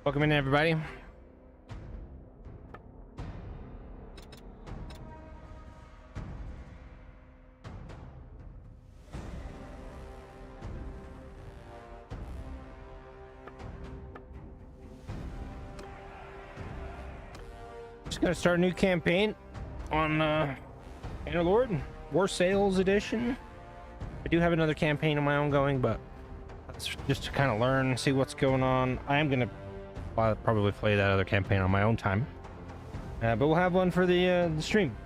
Welcome in, everybody. Just gonna start a new campaign on Bannerlord War Sales Edition. I do have another campaign of my own going, but that's just to kind of learn, see what's going on. I am gonna probably play that other campaign on my own time, but we'll have one for the stream.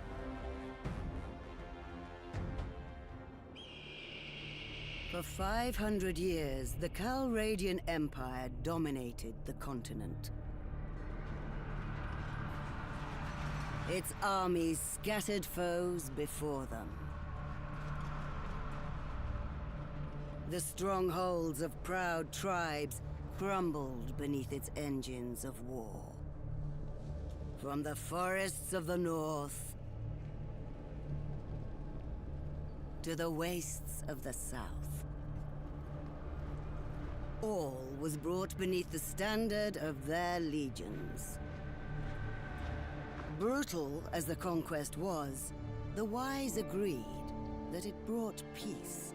For 500 years, the Calradian Empire dominated the continent. Its armies scattered foes before them. The strongholds of proud tribes crumbled beneath its engines of war. From the forests of the north to the wastes of the south, all was brought beneath the standard of their legions. Brutal as the conquest was, the wise agreed that it brought peace.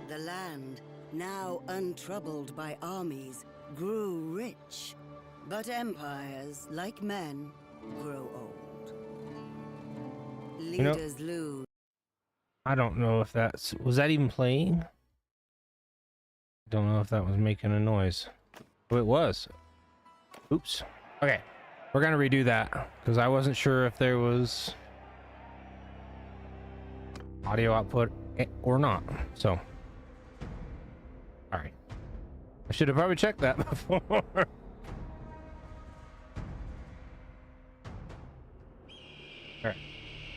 The land, now untroubled by armies, grew rich. But empires, like men, grow old. Leaders lose. I don't know if was that even playing? I don't know if that was making a noise. Oh, it was. Oops. Okay. We're gonna redo that because I wasn't sure if there was audio output or not. So, all right. I should have probably checked that before. Right.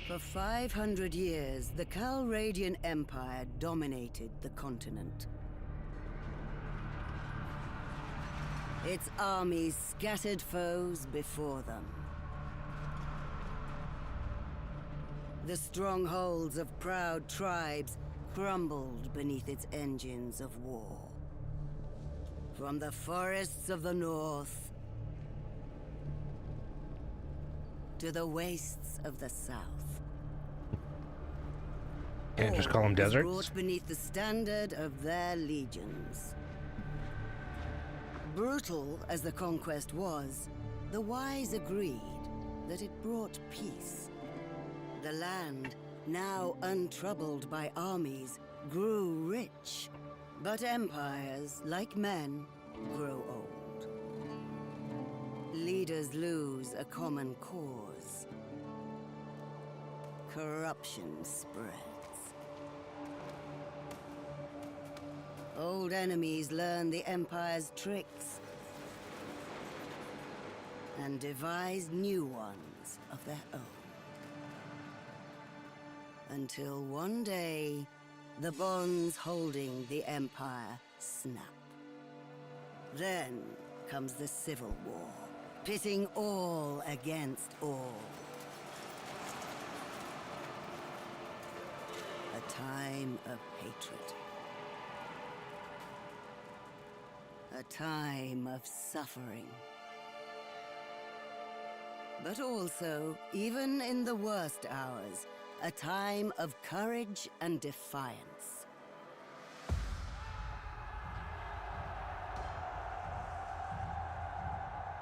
For 500 years, the Calradian Empire dominated the continent. Its armies scattered foes before them. The strongholds of proud tribes crumbled beneath its engines of war. From the forests of the north to the wastes of the south. Can't just call them deserts. Brought beneath the standard of their legions. Brutal as the conquest was, the wise agreed that it brought peace. The land, now untroubled by armies, grew rich. But empires, like men, grow old. Leaders lose a common cause. Corruption spreads. Old enemies learn the Empire's tricks and devise new ones of their own. Until one day, the bonds holding the Empire snap. Then comes the Civil War, pitting all against all. A time of hatred. A time of suffering. But also, even in the worst hours, a time of courage and defiance.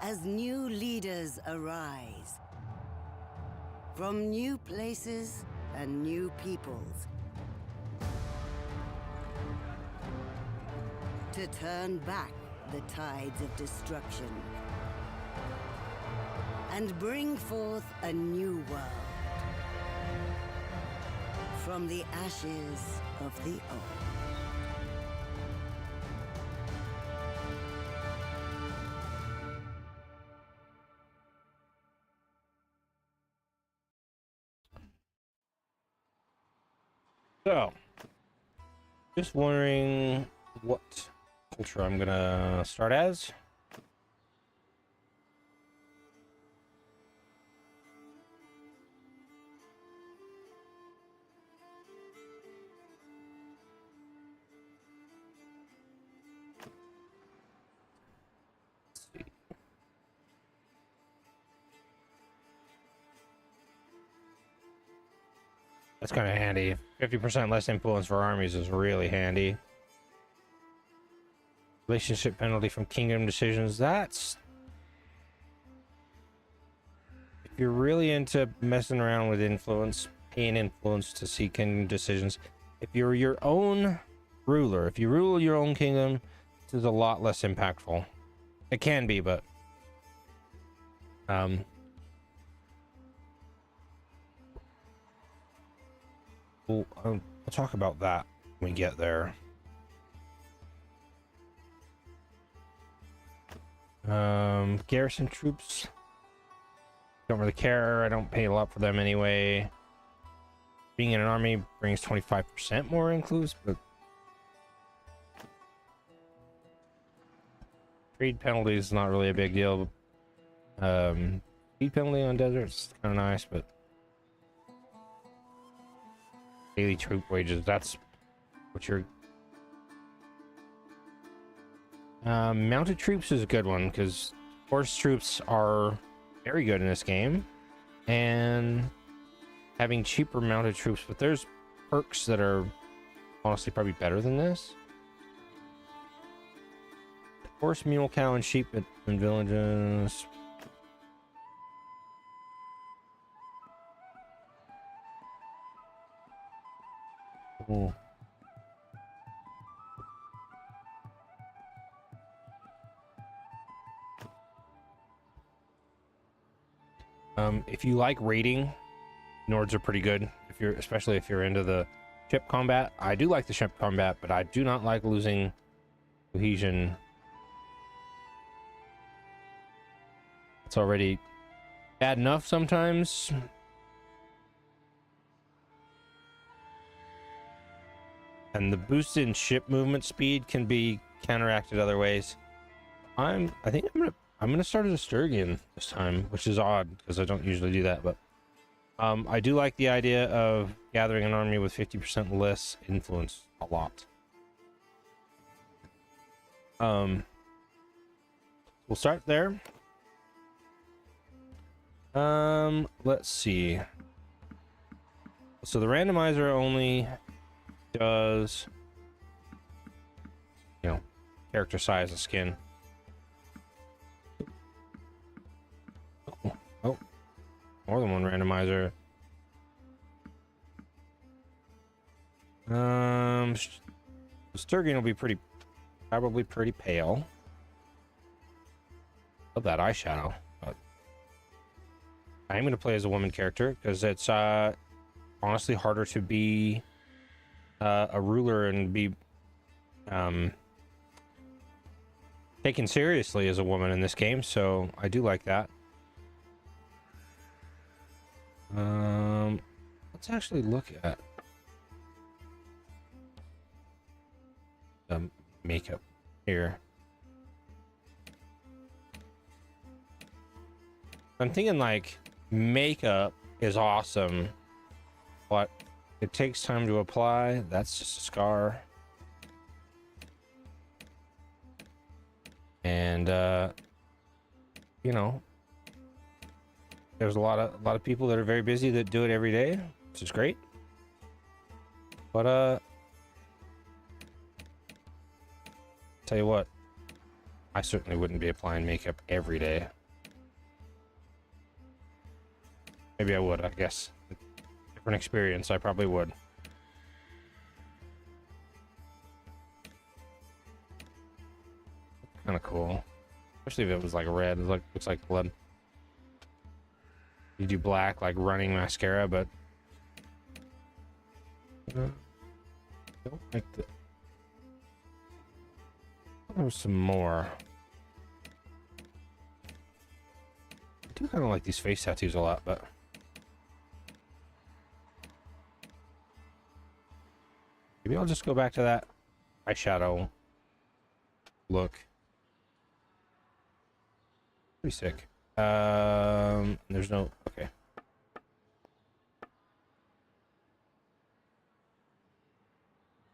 As new leaders arise, from new places and new peoples, to turn back the tides of destruction and bring forth a new world from the ashes of the old. So, just wondering what culture I'm gonna start as. Let's see. That's kind of handy. 50% less influence for armies is really handy. Relationship penalty from kingdom decisions. That's... If you're really into messing around with influence, paying influence to see kingdom decisions, if you're your own ruler, if you rule your own kingdom, this is a lot less impactful. It can be, but... I'll talk about that when we get there. Garrison troops. Don't really care. I don't pay a lot for them anyway. Being in an army brings 25% more includes, but trade penalty is not really a big deal. Speed penalty on deserts kind of nice, but daily troop wages, that's what you're... mounted troops is a good one because horse troops are very good in this game, and having cheaper mounted troops, but there's perks that are honestly probably better than this. Horse, mule, cow, and sheep in villages. Cool. If you like raiding, Nords are pretty good. If you're, especially if you're into the ship combat. I do like the ship combat, but I do not like losing cohesion. It's already bad enough sometimes. And the boost in ship movement speed can be counteracted other ways. I think I'm gonna start as a Sturgian this time, which is odd because I don't usually do that, but I do like the idea of gathering an army with 50% less influence a lot. We'll start there. Let's see. So the randomizer only does, you know, character size and skin. Oh, more than one randomizer. Sturgian will be probably pretty pale. Love that eyeshadow. But I am going to play as a woman character because it's honestly harder to be a ruler and be taken seriously as a woman in this game, so I do like that. Let's actually look at the makeup here. I'm thinking like makeup is awesome, but it takes time to apply. That's just a scar. And you know, there's a lot of people that are very busy that do it every day, which is great. But tell you what, I certainly wouldn't be applying makeup every day. Maybe I would, I guess. Different experience, I probably would. Kind of cool, especially if it was like red. It looks like blood. You do black like running mascara, but don't like the... There's some more. I do kind of like these face tattoos a lot, but maybe I'll just go back to that eyeshadow look. Pretty sick. There's no... Okay.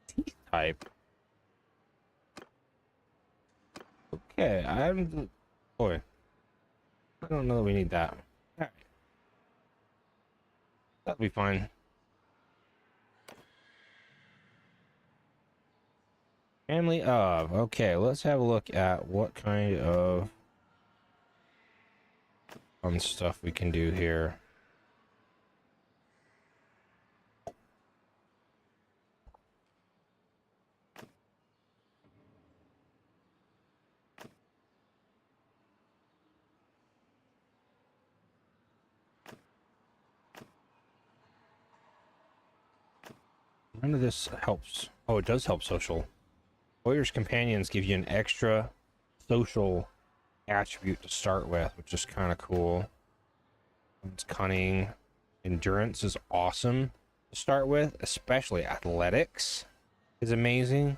Teeth type. Okay, boy, I don't know that we need that. All right. That'll be fine. Family of. Okay, let's have a look at what kind of fun stuff we can do here. None of this helps. Oh, it does help social. Warrior's Companions give you an extra social attribute to start with, which is kind of cool. It's cunning. Endurance is awesome to start with, especially athletics is amazing.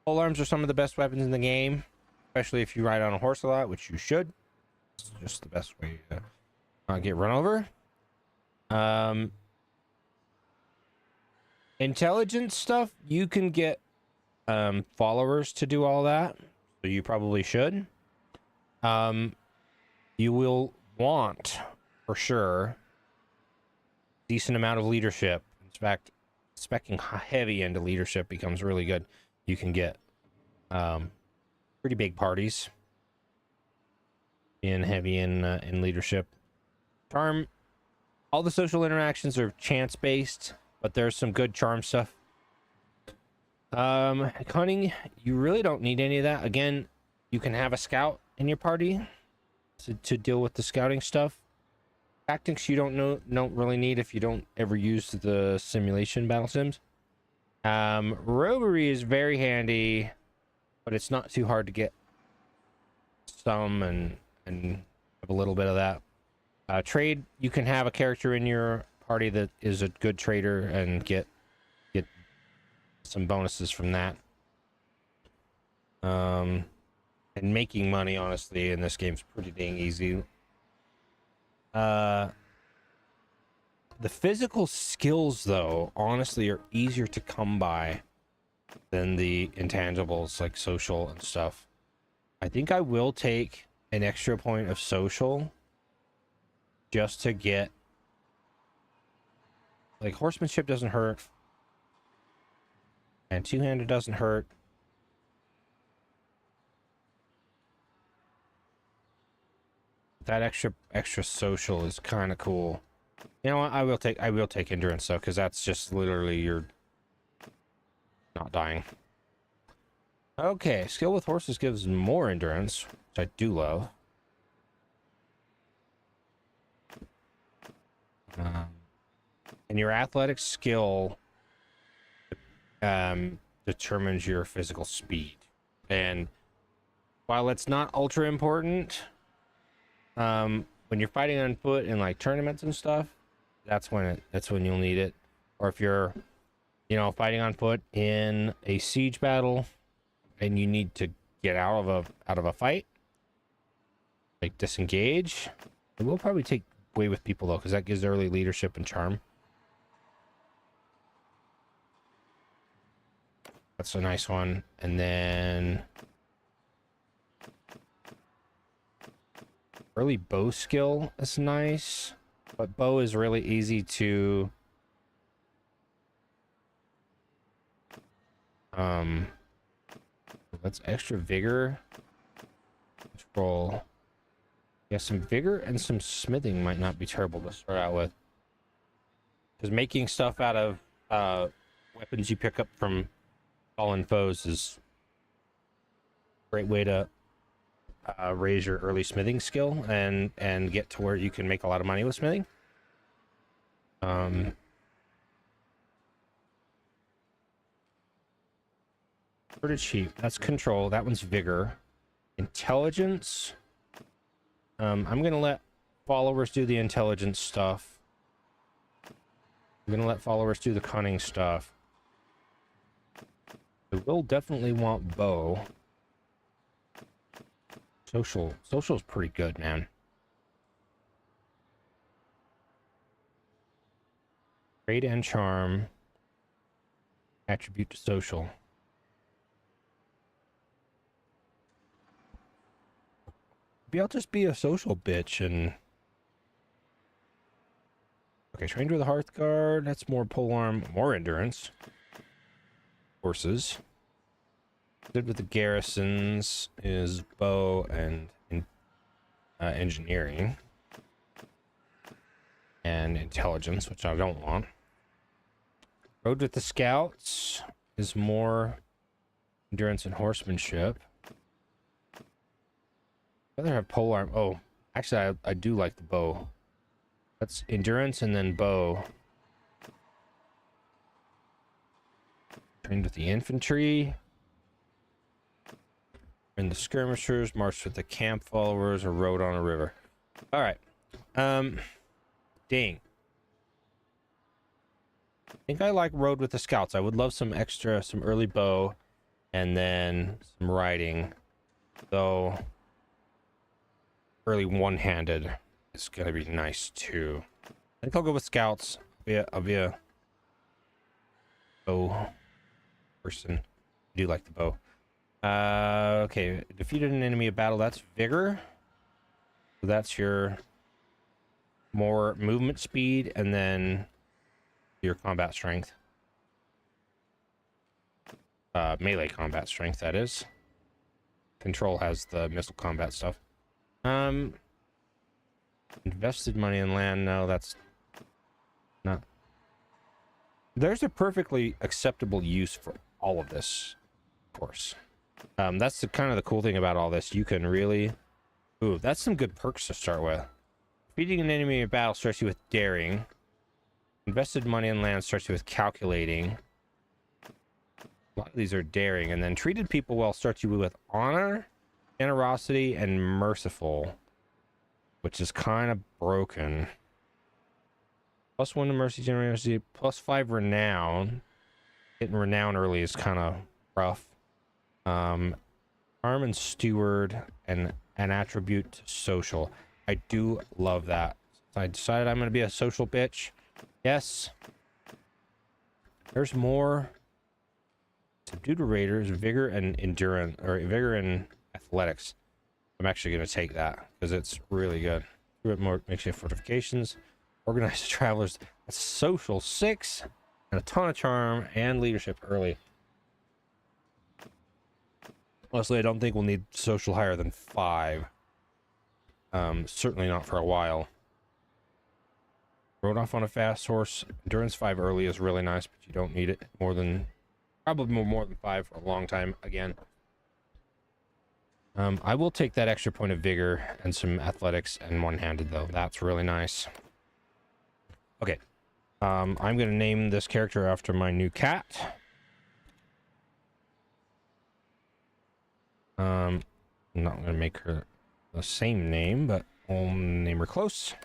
Pole arms are some of the best weapons in the game, especially if you ride on a horse a lot, which you should. It's just the best way to not get run over. Intelligence stuff, you can get followers to do all that, so you probably should. You will want, for sure, decent amount of leadership. In fact, speccing heavy into leadership becomes really good. You can get pretty big parties in heavy in leadership. Charm, all the social interactions are chance based, but there's some good charm stuff. Cunning, you really don't need any of that. Again, you can have a scout in your party to deal with the scouting stuff. Tactics you don't really need if you don't ever use the simulation battle sims. Roguery is very handy, but it's not too hard to get some and have a little bit of that. Trade, you can have a character in your party that is a good trader and get some bonuses from that. And making money, honestly, in this game's pretty dang easy. The physical skills, though, honestly, are easier to come by than the intangibles like social and stuff. I think I will take an extra point of social just to get, like, horsemanship doesn't hurt, and two-handed doesn't hurt. That extra social is kind of cool. You know what? I will take endurance though, because that's just literally you're not dying. Okay, skill with horses gives more endurance, which I do love. And your athletic skill determines your physical speed. And while it's not ultra important, when you're fighting on foot in like tournaments and stuff, that's when you'll need it. Or if you're, fighting on foot in a siege battle and you need to get out of a fight, like disengage. It will probably take way with people though, because that gives early leadership and charm. That's a nice one. And then early bow skill is nice, but bow is really easy to that's extra vigor control. Yeah, some vigor and some smithing might not be terrible to start out with, because making stuff out of weapons you pick up from fallen foes is a great way to raise your early smithing skill and get to where you can make a lot of money with smithing. Pretty cheap. That's control. That one's vigor. Intelligence. I'm gonna let followers do the intelligence stuff. I'm gonna let followers do the cunning stuff. I will definitely want bow. Social's pretty good, man. Trade and charm. Attribute to social. Maybe I'll just be a social bitch and... Okay, trained with a hearth guard. That's more polearm, more endurance. Horses. Good with the garrisons is bow and engineering and intelligence, which I don't want. Rode with the scouts is more endurance and horsemanship. I'd rather have pole arm. Oh, actually, I do like the bow. That's endurance and then bow. Trained with the infantry. And the skirmishers, marched with the camp followers, or rode on a river. All right. Dang. I think I like rode with the scouts. I would love some early bow, and then some riding. Though early one-handed is gonna be nice too. I think I'll go with scouts. I'll be a bow person. I do like the bow. Okay, defeated an enemy of battle. That's vigor. So that's your more movement speed, and then your combat strength. Melee combat strength, that is. Control has the missile combat stuff. Invested money in land. No, that's not. There's a perfectly acceptable use for all of this, of course. That's the kind of the cool thing about all this. You can really... Ooh, that's some good perks to start with. Defeating an enemy in battle starts you with daring. Invested money in land starts you with calculating. A lot of these are daring. And then treated people well starts you with honor, generosity, and merciful, which is kind of broken. +1 to mercy, generosity, +5 renown. Getting renown early is kind of rough. Arm and steward, and an attribute to social. I do love that. I decided I'm gonna be a social bitch. Yes. There's more. Subdue to raiders, vigor and endurance, or vigor and athletics. I'm actually gonna take that because it's really good. A bit more makeshift fortifications, organized travelers. That's social 6, and a ton of charm and leadership early. Honestly, I don't think we'll need social higher than 5. Certainly not for a while. Rode off on a fast horse. Endurance 5 early is really nice, but you don't need it probably more than 5 for a long time again. I will take that extra point of vigor and some athletics and one-handed though. That's really nice. Okay. I'm gonna name this character after my new cat. I'm not gonna make her the same name, but I'll name her close.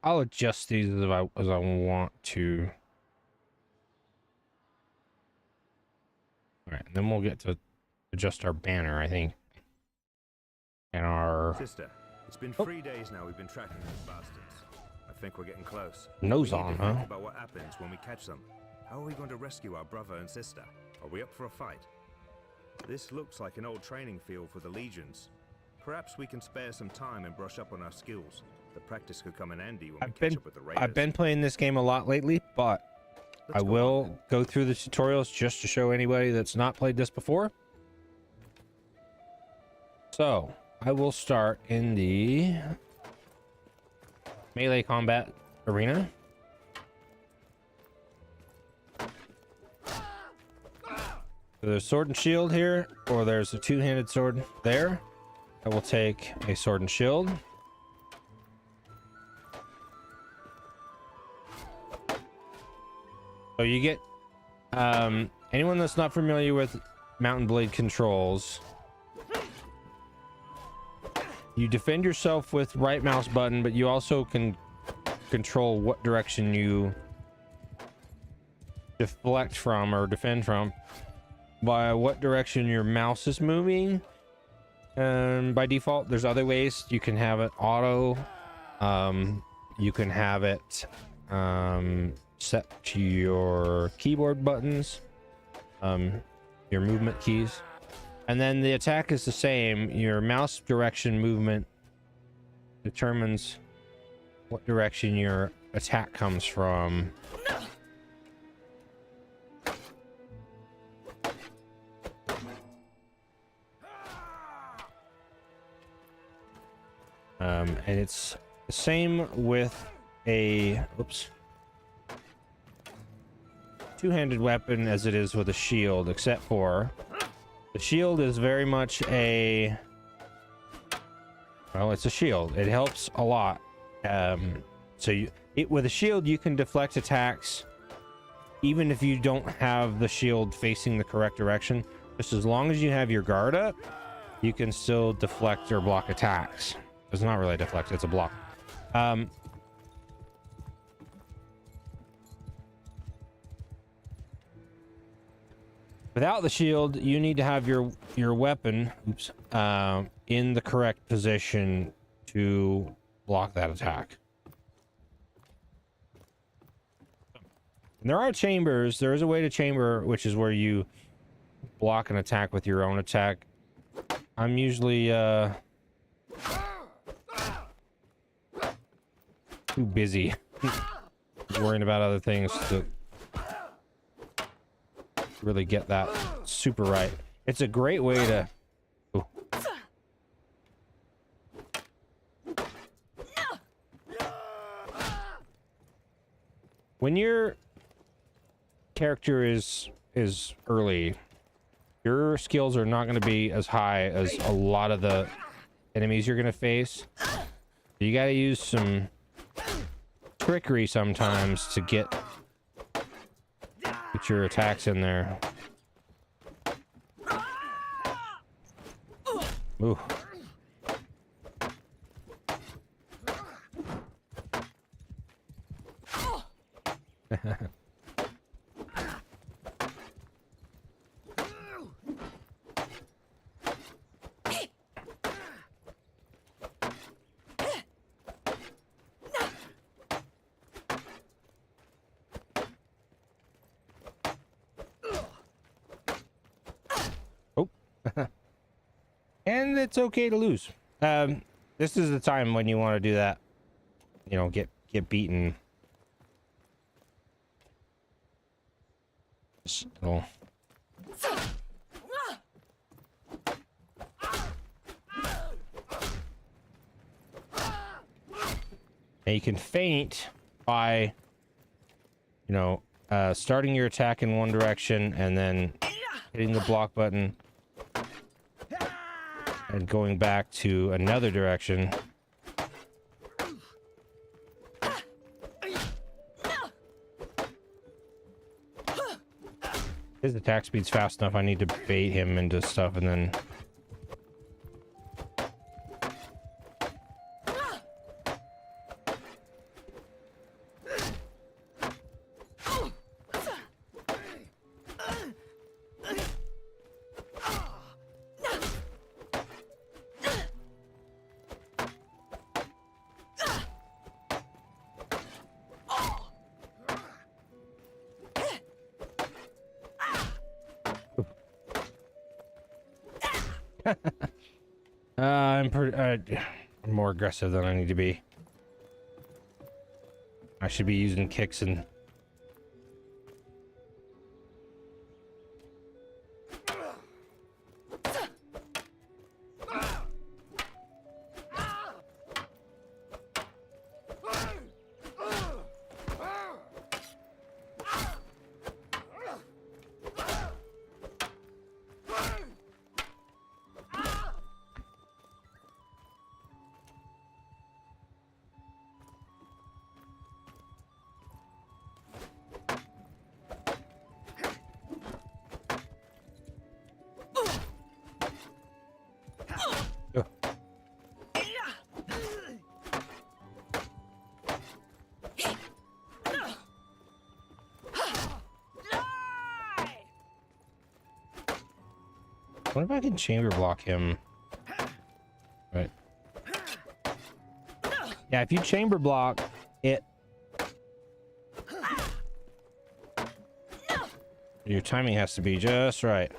I'll adjust these as I want to. All right, and then we'll get to adjust our banner, I think. And our Sister, it's been 3 days now we've been tracking those bastards. I think we're getting close. nose We need on, to huh? think about what happens when we catch them. How are we going to rescue our brother and sister? Are we up for a fight? This looks like an old training field for the legions. Perhaps we can spare some time and brush up on our skills. The practice could come in handy when we catch up with the raiders. I've been playing this game a lot lately, but I will go through the tutorials just to show anybody that's not played this before. So I will start in the melee combat arena. So there's sword and shield here, or there's a two-handed sword there. I will take a sword and shield. So you get anyone that's not familiar with Mountain Blade controls, you defend yourself with right mouse button, but you also can control what direction you deflect from or defend from by what direction your mouse is moving. by default. There's other ways you can have it auto. You can have it set to your keyboard buttons, your movement keys, and then the attack is the same. Your mouse direction movement determines what direction your attack comes from. And it's the same with a two-handed weapon as it is with a shield, except for the shield is very much a, well, it's a shield. It helps a lot. So with a shield you can deflect attacks even if you don't have the shield facing the correct direction. Just as long as you have your guard up, you can still deflect or block attacks. It's not really deflect, it's a block. Without the shield, you need to have your weapon in the correct position to block that attack. And there are chambers. There is a way to chamber, which is where you block an attack with your own attack. I'm usually too busy worrying about other things to really get that super right. It's a great way to... Ooh. When your character is early, your skills are not going to be as high as a lot of the enemies you're going to face. You got to use some trickery sometimes to get your attacks in there. Ooh. And it's okay to lose. This is the time when you want to do that. You know, get beaten. So. And you can feint by, you know, starting your attack in one direction and then hitting the block button and going back to another direction. His attack speed's fast enough. I need to bait him into stuff and then... I'm more aggressive than I need to be. I should be using kicks and... What if I can chamber block him Right. Yeah, if you chamber block it, your timing has to be just right.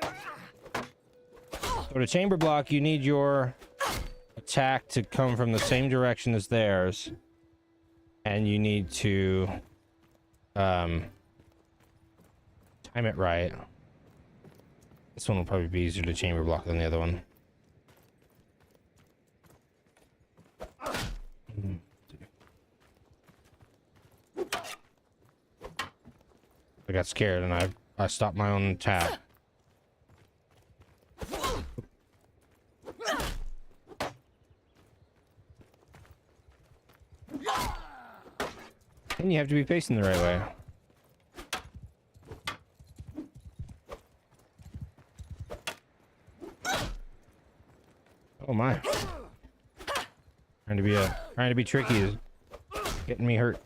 So to chamber block, you need your attack to come from the same direction as theirs, and you need to time it right. This one will probably be easier to chamber block than the other one. I got scared and I stopped my own attack. And you have to be facing the right way. Oh my. Trying to be tricky is getting me hurt.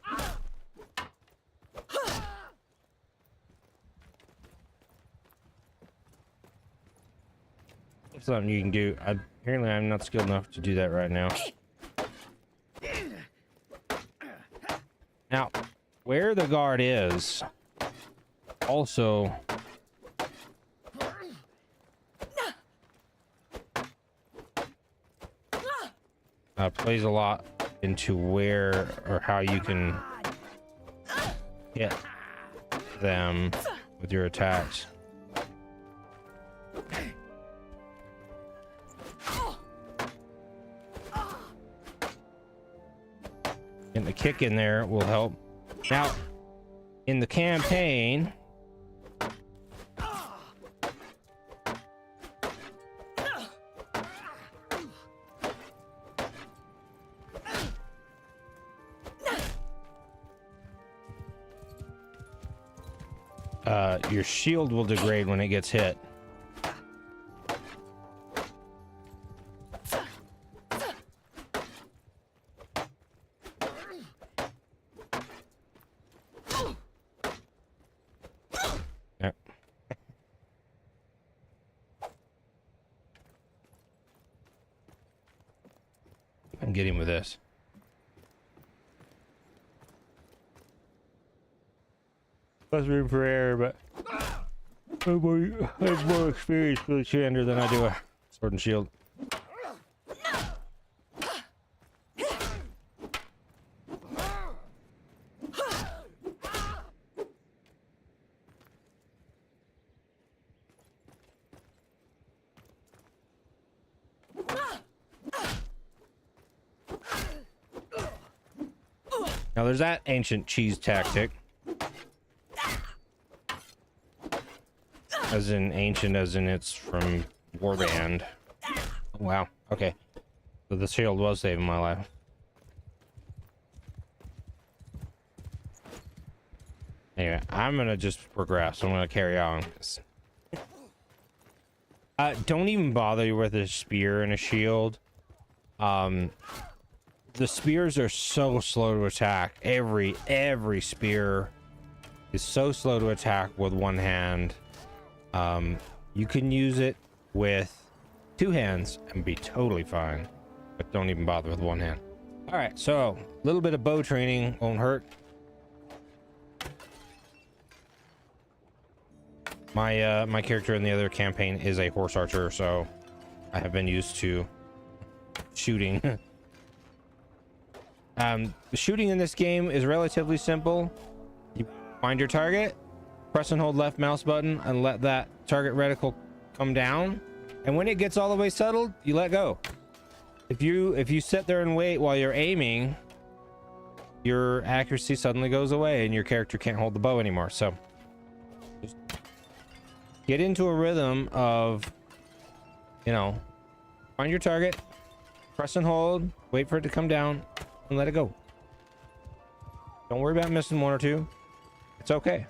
It's something you can do. Apparently I'm not skilled enough to do that right now. Now, where the guard is also plays a lot into where or how you can hit them with your attacks. And the kick in there will help. Now, in the campaign, your shield will degrade when it gets hit. Yep. I can get him with this. Less room for error, but I have more experience with a Chandler than I do a sword and shield. Now there's that ancient cheese tactic. As in ancient, as in it's from Warband. Oh, wow. Okay. So the shield was saving my life. Anyway, I'm gonna just progress. I'm gonna carry on. Don't even bother with a spear and a shield. The spears are so slow to attack. Every spear is so slow to attack with one hand. You can use it with two hands and be totally fine, but don't even bother with one hand. All right, so a little bit of bow training won't hurt. My character in the other campaign is a horse archer, so I have been used to shooting. The shooting in this game is relatively simple. You find your target, press and hold left mouse button, and let that target reticle come down. And when it gets all the way settled, you let go. If you sit there and wait while you're aiming, your accuracy suddenly goes away and your character can't hold the bow anymore. So just get into a rhythm of, you know, find your target, press and hold, wait for it to come down, and let it go. Don't worry about missing one or two. It's okay.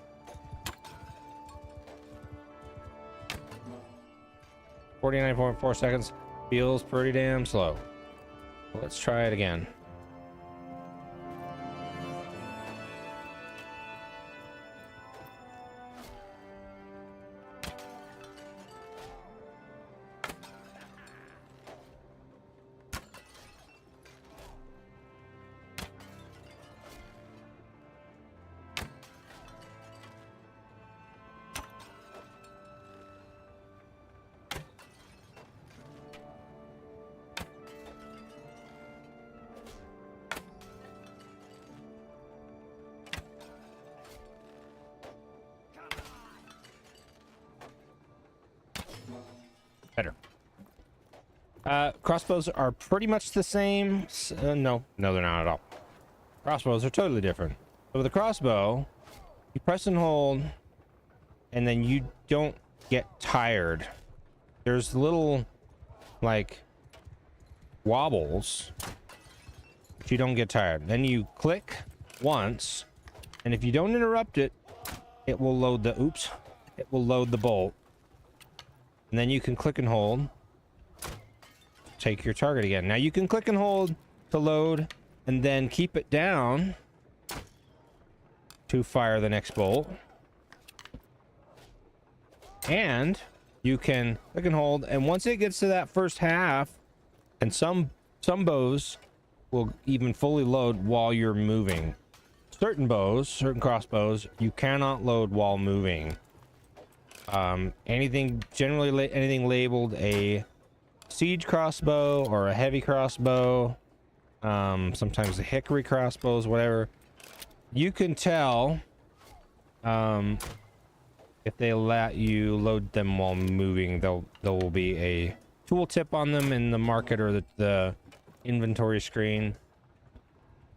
.4 seconds feels pretty damn slow. Let's try it again. Crossbows are pretty much the same. No, they're not at all. Crossbows are totally different. So with a crossbow, you press and hold, and then you don't get tired. There's little, like, wobbles, but you don't get tired. Then you click once, and if you don't interrupt it, it will load the, it will load the bolt. And then you can click and hold, take your target again. Now you can click and hold to load, and then keep it down to fire the next bolt. And you can click and hold, and once it gets to that first half, and some bows will even fully load while you're moving. Certain bows, certain crossbows, you cannot load while moving. Anything labeled a siege crossbow or a heavy crossbow, sometimes the hickory crossbows, whatever, you can tell if they let you load them while moving. There will be a tooltip on them in the market or the inventory screen.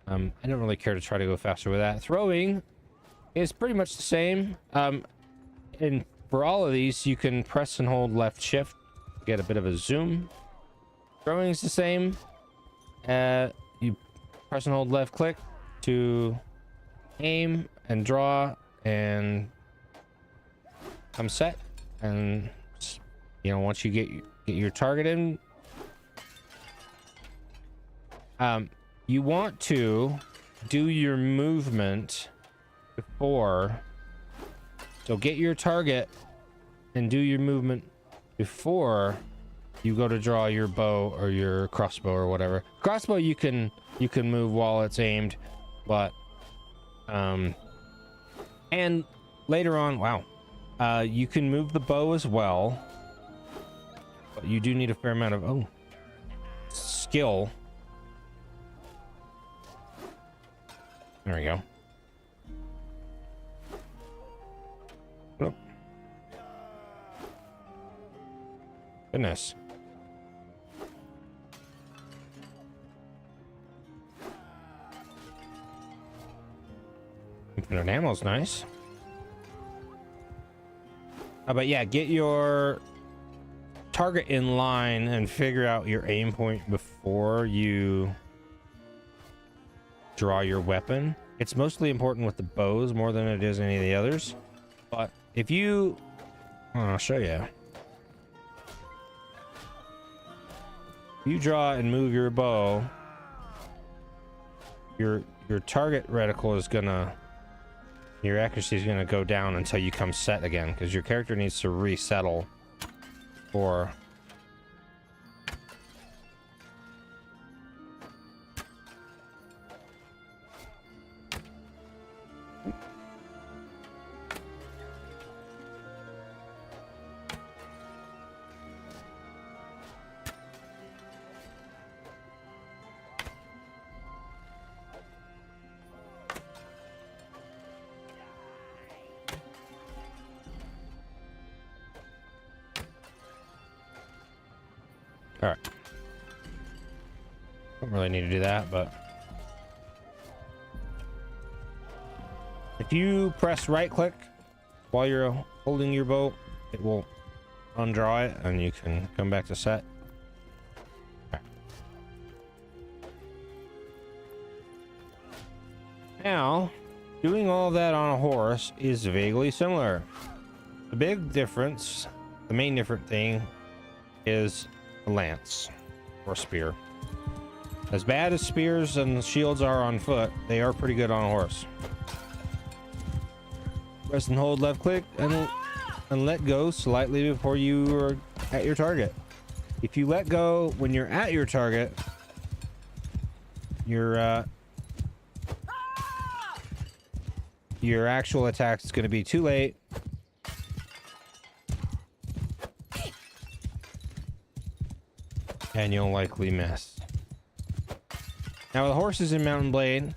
I don't really care to try to go faster with that. Throwing is pretty much the same. And for all of these, you can press and hold left shift to get a bit of a zoom. Throwing is the same. You press and hold left click to aim and draw and come set. And you know, once you get your target in, you want to do your movement before. So get your target and do your movement before you go to draw your bow or your crossbow or whatever. Crossbow you can move while it's aimed, but and later on, you can move the bow as well, but you do need a fair amount of skill. There we go. Oh. Goodness. Infinite ammo's nice. But yeah, get your target in line and figure out your aim point before you draw your weapon. It's mostly important with the bows more than it is any of the others. But if you, I'll show you. If you draw and move your bow, your target reticle is gonna, your accuracy is gonna go down until you come set again, because your character needs to resettle for all right. Don't really need to do that, but if you press right click while you're holding your bow, it will undraw it and you can come back to set. Okay. Now, doing all that on a horse is vaguely similar. The big difference, the main different thing, is a lance or spear. As bad as spears and shields are on foot, they are pretty good on a horse. Press and hold left click and let go slightly before you are at your target. If you let go when you're at your target, your actual attack is going to be too late. And you'll likely miss. Now with horses in Mountain Blade,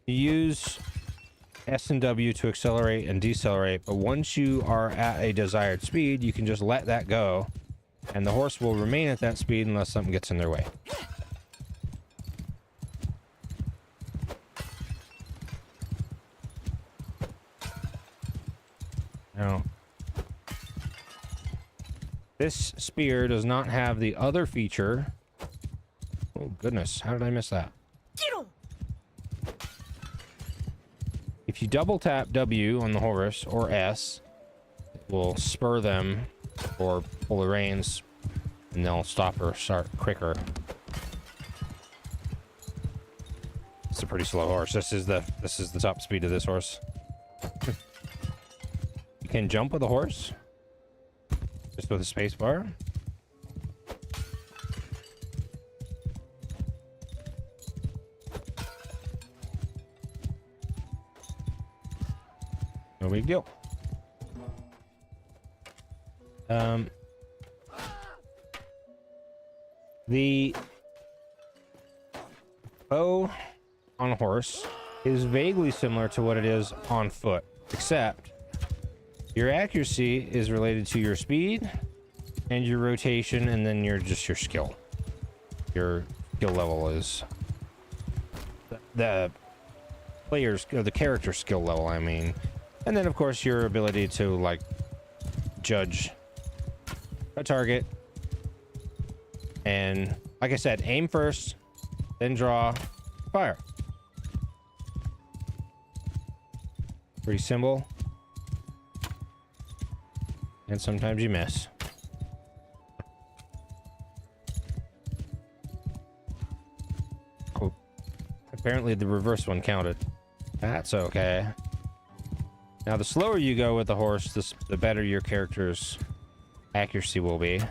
you use S and W to accelerate and decelerate, but once you are at a desired speed, you can just let that go And the horse will remain at that speed unless something gets in their way. Now, this spear does not have the other feature. Oh goodness, how did I miss that? If you double tap W on the horse or S, it will spur them or pull the reins and they'll stop or start quicker. It's a pretty slow horse. This is the top speed of this horse. You can jump with a horse just with a space bar. No big deal. The bow on a horse is vaguely similar to what it is on foot, except your accuracy is related to your speed and your rotation, and then your skill. Your skill level is the player's or the character skill level, I mean. And then of course your ability to like judge a target and, like I said, aim first, then draw, fire. Pretty simple. And sometimes you miss. Oh, apparently the reverse one counted. That's okay. Now, the slower you go with the horse, the better your character's accuracy will be.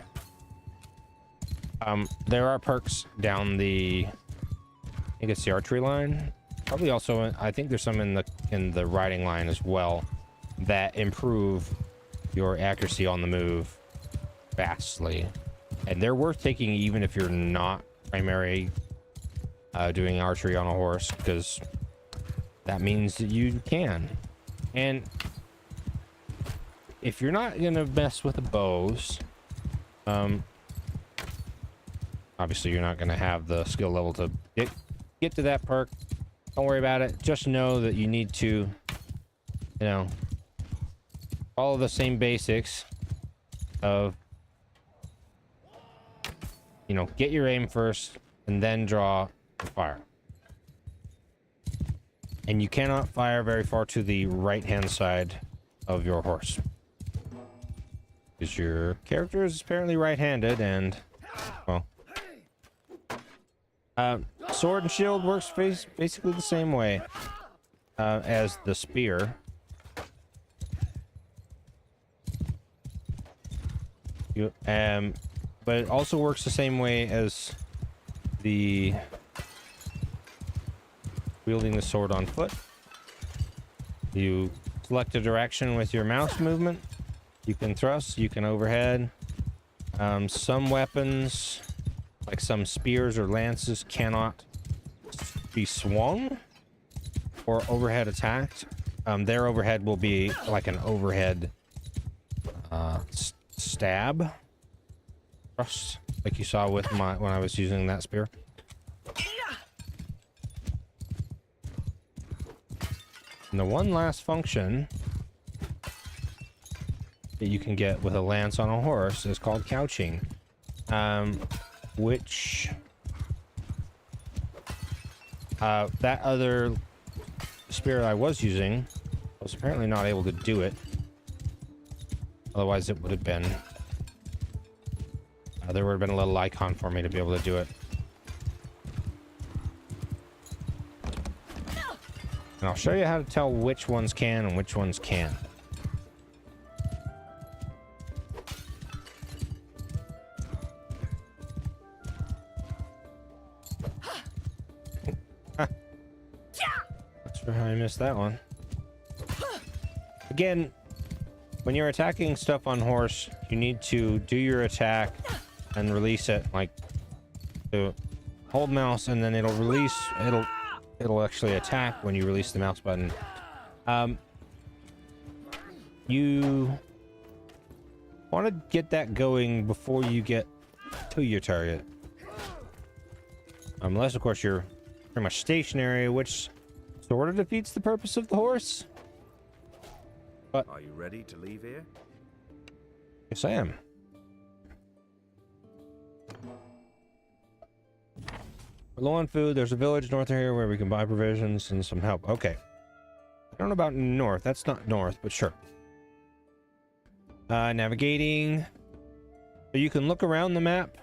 There are perks down the, I think it's the archery line. Probably also, I think there's some in the riding line as well that improve your accuracy on the move vastly. And they're worth taking even if you're not primary doing archery on a horse, because that means that you can. And if you're not gonna mess with the bows, obviously you're not gonna have the skill level to get to that perk. Don't worry about it. Just know that you need to, you know, follow the same basics of, you know, get your aim first and then draw and fire. And you cannot fire very far to the right-hand side of your horse, because your character is apparently right-handed, and, well, sword and shield works basically the same way as the spear. But it also works the same way as the wielding the sword on foot. You select a direction with your mouse movement. You can thrust, you can overhead. Some weapons, like some spears or lances, cannot be swung or overhead attacked. Their overhead will be like an overhead stab thrust, like you saw with when I was using that spear. And the one last function that you can get with a lance on a horse is called couching, which that other spear I was using was apparently not able to do it. Otherwise it would have been there would have been a little icon for me to be able to do it. And I'll show you how to tell which ones can and which ones can't. Not sure how I missed that one. Again, when you're attacking stuff on horse, you need to do your attack and release it, like, to hold mouse, and then it'll release, it'll actually attack when you release the mouse button. Want to get that going before you get to your target. Unless, of course, you're pretty much stationary, which sort of defeats the purpose of the horse. But Are you ready to leave here? yes, I am. We're low on food. There's a village north of here where we can buy provisions and some help. Okay. I don't know about north. That's not north, but sure. Navigating. So you can look around the map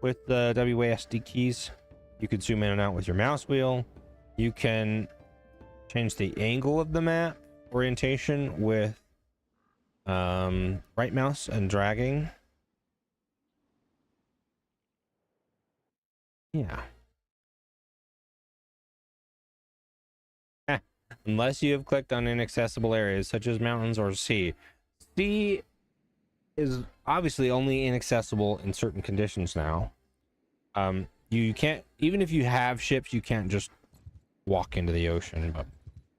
with the WASD keys. You can zoom in and out with your mouse wheel. You can change the angle of the map orientation with right mouse and dragging. Yeah. Unless you have clicked on inaccessible areas such as mountains or sea. Sea is obviously only inaccessible in certain conditions now. You can't, even if you have ships, you can't just walk into the ocean. But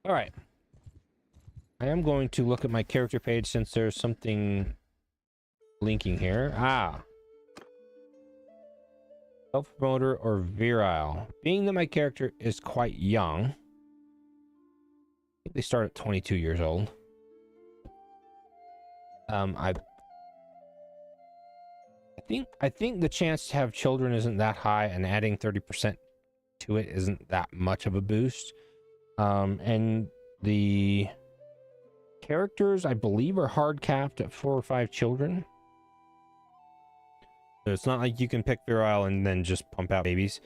all right, I am going to look at my character page since there's something linking here. Self-promoter or virile. Being that my character is quite young, I think they start at 22 years old. I think the chance to have children isn't that high, and adding 30% to it isn't that much of a boost. And the characters, I believe, are hard capped at 4 or 5 children. So it's not like you can pick virile and then just pump out babies.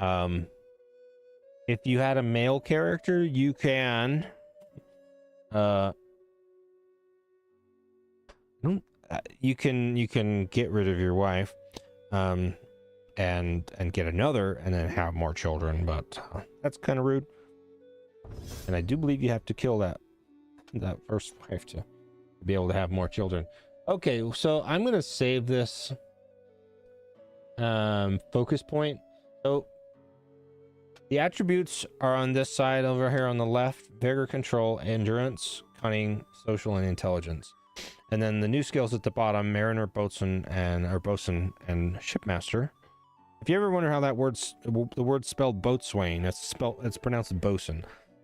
If you had a male character, you can you can get rid of your wife and get another and then have more children, but that's kind of rude. And I do believe you have to kill that first wife to be able to have more children. Okay, so I'm gonna save this focus point. So the attributes are on this side over here on the left: vigor, control, endurance, cunning, social, and intelligence. And then the new skills at the bottom: mariner, bosun, and shipmaster. If you ever wonder how the word's spelled boatswain, it's pronounced bosun,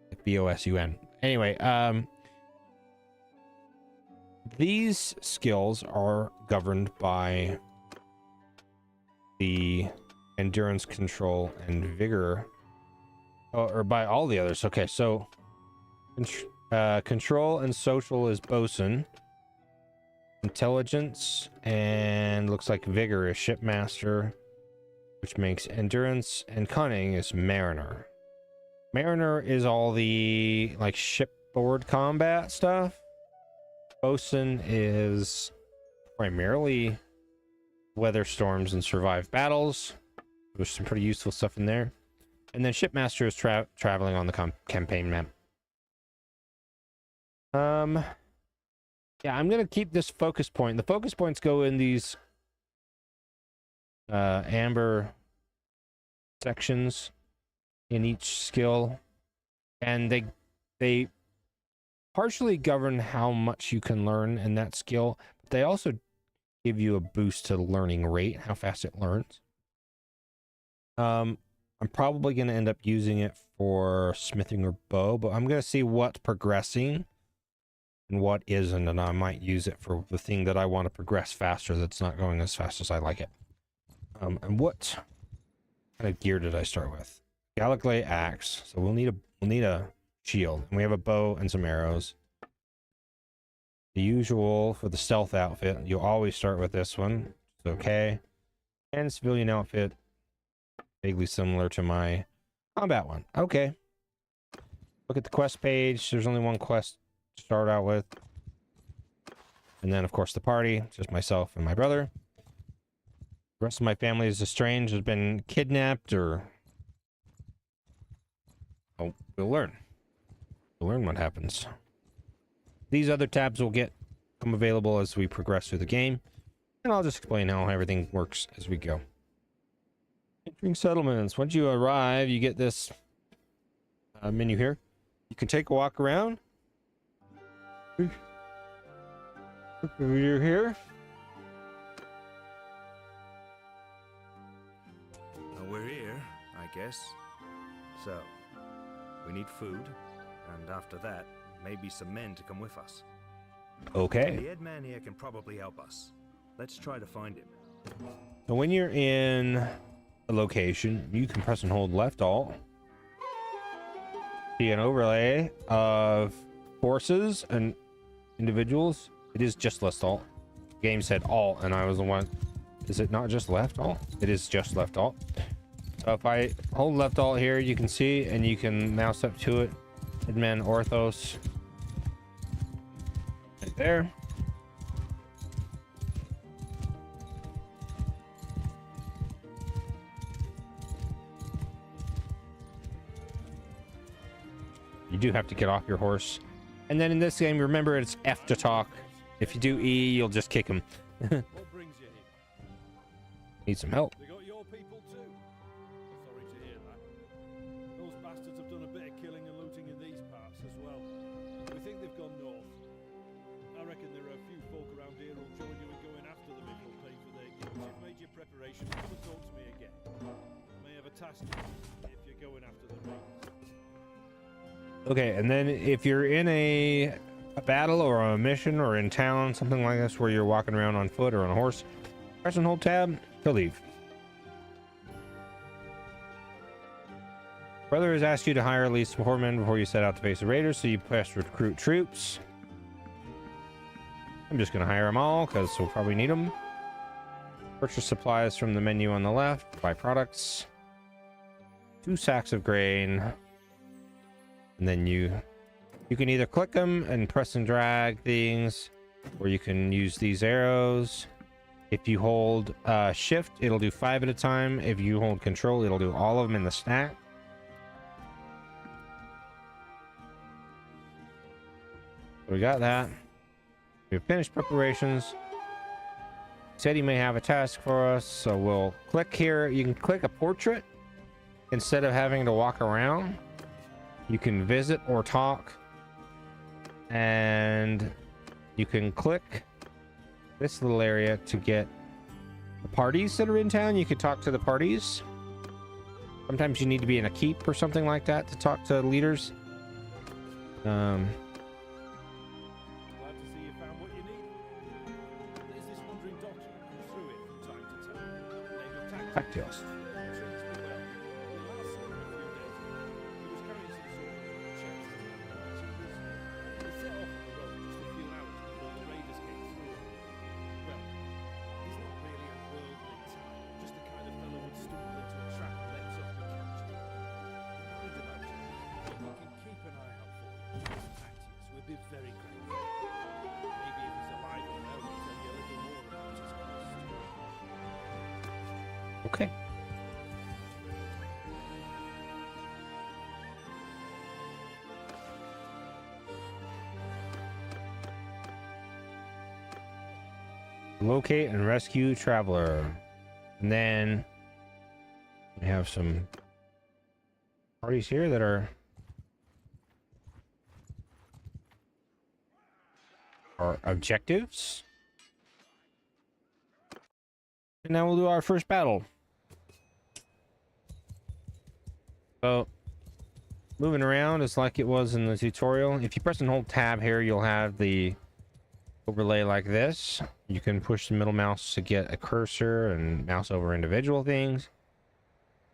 like B-O-S-U-N. Anyway, these skills are governed by the endurance, control, and vigor, or by all the others. Okay, so control and social is bosun. Intelligence and looks like vigor is shipmaster, which makes endurance, and cunning is mariner. Mariner is all the like shipboard combat stuff. Bosun is primarily weather storms and survive battles. There's some pretty useful stuff in there. And then shipmaster is traveling on the campaign map. Yeah, I'm gonna keep this focus point. The focus points go in these amber sections in each skill, and they partially govern how much you can learn in that skill, but they also give you a boost to the learning rate, how fast it learns. I'm probably gonna end up using it for smithing or bow, but I'm gonna see what's progressing and what isn't, and I might use it for the thing that I want to progress faster that's not going as fast as I like it. And what kind of gear did I start with? Galloclay axe. So we'll need a shield, and we have a bow and some arrows. The usual for the stealth outfit, you'll always start with this one. It's okay. And civilian outfit, vaguely similar to my combat one. Okay. Look at the quest page. There's only one quest start out with, and then of course the party, just myself and my brother. The rest of my family is estranged, has been kidnapped, or we'll learn what happens. These other tabs will become available as we progress through the game, and I'll just explain how everything works as we go. Entering settlements. Once you arrive, you get this menu here. You can take a walk around. You're here. guess. So, we need food, and after that, maybe some men to come with us. Okay. The head man here can probably help us. Let's try to find him. So when you're in a location, you can press and hold left alt. See an overlay of forces and individuals. It is just left alt. Game said alt, and I was the one. Is it not just left alt? It is just left alt. So if I hold left alt here, you can see, and you can mouse up to it. Headman Orthos. Right there. You do have to get off your horse. And then in this game, remember it's F to talk. If you do E, you'll just kick him. What brings you here? Need some help. They got your people too. Sorry to hear that. Those bastards have done a bit of killing and looting in these parts as well. We think they've gone north. I reckon there are a few folk around here who'll join you in going after them if you'll pay for their gear. You've made your preparations, come and talk to me again. I may have a task to do if you're going after the raiders. Okay, and then if you're in a battle or a mission or in town, something like this, where you're walking around on foot or on a horse, press and hold tab to leave. Brother has asked you to hire at least 4 men before you set out to face the raiders, so you press recruit troops. I'm just going to hire them all because we'll probably need them. Purchase supplies from the menu on the left. Buy products. 2 sacks of grain. And then you can either click them and press and drag things, or you can use these arrows. If you hold shift, it'll do 5 at a time. If you hold control, it'll do all of them in the stack. So we got that. We've finished preparations. Said he may have a task for us, so we'll click here. You can click a portrait instead of having to walk around. You can visit or talk, and you can click this little area to get the parties that are in town. You could talk to the parties. Sometimes you need to be in a keep or something like that to talk to leaders. Glad to see you found what you need. There's this wandering doctor who comes through it from time to time. Name of Tactics. Tactics. Very grateful. Maybe if he's alive or no, we'll tell you a little more about his quest. Okay. Locate and rescue traveler. And then we have some parties here that are objectives. And now we'll do our first battle. So moving around is like it was in the tutorial. If you press and hold tab here, you'll have the overlay like this. You can push the middle mouse to get a cursor and mouse over individual things.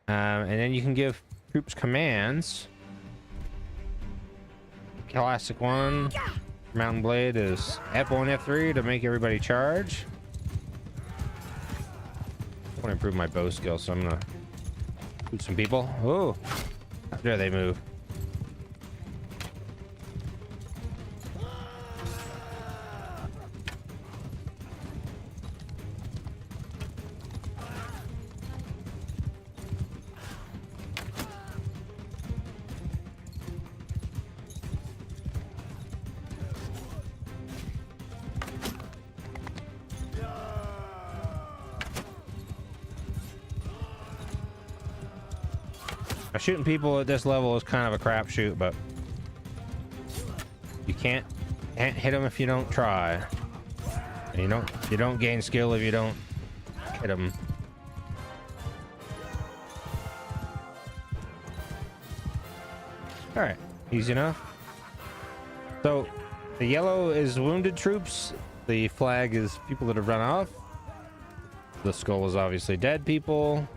And then you can give troops commands. Classic one. Mountain Blade is F1, F3 to make everybody charge. I want to improve my bow skill, so I'm gonna shoot some people. Oh, how dare they move? Shooting people at this level is kind of a crapshoot, but you can't hit them if you don't try. And you don't gain skill if you don't hit them. All right, easy enough. So the yellow is wounded troops. The flag is people that have run off. The skull is obviously dead people.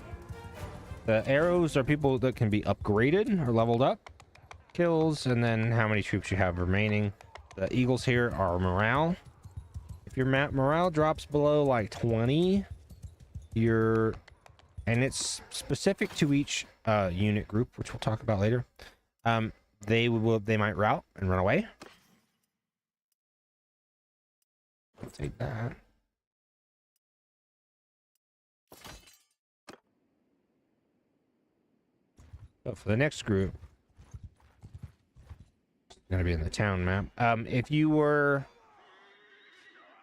The arrows are people that can be upgraded or leveled up. Kills, and then how many troops you have remaining. The eagles here are morale. If your morale drops below like 20, and it's specific to each unit group, which we'll talk about later. They might rout and run away. I'll take that. So for the next group, it's gonna be in the town map. If you were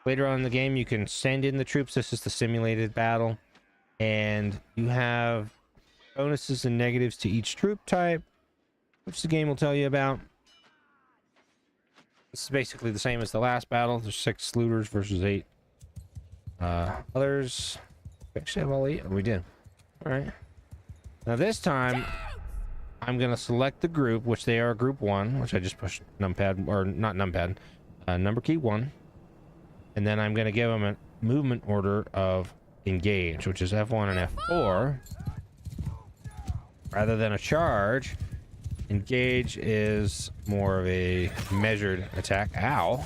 later on in the game, you can send in the troops. This is the simulated battle, and you have bonuses and negatives to each troop type, which the game will tell you about. This is basically the same as the last battle. There's 6 looters versus 8 others. We actually have all 8. Oh, we did. All right. Now this time, I'm gonna select the group, which they are group 1, which I just pushed numpad, or not numpad, number key 1, and then I'm gonna give them a movement order of engage, which is F1 and F4, rather than a charge. Engage is more of a measured attack. Ow!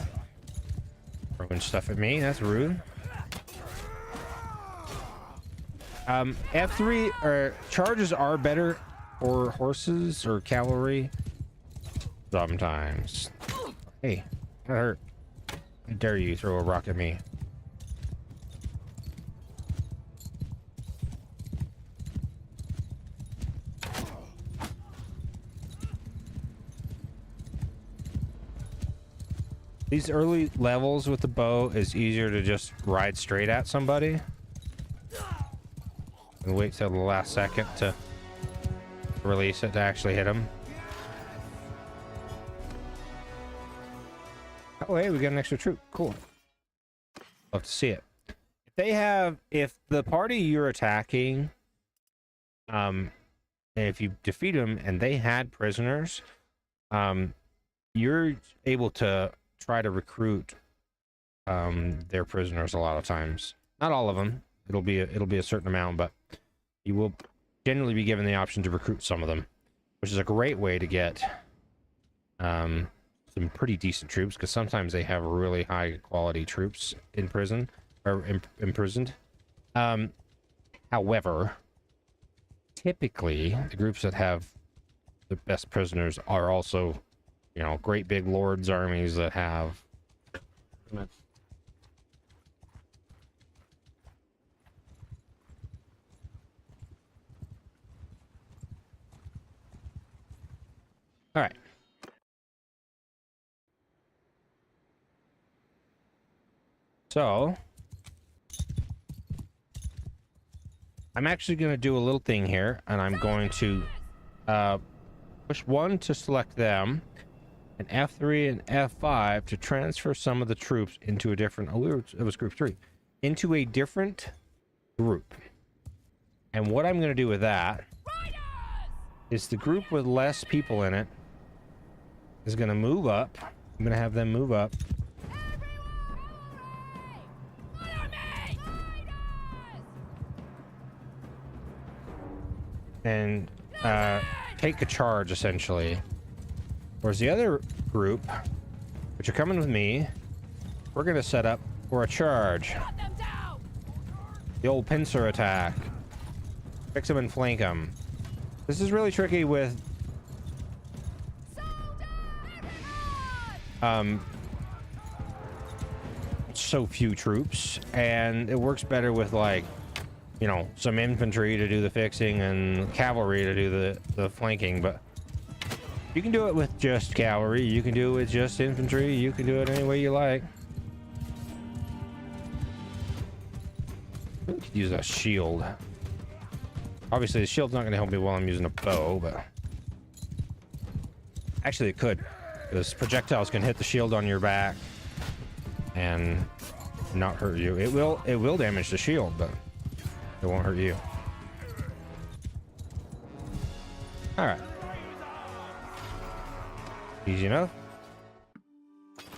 Throwing stuff at me, that's rude. F3 or charges are better for horses or cavalry sometimes. Hey, that hurt. I dare you throw a rock at me. These early levels with the bow is easier to just ride straight at somebody and wait till the last second to release it to actually hit them. Oh, hey, we got an extra troop. Cool. Love to see it. If the party you're attacking, if you defeat them and they had prisoners, you're able to try to recruit their prisoners a lot of times. Not all of them. It'll be a certain amount, but you will generally be given the option to recruit some of them, which is a great way to get some pretty decent troops, because sometimes they have really high quality troops in prison or imprisoned. However, typically the groups that have the best prisoners are also, you know, great big lords armies that have all right. So I'm actually going to do a little thing here, and I'm going to push 1 to select them, and F3 and F5 to transfer some of the troops into a different, it was group 3, into a different group. And what I'm going to do with that is the group with less people in it is going to move up. I'm going to have them move up. And take a charge, essentially. Whereas the other group, which are coming with me, we're going to set up for a charge. The old pincer attack. Fix them and flank them. This is really tricky with so few troops, and it works better with, like, you know, some infantry to do the fixing and cavalry to do the flanking. But you can do it with just cavalry, you can do it with just infantry, you can do it any way you like. I could use a shield. Obviously the shield's not going to help me while I'm using a bow, but actually it could, because projectiles can hit the shield on your back and not hurt you. It will damage the shield, but it won't hurt you. All right. Easy enough.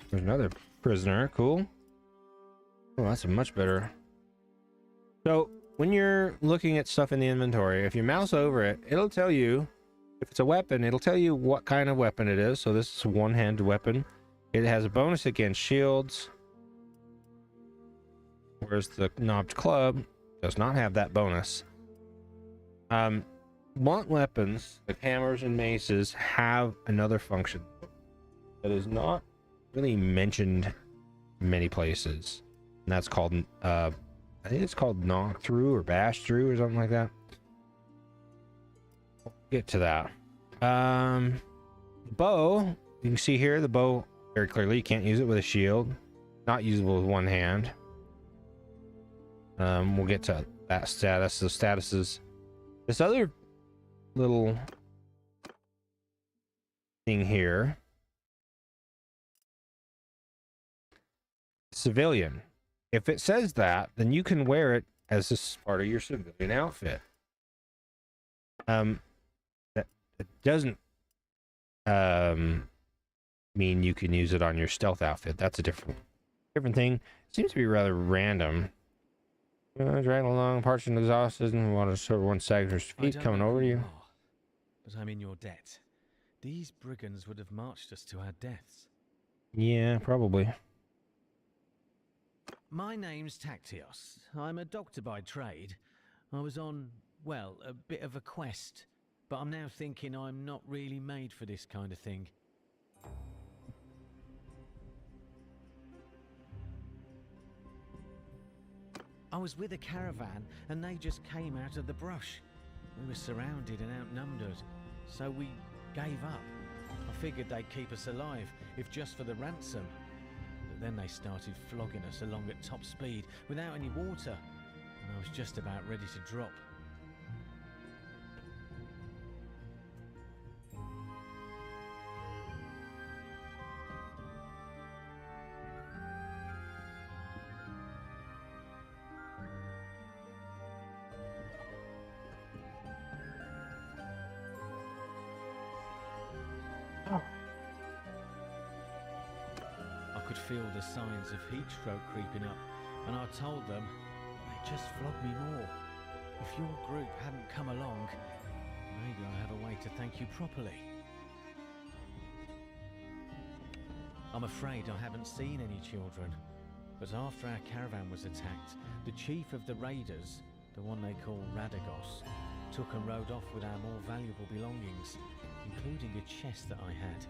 There's another prisoner. Cool. Oh, that's a much better. So when you're looking at stuff in the inventory, if you mouse over it, it'll tell you if it's a weapon. It'll tell you what kind of weapon it is. So this is a one-handed weapon. It has a bonus against shields, whereas the knobbed club does not have that bonus. Blunt weapons like hammers and maces have another function that is not really mentioned many places, and that's called I think it's called knock through or bash through or something like that. We'll get to that. Bow, you can see here the bow very clearly. You can't use it with a shield, not usable with one hand. We'll get to that status, the statuses. This other little thing here, civilian. If it says that, then you can wear it as this part of your civilian outfit. That it doesn't mean you can use it on your stealth outfit. That's a different thing. It seems to be rather random. Dragging along, parched and exhausted, and want to sort of one sag his feet coming over to you. But I'm in your debt. These brigands would have marched us to our deaths. Yeah, probably. My name's Tactios. I'm a doctor by trade. I was on, well, a bit of a quest, but I'm now thinking I'm not really made for this kind of thing. I was with a caravan and they just came out of the brush. We were surrounded and outnumbered, so we gave up. I figured they'd keep us alive, if just for the ransom. But then they started flogging us along at top speed without any water, and I was just about ready to drop. I could feel the signs of heat stroke creeping up, and I told them they just flogged me more. If your group hadn't come along, maybe I have a way to thank you properly. I'm afraid I haven't seen any children, but after our caravan was attacked, the chief of the raiders, the one they call Radagos, took and rode off with our more valuable belongings, including a chest that I had.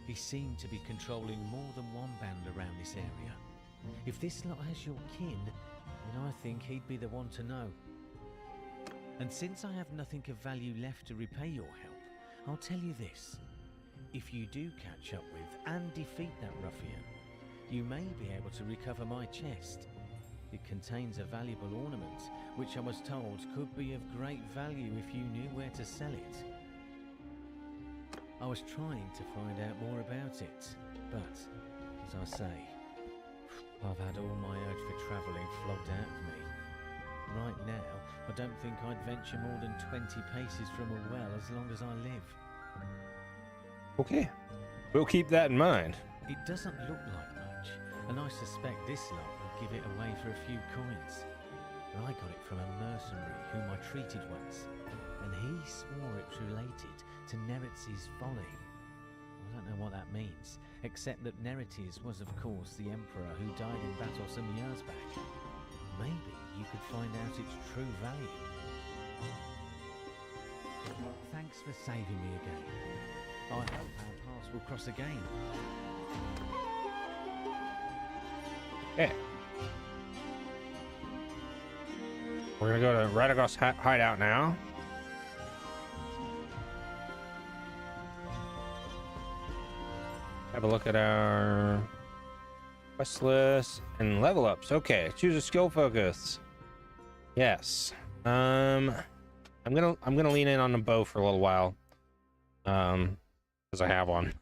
He seemed to be controlling more than one band around this area. If this lot has your kin, then I think he'd be the one to know. And since I have nothing of value left to repay your help, I'll tell you this. If you do catch up with and defeat that ruffian, you may be able to recover my chest. It contains a valuable ornament, which I was told could be of great value if you knew where to sell it. I was trying to find out more about it, but, as I say, I've had all my urge for travelling flogged out of me. Right now, I don't think I'd venture more than 20 paces from a well as long as I live. Okay, we'll keep that in mind. It doesn't look like much, and I suspect this lot will give it away for a few coins. But I got it from a mercenary whom I treated once, and he swore it was related to Neretes' folly. I don't know what that means, except that Neretes was of course the emperor who died in battle some years back. Maybe you could find out its true value. Thanks for saving me again. I hope our paths will cross again. Okay. We're gonna go to Radagos' hideout now. Have a look at our quest list and level ups. Okay, choose a skill focus. Yes. I'm gonna lean in on the bow for a little while. Because I have one.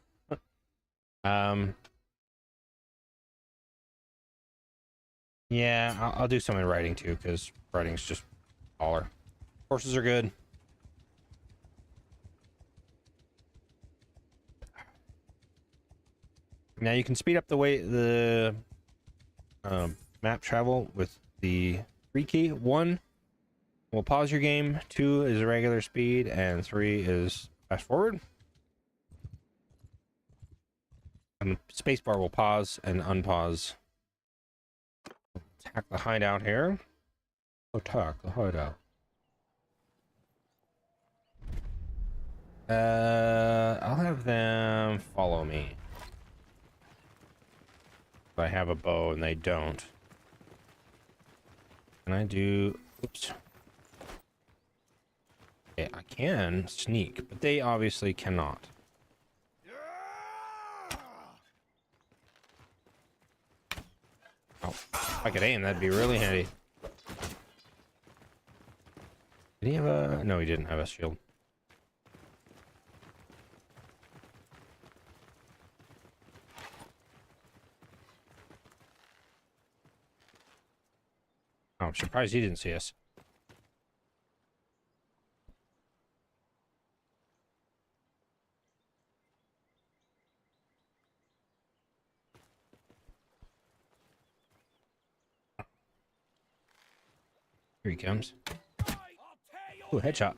Yeah, I'll do some in writing too, because writing's just taller. Horses are good. Now you can speed up the map travel with the 3 key. 1 will pause your game, 2 is regular speed, and 3 is fast forward. And spacebar will pause and unpause. Attack the hideout here. Attack the hideout. I'll have them follow me. I have a bow and they don't. Can I do... Oops. Okay, I can sneak, but they obviously cannot. Oh, if I could aim, that'd be really handy. Did he have a... No, he didn't have a shield. Oh, I'm surprised he didn't see us. Here he comes. Ooh, headshot.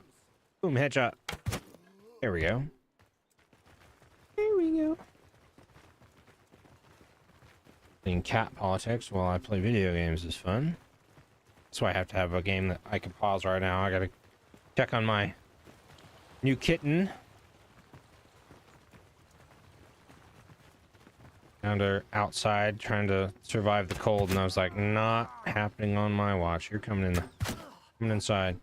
Boom, headshot. There we go. There we go. Playing cat politics while I play video games is fun. That's why I have to have a game that I can pause right now. I gotta check on my new kitten. Down to outside trying to survive the cold, and I was like, not happening on my watch. You're coming inside.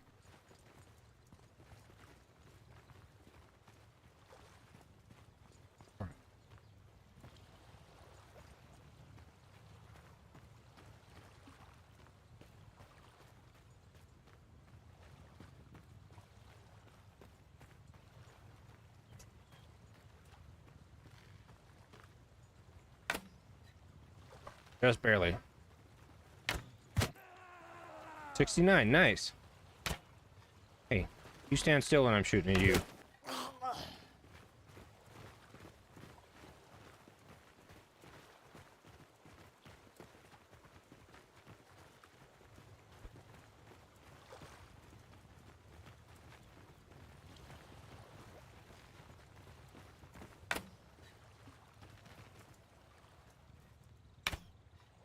Just barely. 69, nice. Hey, you stand still when I'm shooting at you.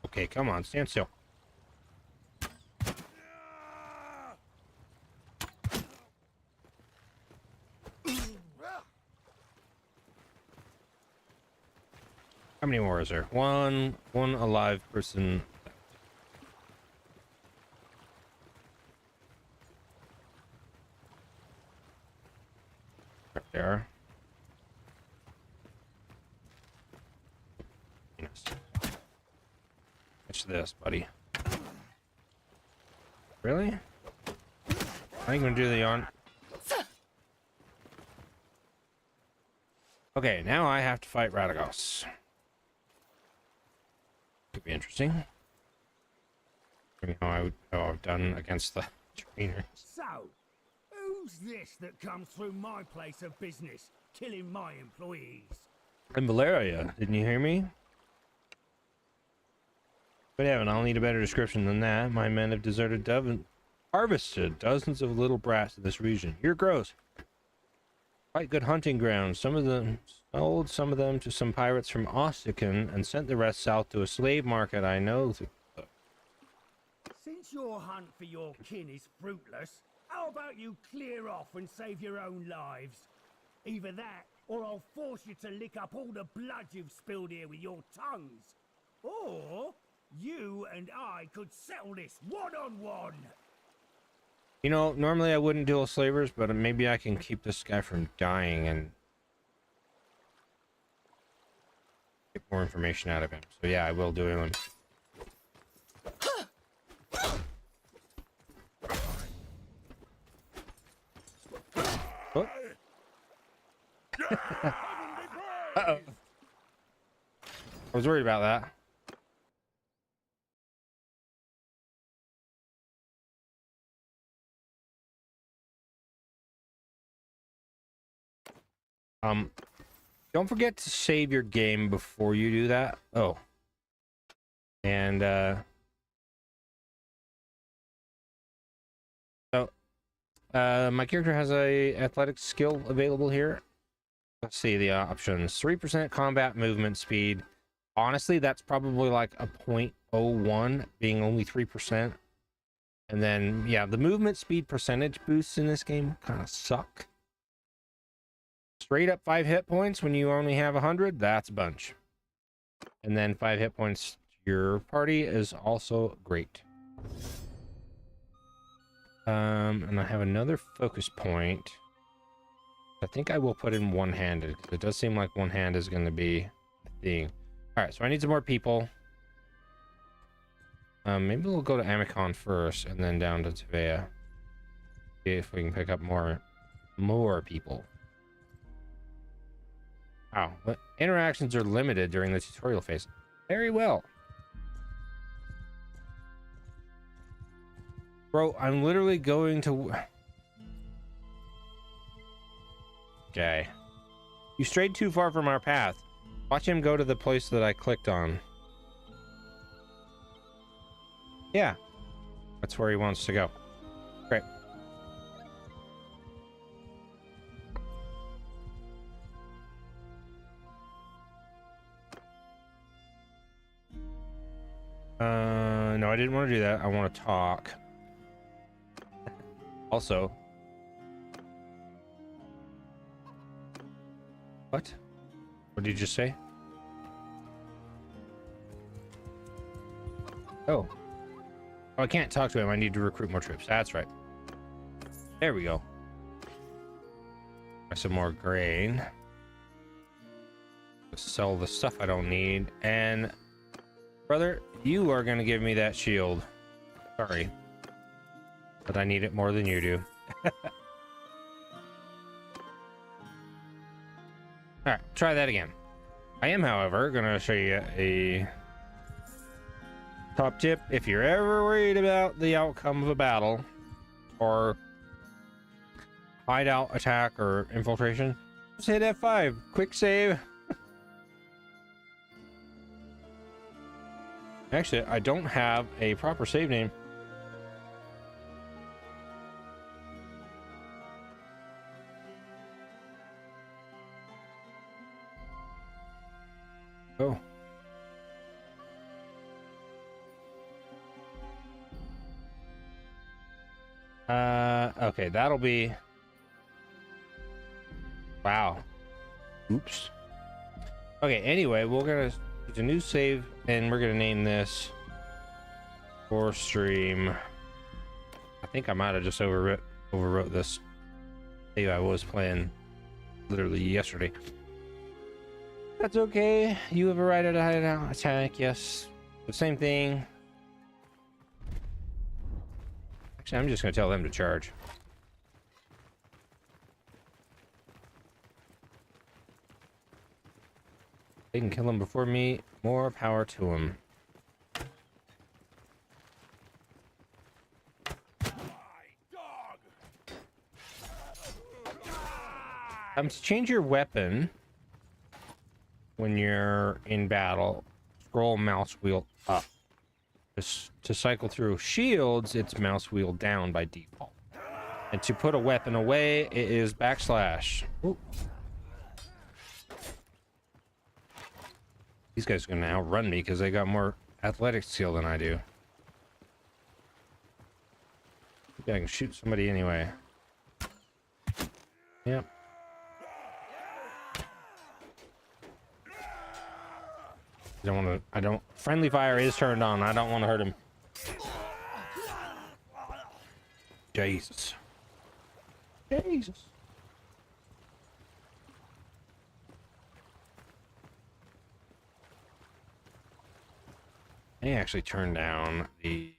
Okay, come on, stand still. How many more is there? One alive person. Right there. Yes. Catch this, buddy. Really? I ain't gonna do the on. Okay, now I have to fight Radagos. Could be interesting. How I've done against the trainers. So, who's this that comes through my place of business, killing my employees? I'm Valeria. Didn't you hear me? But Evan, I'll need a better description than that. My men have deserted Dove and harvested dozens of little brats in this region. You're gross. Quite good hunting grounds. Some of them sold some of them to some pirates from Ossican and sent the rest south to a slave market I know. Since your hunt for your kin is fruitless, how about you clear off and save your own lives? Either that, or I'll force you to lick up all the blood you've spilled here with your tongues. Or you and I could settle this one-on-one. You know, normally I wouldn't deal with slavers, but maybe I can keep this guy from dying and get more information out of him. So yeah, I will do him. Oh. Uh-oh. I was worried about that. Don't forget to save your game before you do that. Oh. And, my character has a athletic skill available here. Let's see the options. 3% combat movement speed. Honestly, that's probably like a 0.01, being only 3%. And then, yeah, the movement speed percentage boosts in this game kind of suck. Straight up 5 hit points when you only have 100, that's a bunch. And then 5 hit points to your party is also great. And I have another focus point. I think I will put in one-handed, because it does seem like one hand is going to be a thing. Alright, so I need some more people. Maybe we'll go to Amicon first, and then down to Tevea. See if we can pick up more people. Wow, interactions are limited during the tutorial phase. Very well. Bro, I'm literally going to... Okay. You strayed too far from our path. Watch him go to the place that I clicked on. Yeah. That's where he wants to go. Great. No, I didn't want to do that. I want to talk. Also... What? What did you just say? Oh. Oh, I can't talk to him. I need to recruit more troops. That's right. There we go. Some more grain. Sell the stuff I don't need. And, brother, you are going to give me that shield. Sorry. But I need it more than you do. Alright, try that again. I am, however, going to show you a top tip. If you're ever worried about the outcome of a battle, or hideout attack or infiltration, just hit F5. Quick save. Actually, I don't have a proper save name. Oh. Okay, that'll be... Wow. Oops. Okay, anyway, we're gonna use a new save, and we're gonna name this stream. I think I might have just overwrote this save I was playing literally yesterday. That's okay. You have a right to hideout attack, yes. The same thing. Actually, I'm just gonna tell them to charge. They can kill him before me. More power to him. To change your weapon when you're in battle, scroll mouse wheel up. To cycle through shields, it's mouse wheel down by default. And to put a weapon away, it is backslash. Ooh. These guys are gonna outrun me because they got more athletic skill than I do. Maybe I can shoot somebody anyway. Yep. I don't, friendly fire is turned on. I don't want to hurt him. Jesus. Jesus. I actually turned down the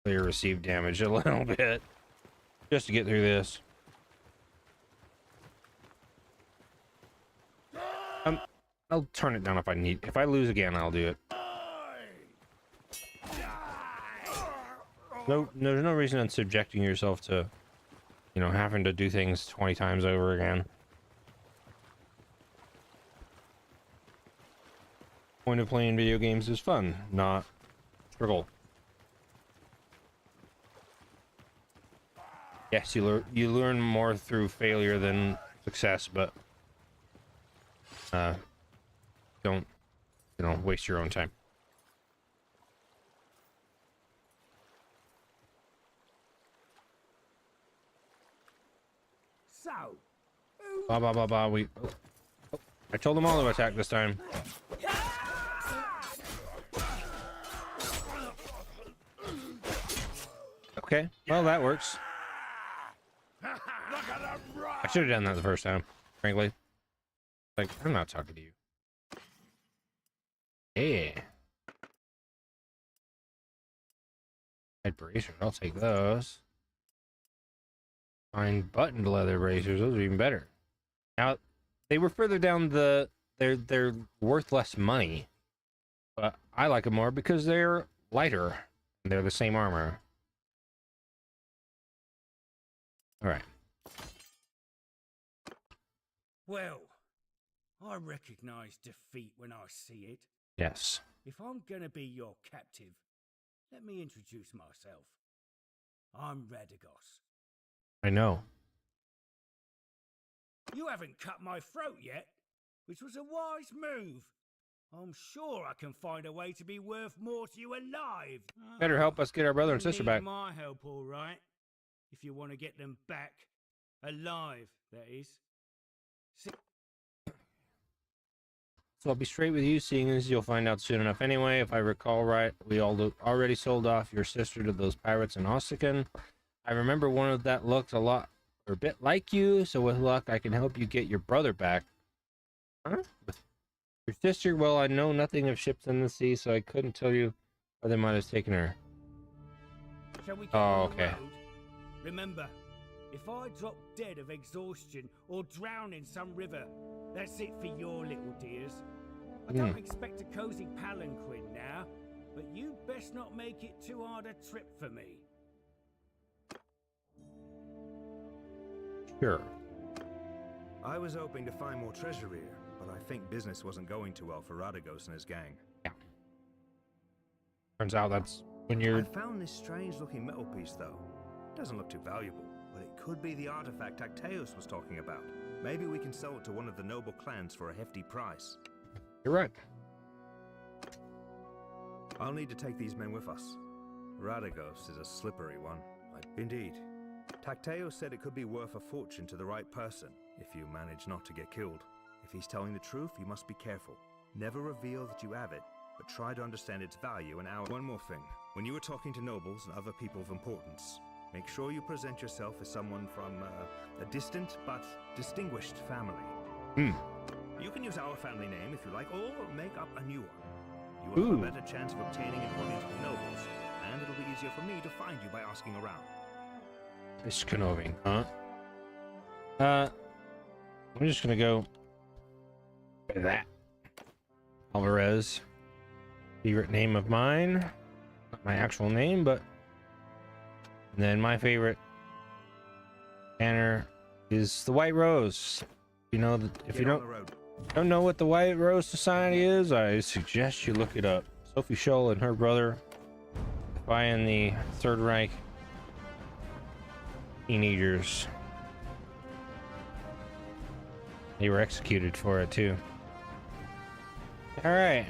player received damage a little bit just to get through this. I'll turn it down if I need. If I lose again, I'll do it. No, there's no reason in subjecting yourself to, you know, having to do things 20 times over again. point of playing video games is fun, not struggle. Yes, you learn more through failure than success, but don't, you know, waste your own time. So, Blah blah blah blah. I told them all to attack this time. Okay, well that works. I should have done that the first time, frankly. Like, I'm not talking to you. Yeah. Head bracers, I'll take those. Fine buttoned leather bracers, those are even better. Now, they were further down the... They're worth less money. But I like them more because they're lighter. And they're the same armor. Alright. well, I recognize defeat when I see it. Yes. If I'm gonna be your captive, let me introduce myself. I'm Radagos. I know. You haven't cut my throat yet, which was a wise move. I'm sure I can find a way to be worth more to you alive. Better help us get our brother and You sister need back. my help, all right. If you want to get them back, alive, that is. So I'll be straight with you, seeing as you'll find out soon enough anyway. If I recall right, we all already sold off your sister to those pirates in Ossican. I remember one of that looked a lot, or a bit like you, so with luck I can help you get your brother back. Huh? With your sister? Well, I know nothing of ships in the sea, so I couldn't tell you where they might have taken her. Shall we get Oh, on the okay. road? Remember, if I drop dead of exhaustion or drown in some river, that's it for your little dears. I don't expect a cozy palanquin now, but you best not make it too hard a trip for me. Sure. I was hoping to find more treasure here, but I think business wasn't going too well for Radagos and his gang. Turns out that's when you're... I found this strange-looking metal piece, though. It doesn't look too valuable, but it could be the artifact Tacteus was talking about. Maybe we can sell it to one of the noble clans for a hefty price. You're right. I'll need to take these men with us. Radagos is a slippery one. Indeed. Tacteus said it could be worth a fortune to the right person, if you manage not to get killed. If he's telling the truth, you must be careful. Never reveal that you have it, but try to understand its value and our... One more thing. When you are talking to nobles and other people of importance, make sure you present yourself as someone from a distant but distinguished family. You can use our family name if you like, or make up a new one. You will have a better chance of obtaining an audience with nobles, and it'll be easier for me to find you by asking around. It's Canoving, huh? I'm just gonna go with that. Alvarez. Favorite name of mine. Not my actual name, but... And then my favorite banner is the White Rose. You know, if you don't know what the White Rose Society is, I suggest you look it up. Sophie Scholl and her brother, buying the Third Reich teenagers. They were executed for it too. All right.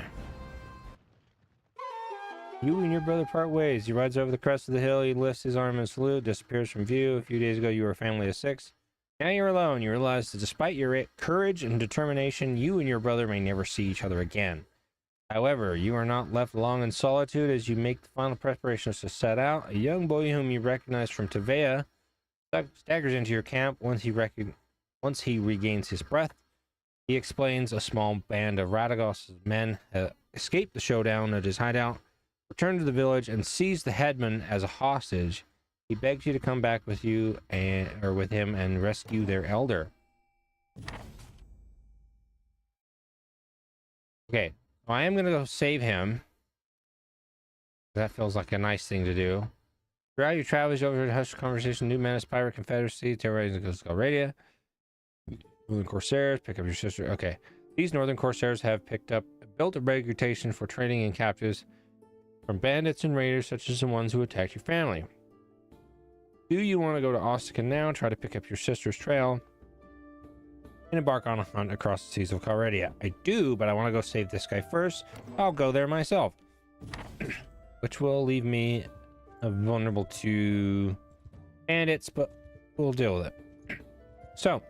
You and your brother part ways. He rides over the crest of the hill. He lifts his arm in salute, disappears from view. A few days ago, you were a family of 6. Now you're alone. You realize that despite your courage and determination, you and your brother may never see each other again. However, you are not left long in solitude as you make the final preparations to set out. A young boy whom you recognize from Tevea staggers into your camp. Once he regains his breath, he explains a small band of Radagos' men escaped the showdown at his hideout, returned to the village, and seized the headman as a hostage. He begs you to come back with you or with him and rescue their elder. Okay, well, I am gonna go save him. That feels like a nice thing to do. Throughout your travels over to hush conversation, new menace, pirate confederacy, terrorizing Galradia, northern corsairs, pick up your sister. Okay, these northern corsairs have picked up built a reputation for trading in captives from bandits and raiders such as the ones who attacked your family. Do you want to go to Ostican now, try to pick up your sister's trail, and embark on a hunt across the seas of Calradia? I do, but I want to go save this guy first. I'll go there myself. Which will leave me vulnerable to bandits, but we'll deal with it. So,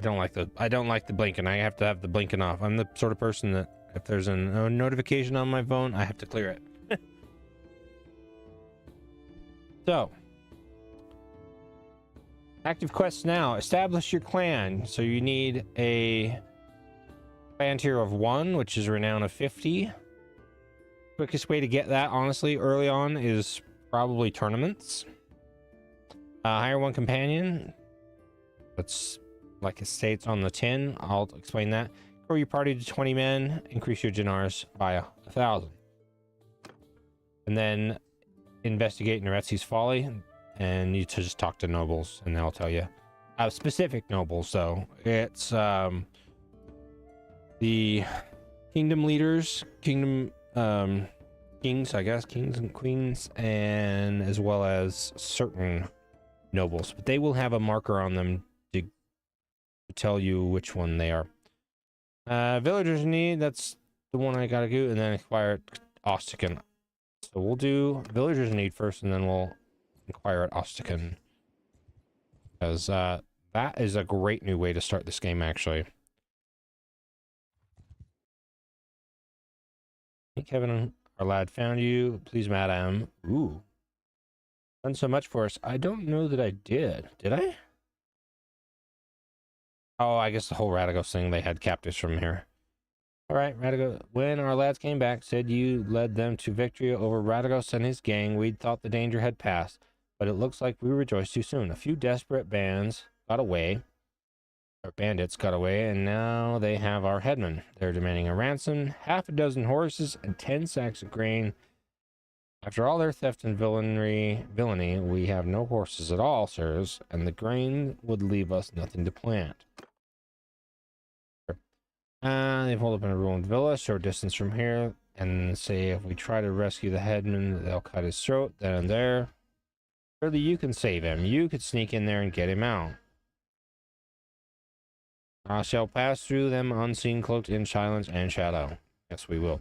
I don't like the blinking. I have to have the blinking off. I'm the sort of person that if there's a notification on my phone, I have to clear it. So, active quests now. Establish your clan. So you need a clan tier of 1, which is renown of 50. Quickest way to get that, honestly, early on is probably tournaments. Hire 1 companion. That's like it states on the tin. I'll explain that. Grow your party to 20 men. Increase your dinars by 1,000. And then investigate Neretzi's folly. And you just talk to nobles, and they'll tell you. Specific nobles, though. It's the kingdom leaders, kings, I guess, kings and queens, and as well as certain nobles. But they will have a marker on them to tell you which one they are. Villagers need, that's the one I gotta do, and then acquire Ostican. So we'll do villagers need first, and then we'll inquire at Ostican. Because that is a great new way to start this game, actually. Hey, Kevin, our lad found you. Please, madam. Ooh. Done so much for us. I don't know that I did. Did I? Oh, I guess the whole Radagos thing, they had captives from here. Alright, Radagos. When our lads came back, said you led them to victory over Radagos and his gang. We'd thought the danger had passed, but it looks like we rejoiced too soon. A few desperate bandits got away, and now they have our headman. They're demanding a ransom, 6 horses, and 10 sacks of grain. After all their theft and villainy, we have no horses at all, sirs, and the grain would leave us nothing to plant. They've pulled up in a ruined villa, short distance from here, and say if we try to rescue the headman, they'll cut his throat then and there. Surely you can save him. You could sneak in there and get him out. I shall pass through them unseen, cloaked in silence and shadow. Yes, we will.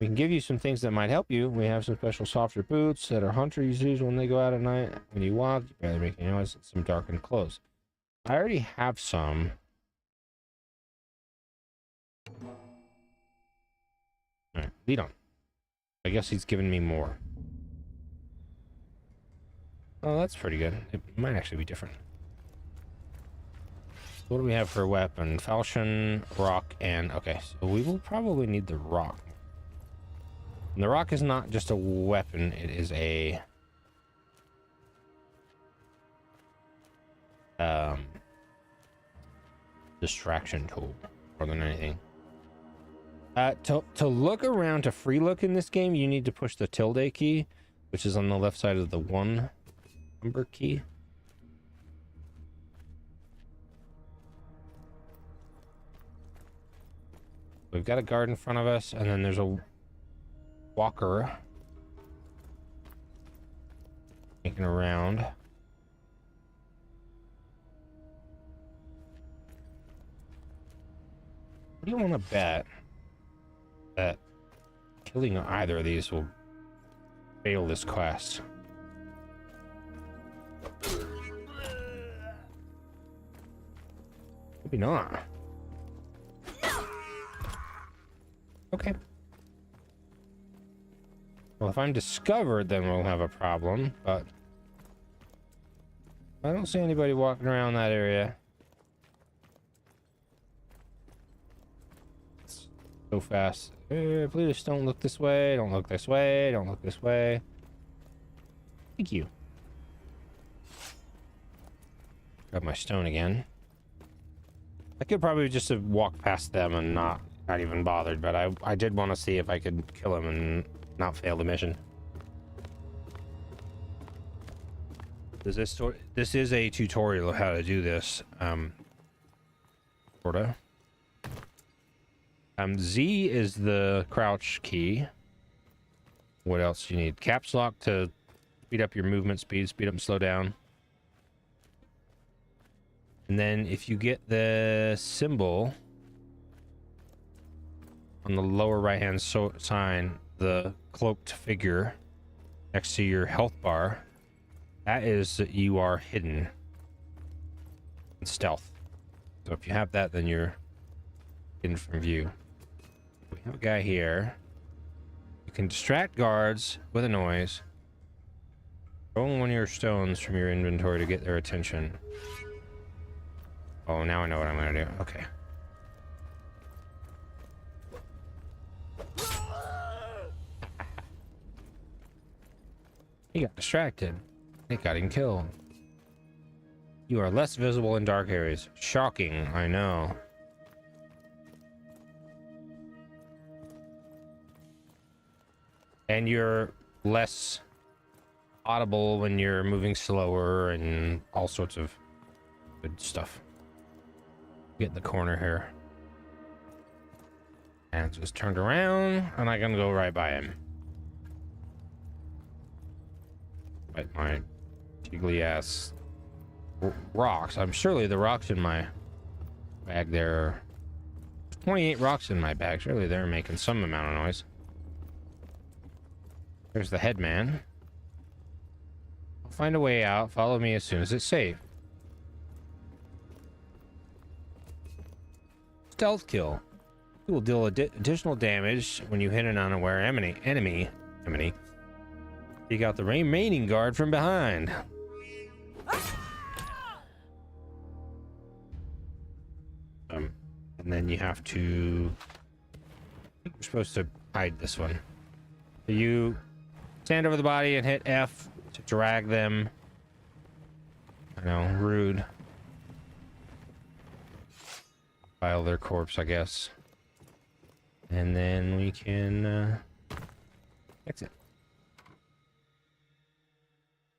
We can give you some things that might help you. We have some special softer boots that our hunters use when they go out at night. When you walk, you barely make any noise. Some darkened clothes. I already have some. Alright, lead on. I guess he's giving me more. Oh, that's pretty good. It might actually be different. What do we have for a weapon? Falchion, rock, and... Okay, so we will probably need the rock. And the rock is not just a weapon, it is a... distraction tool, more than anything. To look around, to free look in this game, you need to push the tilde key, which is on the left side of the 1 number key. We've got a guard in front of us, and then there's a walker making around. What do you want to bet that killing either of these will fail this quest? Maybe not. Okay. Well, if I'm discovered, then we'll have a problem, but I don't see anybody walking around that area. It's so fast. Please don't look this way, don't look this way, don't look this way. Thank you. Grab my stone again. I could probably just have walked past them and not even bothered, but I did want to see if I could kill him and not fail the mission. This is a tutorial of how to do this. sorta. Z is the crouch key. What else do you need? Caps lock to speed up your movement speed, speed up and slow down. And then if you get the symbol on the lower right hand sign, the cloaked figure next to your health bar, that is that you are hidden in stealth. So if you have that, then you're hidden from view. We have a guy here. You can distract guards with a noise. Throw one of your stones from your inventory to get their attention. Oh, now I know what I'm gonna do. Okay. He got distracted. It got him killed. You are less visible in dark areas. Shocking, I know. And you're less audible when you're moving slower and all sorts of good stuff. Get in the corner here. And just turned around, and I'm gonna go right by him. Right, my jiggly ass rocks. I'm surely the rocks in my bag there. 28 rocks in my bag. Surely they're making some amount of noise. There's the headman. I'll find a way out. Follow me as soon as it's safe. Stealth kill. You will deal additional damage when you hit an unaware enemy. Take out the remaining guard from behind. And then you have to... I think you're supposed to hide this one. So you stand over the body and hit F to drag them. I know, rude. File their corpse, I guess. And then we can exit.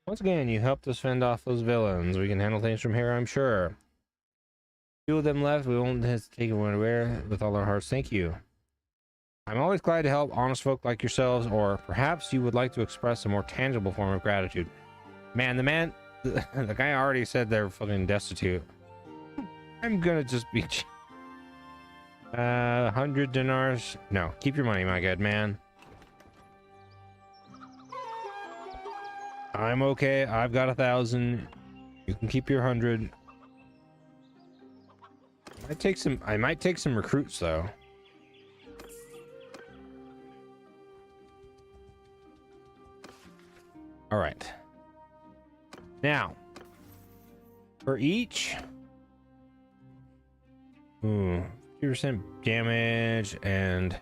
Once again, you helped us fend off those villains. We can handle things from here, I'm sure. Few of them left. We won't hesitate to anywhere with all our hearts. Thank you. I'm always glad to help honest folk like yourselves, or perhaps you would like to express a more tangible form of gratitude. Man, the guy already said they're fucking destitute. I'm gonna just be 100 dinars. No, keep your money, my good man. I'm okay. I've got 1,000. You can keep your 100. I might take some recruits though. All right. Now, for each 50% damage and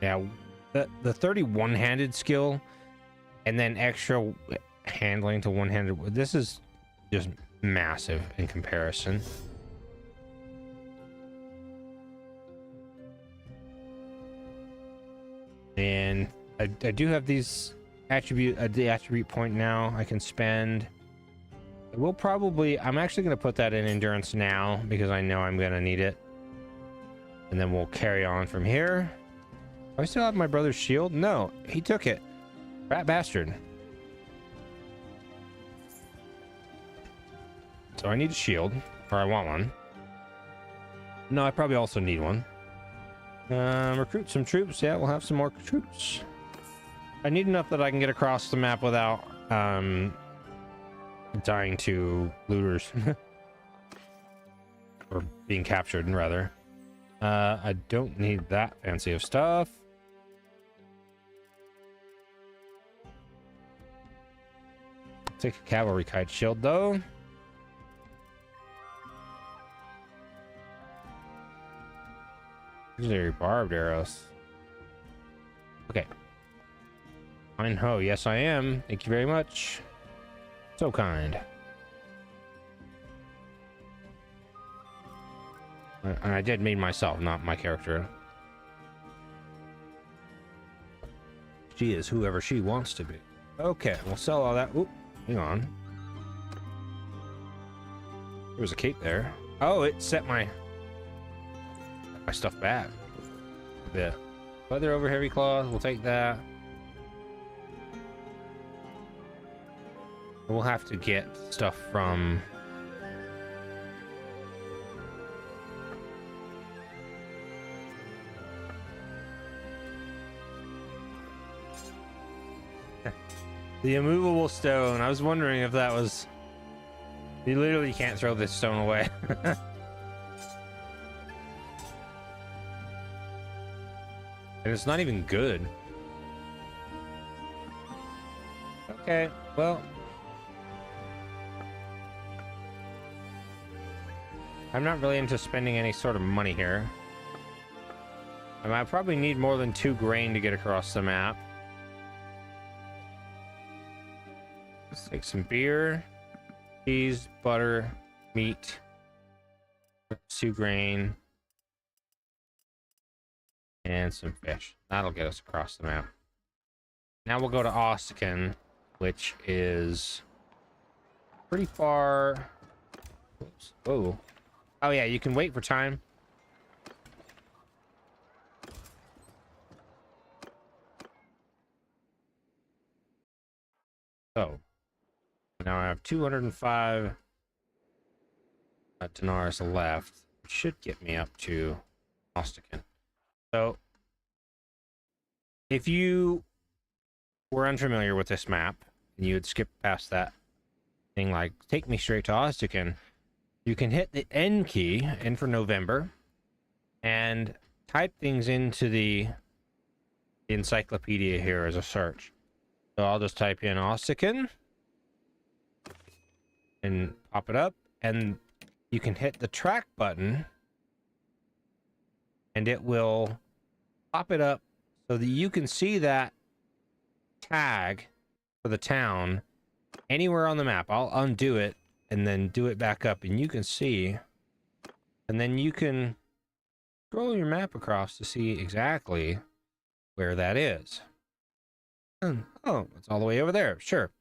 now the 31-handed skill and then extra handling to one-handed, this is just massive in comparison. And I do have these the attribute point now I can spend. We'll probably, I'm actually going to put that in endurance now because I know I'm going to need it. And then we'll carry on from here. Do I still have my brother's shield? No, he took it. Rat bastard. So I need a shield, or I want one. No, I probably also need one. Recruit some troops. Yeah, we'll have some more troops. I need enough that I can get across the map without dying to looters. Or being captured, rather. I don't need that fancy of stuff. Take a cavalry kite shield, though. These are barbed arrows. Okay. Fine ho. Yes, I am. Thank you very much. So kind. And I did mean myself, not my character. She is whoever she wants to be. Okay, we'll sell all that. Oop, hang on. There was a cape there. Oh, it set my stuff back a bit. Leather over heavy cloth, we'll take that. We'll have to get stuff from... The immovable stone. I was wondering if that was... You literally can't throw this stone away. And it's not even good. Okay, well... I'm not really into spending any sort of money here. I probably need more than 2 grain to get across the map. Let's take some beer, cheese, butter, meat, 2 grain, and some fish. That'll get us across the map. Now we'll go to Ossican, which is pretty far. Oops. Whoa. Oh yeah, you can wait for time. So now I have 205 dinars left, which should get me up to Ossican. So if you were unfamiliar with this map and you had skipped past that thing like take me straight to Ossican, you can hit the N key, N for November, and type things into the encyclopedia here as a search. So I'll just type in Ossican and pop it up, and you can hit the track button and it will pop it up so that you can see that tag for the town anywhere on the map. I'll undo it and then do it back up, and you can see, and then you can scroll your map across to see exactly where that is. Oh, it's all the way over there. Sure.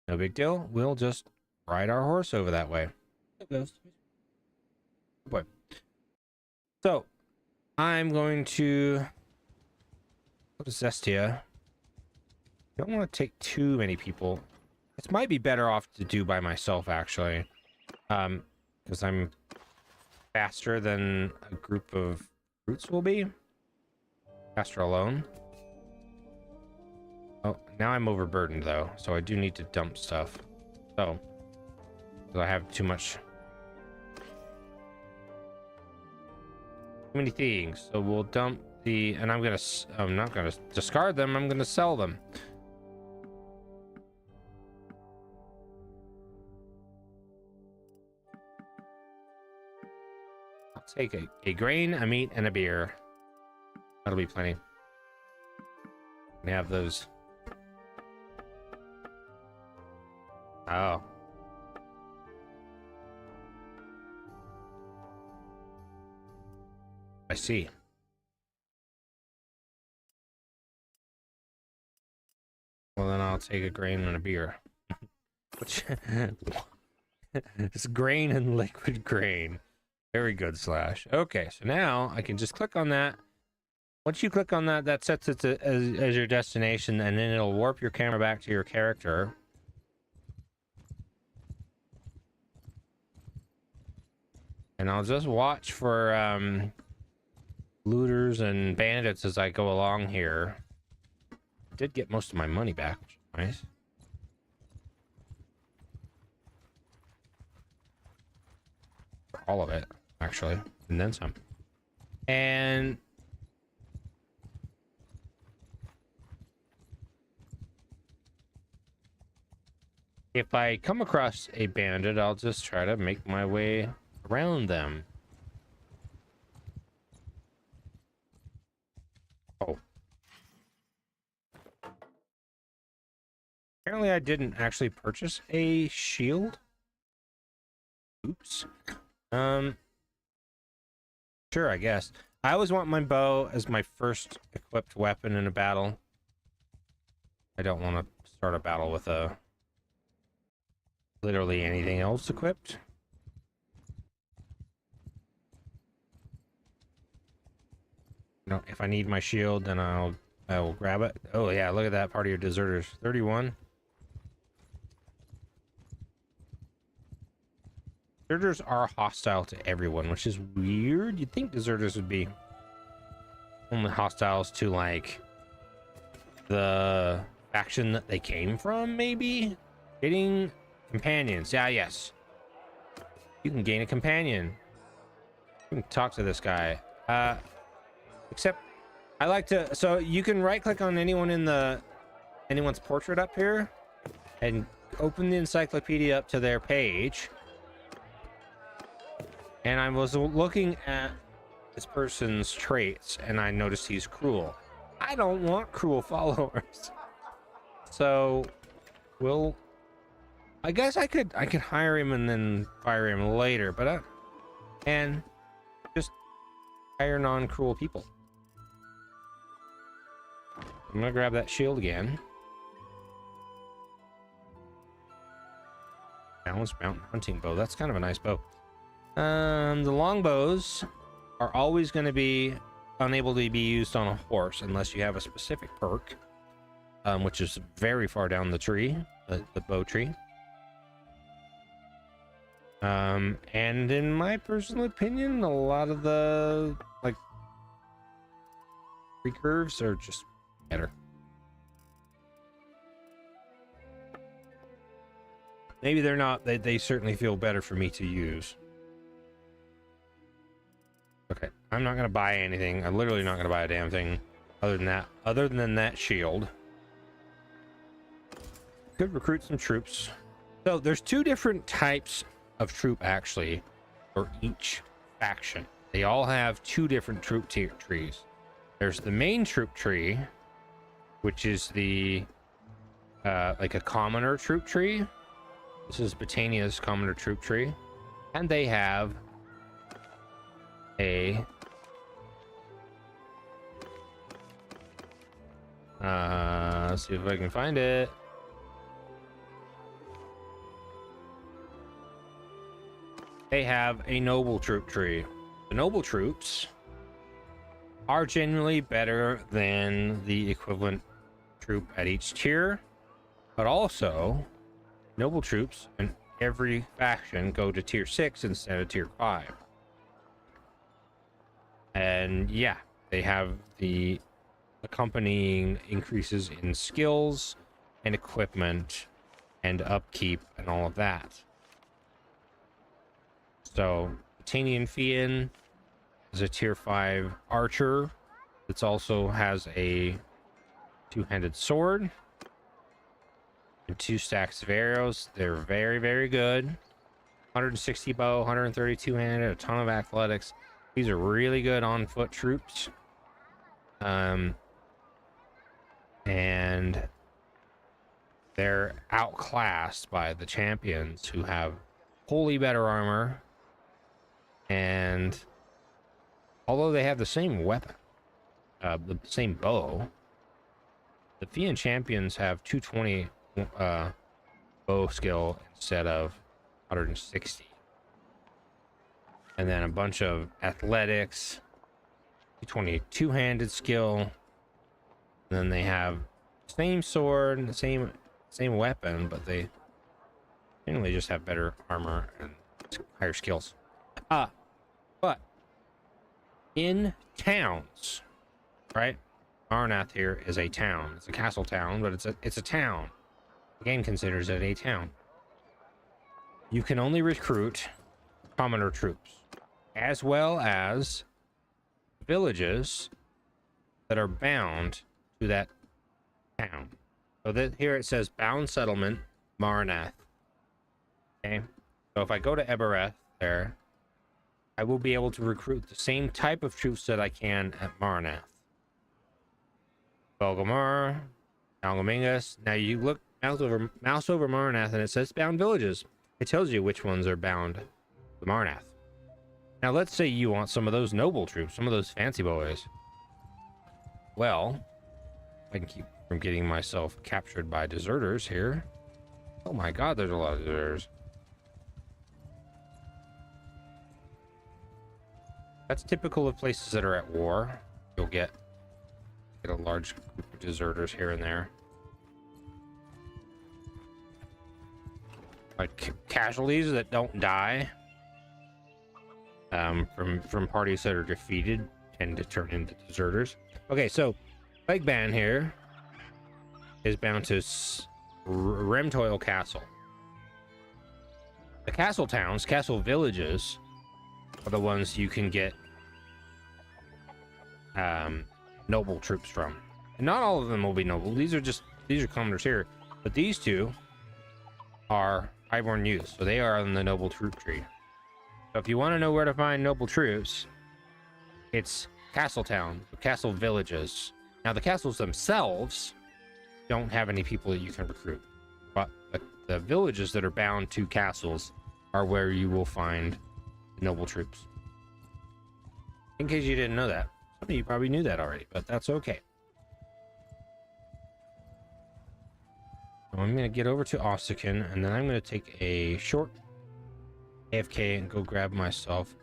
No big deal. We'll just ride our horse over that way. Boy. So, I'm going to go to Zestia. Don't want to take too many people. This might be better off to do by myself, actually. Because I'm faster than a group of brutes will be. Faster alone. Oh, now I'm overburdened, though. So I do need to dump stuff. So, because I have too much... Too many things. So we'll dump the... And I'm not gonna discard them. I'm gonna sell them. I'll take a grain, a meat, and a beer. That'll be plenty. We have those. Oh. I see. Well, then I'll take a grain and a beer. Which... It's grain and liquid grain. Very good, Slash. Okay, so now I can just click on that. Once you click on that, that sets it to, as your destination, and then it'll warp your camera back to your character. And I'll just watch for looters and bandits as I go along here. I did get most of my money back, which is nice. All of it, actually, and then some. And if I come across a bandit, I'll just try to make my way around them. Oh. Apparently I didn't actually purchase a shield. Oops. Sure, I guess. I always want my bow as my first equipped weapon in a battle. I don't want to start a battle with literally anything else equipped. You know, if I need my shield, then I will grab it. Oh yeah, look at that party of deserters. 31. Deserters are hostile to everyone, which is weird. You'd think deserters would be only hostiles to like the faction that they came from, maybe. Getting companions. Yeah, yes. You can gain a companion. You can talk to this guy. Except I like to, so you can right click on anyone in anyone's portrait up here and open the encyclopedia up to their page. And I was looking at this person's traits and I noticed he's cruel. I don't want cruel followers. So I guess I could hire him and then fire him later, but and just hire non-cruel people. I'm gonna grab that shield again. Balanced mountain hunting bow. That's kind of a nice bow. The longbows are always going to be unable to be used on a horse unless you have a specific perk, which is very far down the tree, the bow tree. And in my personal opinion, a lot of the like recurves are just better. Maybe they're not. They certainly feel better for me to use. Okay, I'm not gonna buy anything. I'm literally not gonna buy a damn thing other than that shield. Could recruit some troops. So there's two different types of troop actually for each faction. They all have two different troop trees. There's the main troop tree, which is the like a commoner troop tree. This is Britannia's commoner troop tree, and they have a let's see if I can find it. They have a noble troop tree. The noble troops are generally better than the equivalent troop at each tier, but also noble troops in every faction go to tier 6 instead of tier 5. And yeah, they have the accompanying increases in skills and equipment and upkeep and all of that. So Tanian Fian is a tier 5 archer that also has a two-handed sword and 2 stacks of arrows. They're very, very good. 160 bow, 130 two-handed, a ton of athletics. These are really good on foot troops. And they're outclassed by the champions who have wholly better armor. And although they have the same weapon, the same bow, the Fian champions have 220 bow skill instead of 160. And then a bunch of athletics, 220 two-handed skill. And then they have same sword, the same weapon, but they generally just have better armor and higher skills. But in towns, right? Marnath here is a town. It's a castle town, but it's a town. The game considers it a town. You can only recruit commoner troops, as well as villages that are bound to that town. So that here it says bound settlement Marnath. Okay, so if I go to Ebereth there, I will be able to recruit the same type of troops that I can at Marnath. Belgamar, Algamingus. Now you look mouse over Marnath and it says bound villages. It tells you which ones are bound to Marnath. Now, let's say you want some of those noble troops, some of those fancy boys. Well, I can keep from getting myself captured by deserters here. Oh my god, there's a lot of deserters. That's typical of places that are at war. You'll get a large group of deserters here and there. Like casualties that don't die. From parties that are defeated tend to turn into deserters. Okay, so Plague Ban here is bound to Remtoil Castle. The castle towns, castle villages, are the ones you can get noble troops from. And not all of them will be noble. These are commoners here, but these two are highborn youths, so they are on the noble troop tree. So if you want to know where to find noble troops, it's castle town, castle villages. Now the castles themselves don't have any people that you can recruit, but the villages that are bound to castles are where you will find noble troops. In case you didn't know that. Some of you probably knew that already, but that's okay. So I'm going to get over to Ossican, and then I'm going to take a short AFK and go grab myself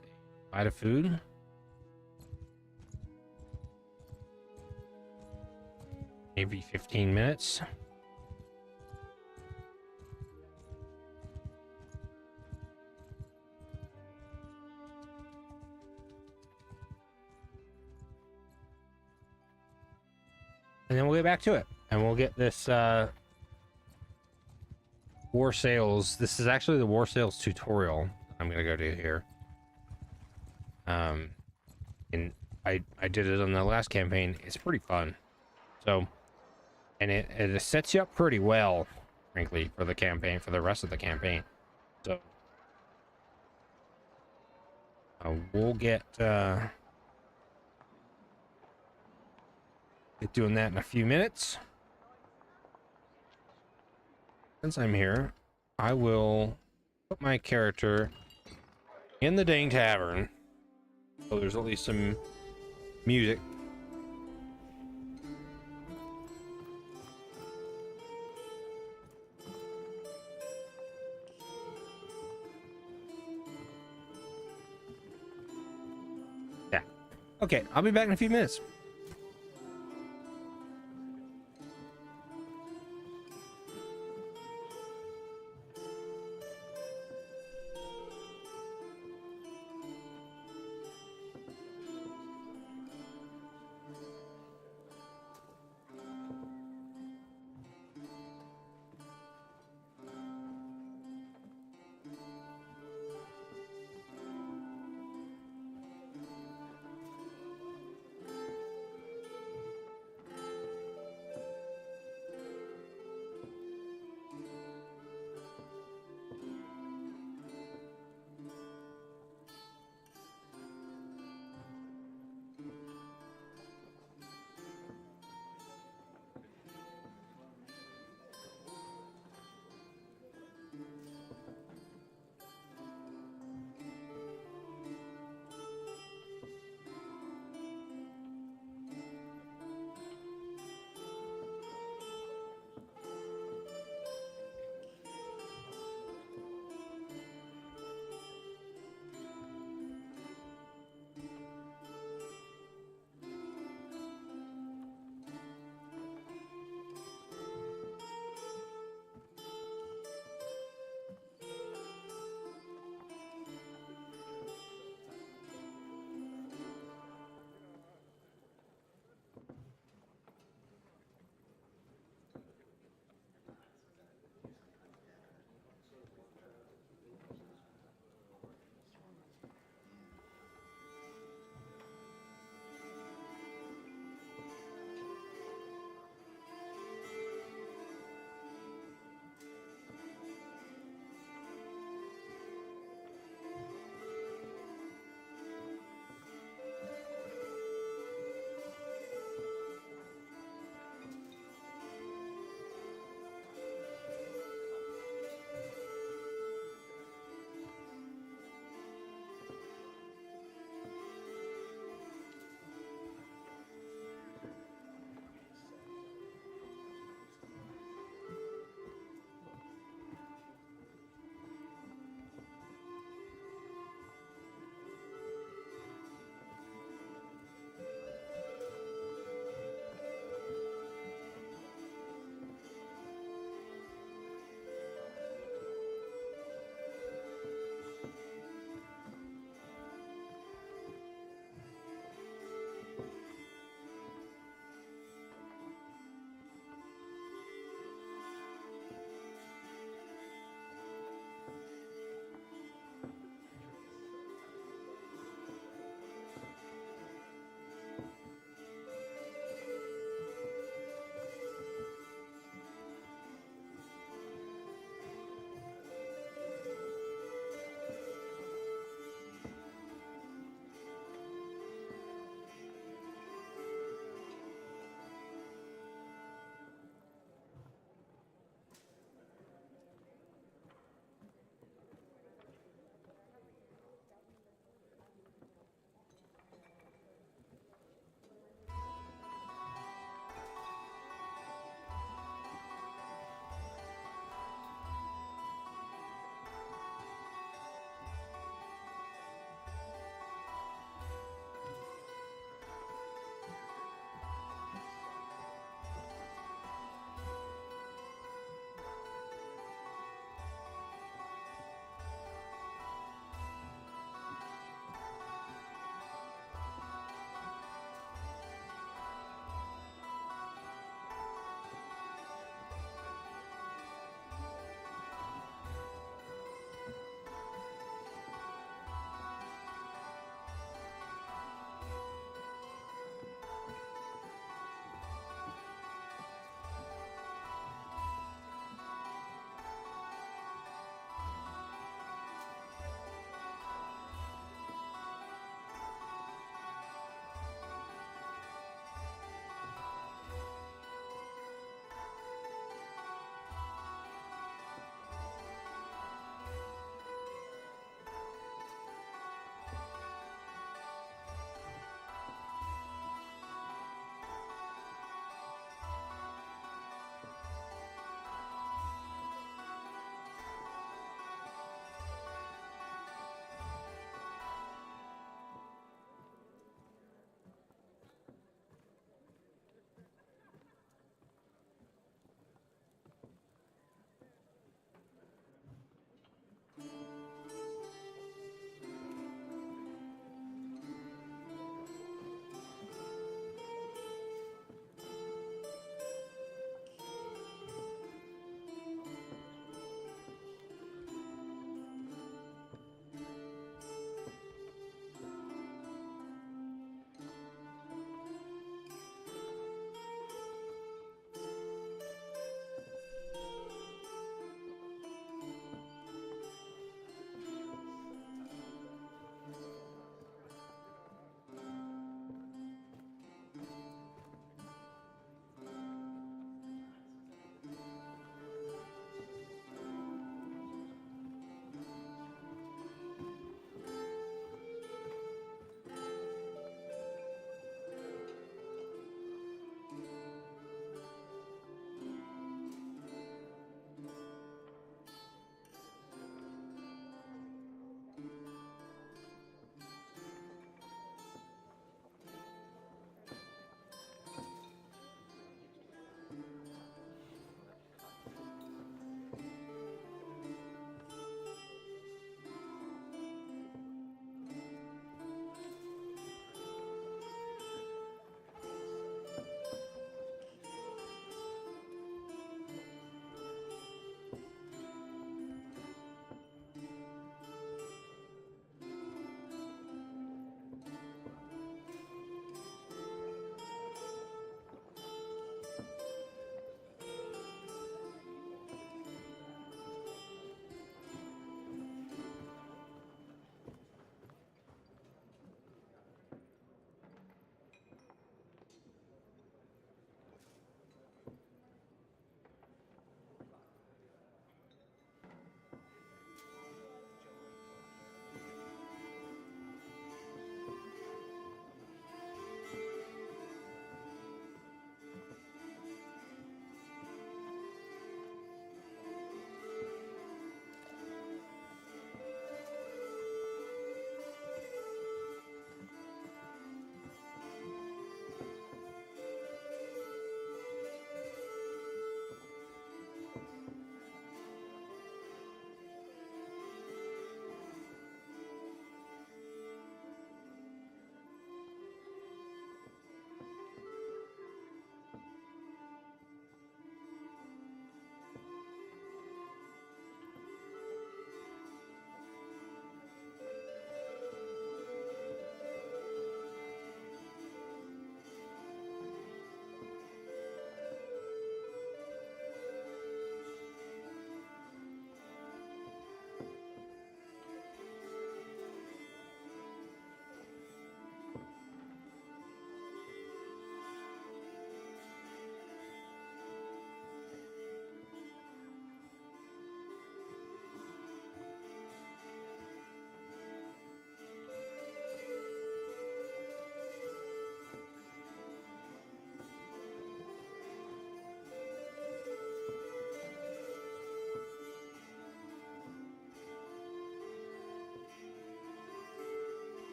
a bite of food. Maybe 15 minutes. And then we'll get back to it. And we'll get this War Sales. This is actually the War Sales tutorial I'm gonna go do here. And I did it on the last campaign. It's pretty fun. So, and it sets you up pretty well, frankly, for the campaign, for the rest of the campaign. So we'll get doing that in a few minutes. Since I'm here, I will put my character in the dang tavern. So there's at least some music. Yeah. Okay, I'll be back in a few minutes.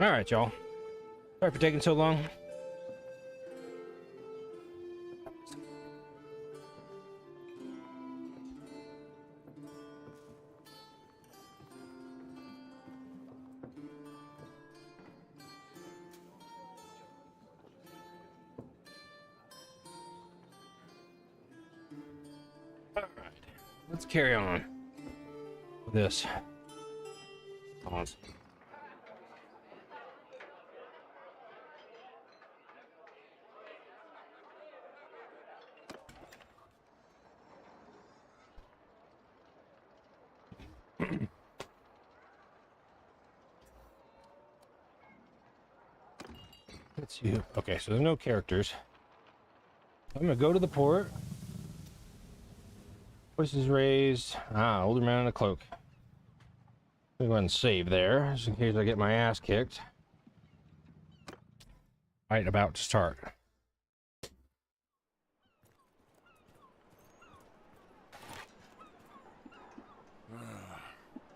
All right, y'all. Sorry for taking so long. All right, let's carry on with this. Pause. Let's see. Okay, so there's no characters. I'm gonna go to the port. Voices raised. Ah, older man in a cloak. I'm gonna go ahead and save there, just in case I get my ass kicked. Fight about to start.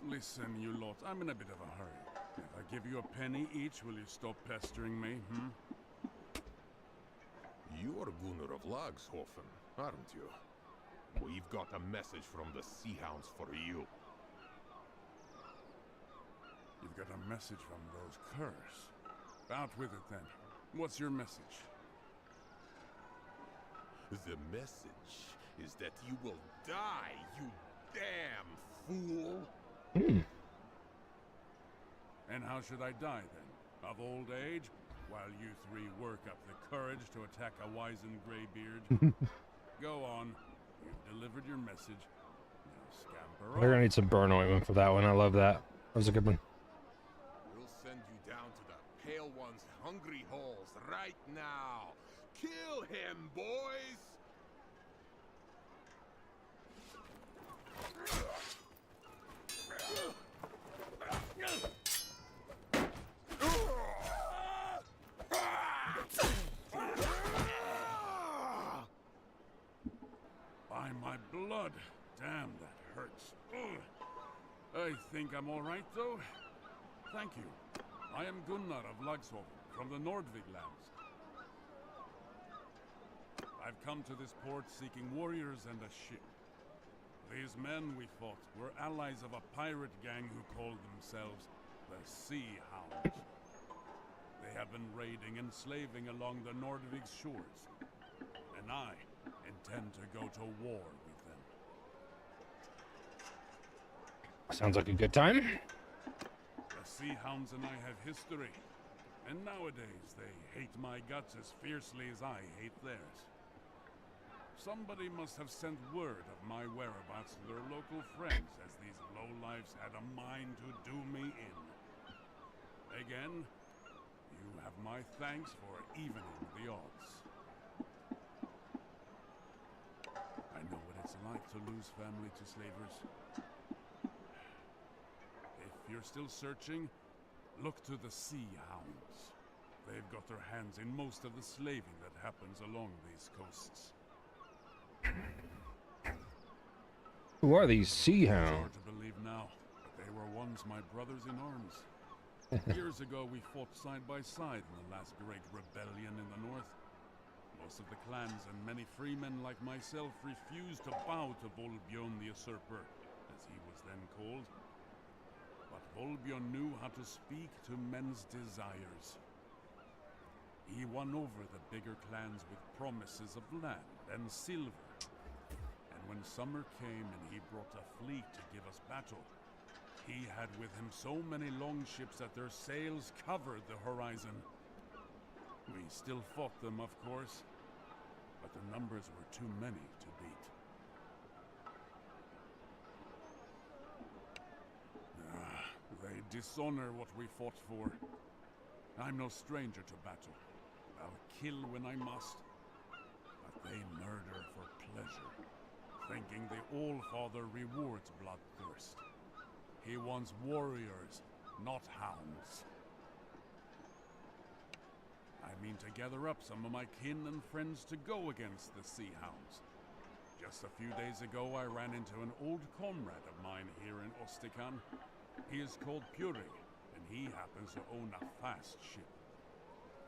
Listen, you lot, I'm in a bit of a hurry. If I give you a penny each, will you stop pestering me, You're Gunnar of Lagshofen, aren't you? We've got a message from the Sea Hounds for you. You've got a message from those curs. Out with it then. What's your message? The message is that you will die, you damn fool! And how should I die then? Of old age? While you three work up the courage to attack a wizened graybeard? Go on. You've delivered your message. Now scamper We're gonna off. need some burn ointment for that one. I love that. That was a good one. We'll send you down to the Pale One's hungry holes right now. Kill him, boys! By my blood. Damn, that hurts. Ugh. I think I'm all right, though. Thank you. I am Gunnar of Lagshofen, from the Nordvig lands. I've come to this port seeking warriors and a ship. These men we fought were allies of a pirate gang who called themselves the Sea Hounds. They have been raiding and slaving along the Nordvig shores, and I intend to go to war with them. Sounds like a good time. The Sea Hounds and I have history, and nowadays they hate my guts as fiercely as I hate theirs. Somebody must have sent word of my whereabouts to their local friends, as these lowlifes had a mind to do me in. Again, you have my thanks for evening the odds. I know what it's like to lose family to slavers. If you're still searching, look to the Sea Hounds. They've got their hands in most of the slaving that happens along these coasts. Who are these Sea It's Hounds? hard to believe now, but they were once my brothers in arms. Years ago, we fought side by side in the last great rebellion in the north. Most of the clans and many freemen like myself refused to bow to Volbjörn the Usurper, as he was then called. But Volbjörn knew how to speak to men's desires. He won over the bigger clans with promises of land and silver. And when summer came and he brought a fleet to give us battle, he had with him so many longships that their sails covered the horizon. We still fought them, of course, but the numbers were too many to beat. They dishonor what we fought for. I'm no stranger to battle. I'll kill when I must, but they murder for pleasure, thinking the All-Father rewards bloodthirst. He wants warriors, not hounds. I mean to gather up some of my kin and friends to go against the Sea Hounds. Just a few days ago, I ran into an old comrade of mine here in Ostikan. He is called Puri, and he happens to own a fast ship.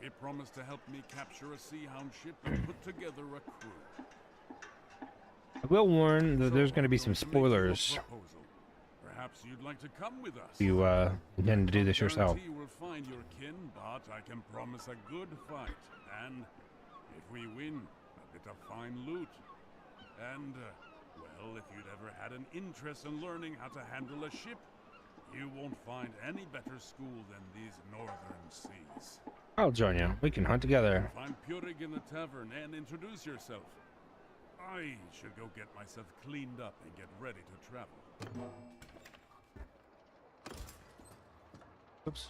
He promised to help me capture a Sea Hound ship and put together a crew. I will warn that there's going to be some To make you a spoilers proposal. Perhaps you'd like to come with us. if you intend to do this yourself. Guarantee we'll find your kin, but I can promise a good fight. And if we win, a bit of fine loot. And, well, if you'd ever had an interest in learning how to handle a ship, you won't find any better school than these northern seas. I'll join you. We can hunt together. Find Purig in the tavern and introduce yourself. I should go get myself cleaned up and get ready to travel. Oops.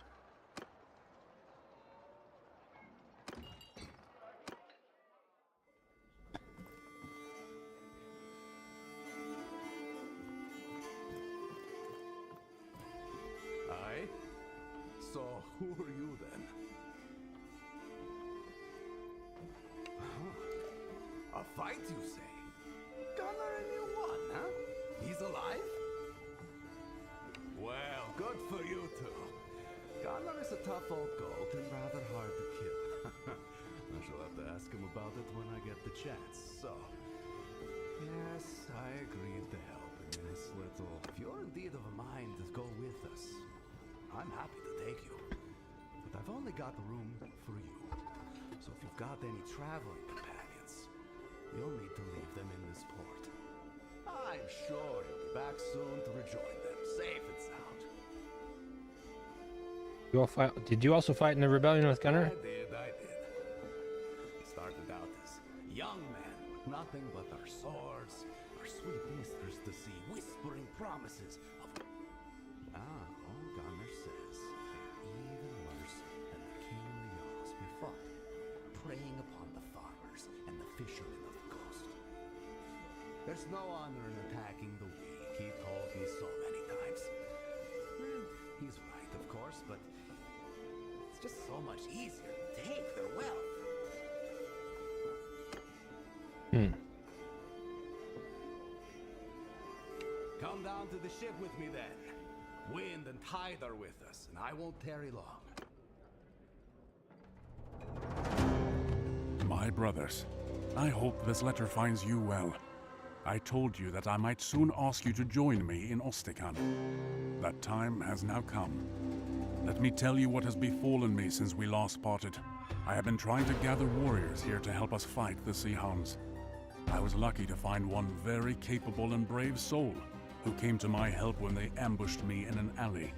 Aye? So, who are you then? A fight, you say? Gunnar and you won, huh? He's alive? Well, good for you two. Gunnar is a tough old goat and rather hard to kill. I shall have to ask him about it when I get the chance, so... Yes, I agreed to help him in his little... If you're indeed of a mind to go with us, I'm happy to take you. But I've only got room for you. So if you've got any traveling companions, you'll need to leave them in this port. I'm sure you'll be back soon to rejoin them, safe and sound. You all fight? Did you also fight in the rebellion with Gunnar? I did. Started out as young men with nothing but our swords, our sweet mistress to see, whispering promises of... all Gunnar says, they're even worse than the king and the Jarls we fought, preying upon the farmers and the fishermen of the coast. There's no honor in attacking the weak, he told me so many times. He's right, of course, but it's just so much easier to take their wealth. Come down to the ship with me then. Wind and tide are with us, and I won't tarry long. My brothers, I hope this letter finds you well. I told you that I might soon ask you to join me in Ostikan. That time has now come. Let me tell you what has befallen me since we last parted. I have been trying to gather warriors here to help us fight the Sea Hounds. I was lucky to find one very capable and brave soul who came to my help when they ambushed me in an alley.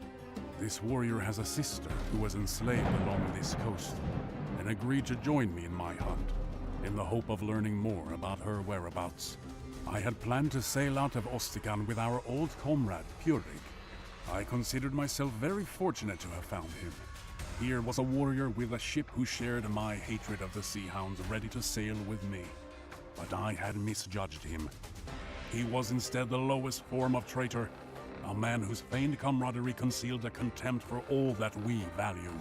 This warrior has a sister who was enslaved along this coast and agreed to join me in my hunt, in the hope of learning more about her whereabouts. I had planned to sail out of Ostikan with our old comrade, Purig. I considered myself very fortunate to have found him. Here was a warrior with a ship who shared my hatred of the Sea Hounds, ready to sail with me. But I had misjudged him. He was instead the lowest form of traitor, a man whose feigned camaraderie concealed a contempt for all that we value.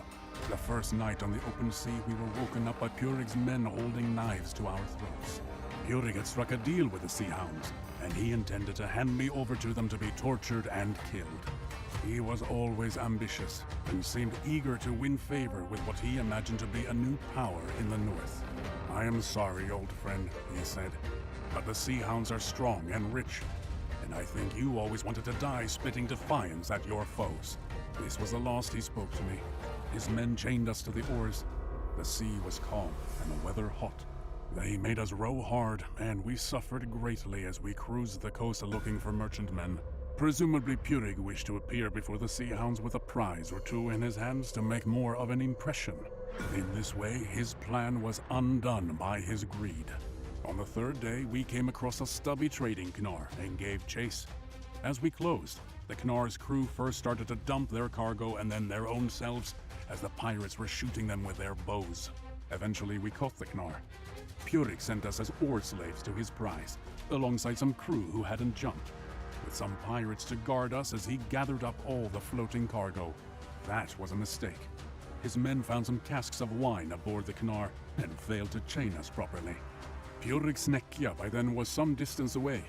The first night on the open sea, we were woken up by Purig's men holding knives to our throats. Purig had struck a deal with the Sea Hounds, and he intended to hand me over to them to be tortured and killed. He was always ambitious, and seemed eager to win favor with what he imagined to be a new power in the north. I am sorry, old friend, he said, but the Sea Hounds are strong and rich, and I think you always wanted to die spitting defiance at your foes. This was the last he spoke to me. His men chained us to the oars. The sea was calm, and the weather hot. They made us row hard, and we suffered greatly as we cruised the coast looking for merchantmen. Presumably Purig wished to appear before the Sea Hounds with a prize or two in his hands to make more of an impression. In this way, his plan was undone by his greed. On the third day, we came across a stubby trading Knar and gave chase. As we closed, the Knar's crew first started to dump their cargo and then their own selves as the pirates were shooting them with their bows. Eventually, we caught the Knar. Purig sent us as oar slaves to his prize, alongside some crew who hadn't jumped, with some pirates to guard us as he gathered up all the floating cargo. That was a mistake. His men found some casks of wine aboard the Knar and failed to chain us properly. Purig's Nekja by then was some distance away,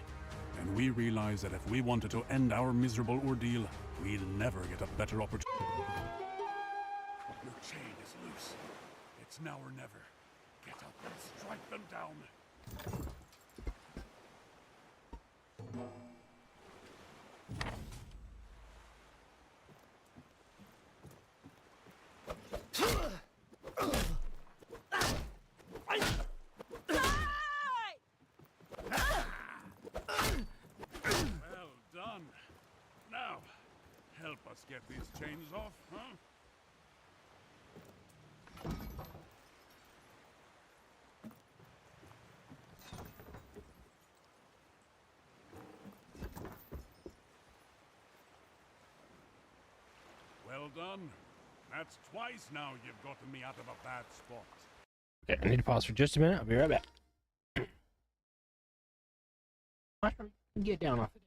and we realized that if we wanted to end our miserable ordeal, we'd never get a better opportunity. It's now or never. Get up and strike them down. Well done. Now, help us get these chains off, huh? Well done. That's twice now you've gotten me out of a bad spot. Okay, I need to pause for just a minute. I'll be right back. Get down off it.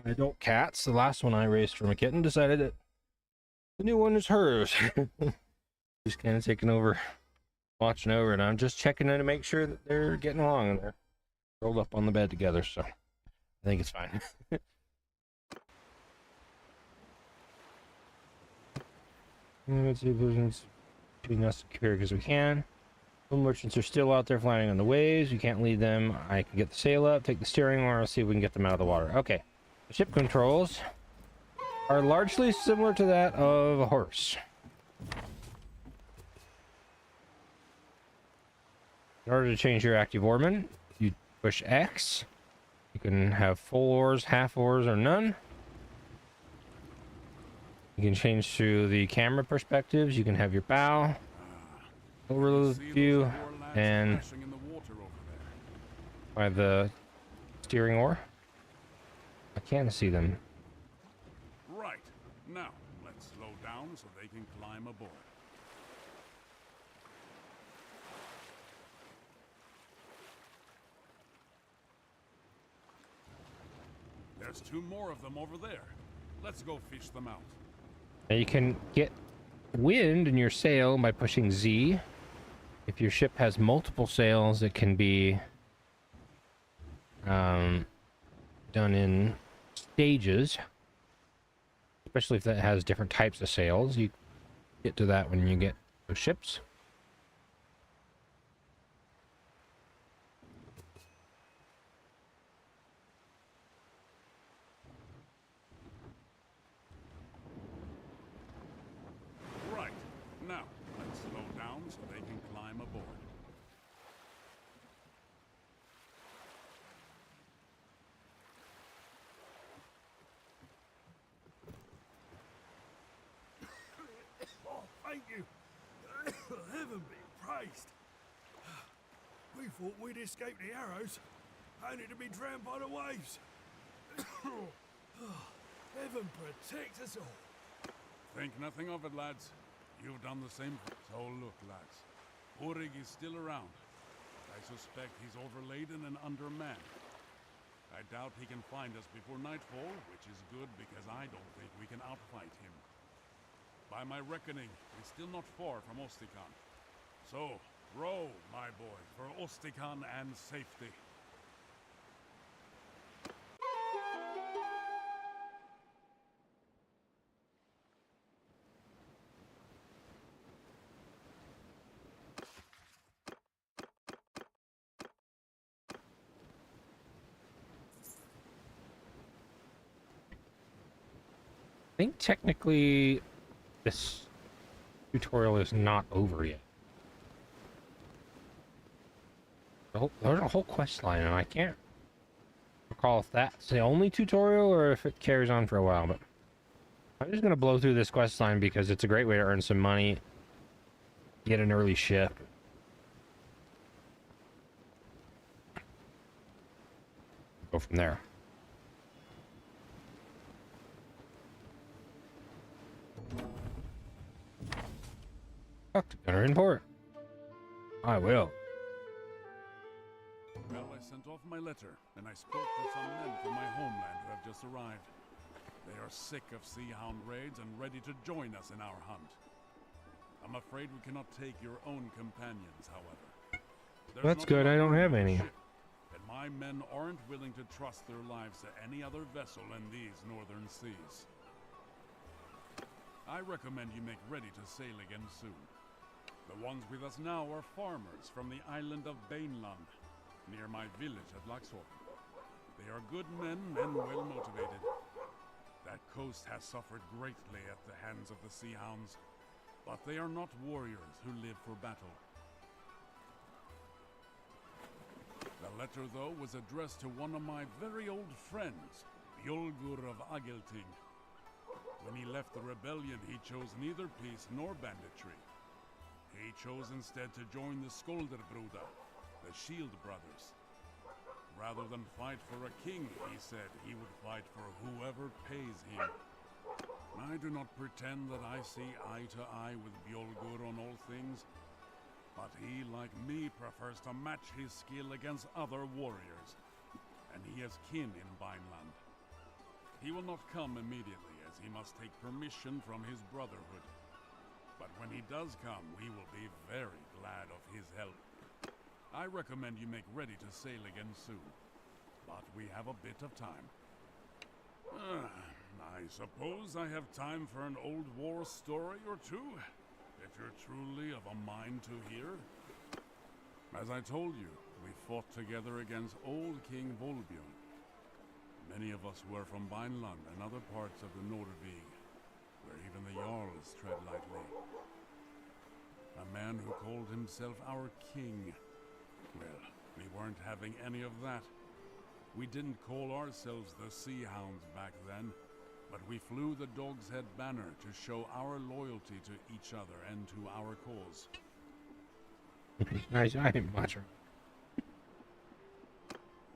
My adult cats, the last one I raised from a kitten, decided that the new one is hers. She's kind of taking over, watching over, and I'm just checking in to make sure that they're getting along and they're rolled up on the bed together, so I think it's fine. Let's see if there's between us secure because we can. Some merchants are still out there flying on the waves. We can't lead them. I can get the sail up, take the steering oar, let's see if we can get them out of the water. Okay. The ship controls are largely similar to that of a horse. In order to change your active oarman, you push X. You can have full oars, half oars, or none. You can change to the camera perspectives. You can have your bow, overview, and by the steering oar. I can't see them. Right. Now, let's slow down so they can climb aboard. There's two more of them over there. Let's go fish them out. Now you can get wind in your sail by pushing Z. If your ship has multiple sails, it can be done in stages, especially if that has different types of sails. You get to that when you get those ships. Right. Now, let's slow down so they can climb aboard. Oh, thank you. Heaven be praised. We thought we'd escape the arrows, only to be drowned by the waves. Heaven protect us all. Think nothing of it, lads. You've done the same. So look, lads. Urig is still around. I suspect he's overladen and undermanned. I doubt he can find us before nightfall, which is good because I don't think we can outfight him. By my reckoning, he's still not far from Ostikan. So, row, my boy, for Ostikan and safety. I think technically this tutorial is not over yet. There's a whole quest line, and I can't recall if that's the only tutorial or if it carries on for a while, but I'm just going to blow through this quest line because it's a great way to earn some money, get an early ship. Go from there. Talk to Gunner in port. I will. Well, I sent off my letter, and I spoke to some men from my homeland who have just arrived. They are sick of Sea Hound raids and ready to join us in our hunt. I'm afraid we cannot take your own companions, however. That's good, I don't have any. And my men aren't willing to trust their lives to any other vessel in these northern seas. I recommend you make ready to sail again soon. The ones with us now are farmers from the island of Bannerlord, near my village at Laxorp. They are good men and well motivated. That coast has suffered greatly at the hands of the Sea Hounds, but they are not warriors who live for battle. The letter, though, was addressed to one of my very old friends, Bjolgur of Agelting. When he left the rebellion, he chose neither peace nor banditry. He chose instead to join the Skolderbruda, the Shield Brothers. Rather than fight for a king, he said he would fight for whoever pays him. I do not pretend that I see eye to eye with Bjolgur on all things, but he, like me, prefers to match his skill against other warriors, and he has kin in Bannerlord. He will not come immediately, as he must take permission from his brotherhood. But when he does come, we will be very glad of his help. I recommend you make ready to sail again soon, but we have a bit of time. I suppose I have time for an old war story or two, if you're truly of a mind to hear. As I told you, we fought together against old King Volbjörn. Many of us were from Bannerlord and other parts of the Nordvig, where even the Jarls tread lightly. A man who called himself our king. Well, we weren't having any of that. We didn't call ourselves the Sea Hounds back then, but we flew the Dog's Head banner to show our loyalty to each other and to our cause. I didn't watch her.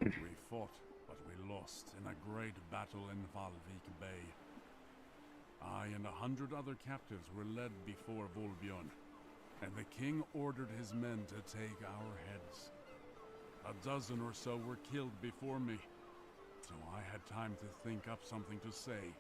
We fought, but we lost in a great battle in Valvik Bay. I and 100 other captives were led before Volbjörn, and the king ordered his men to take our heads. A dozen or so were killed before me, so I had time to think up something to say.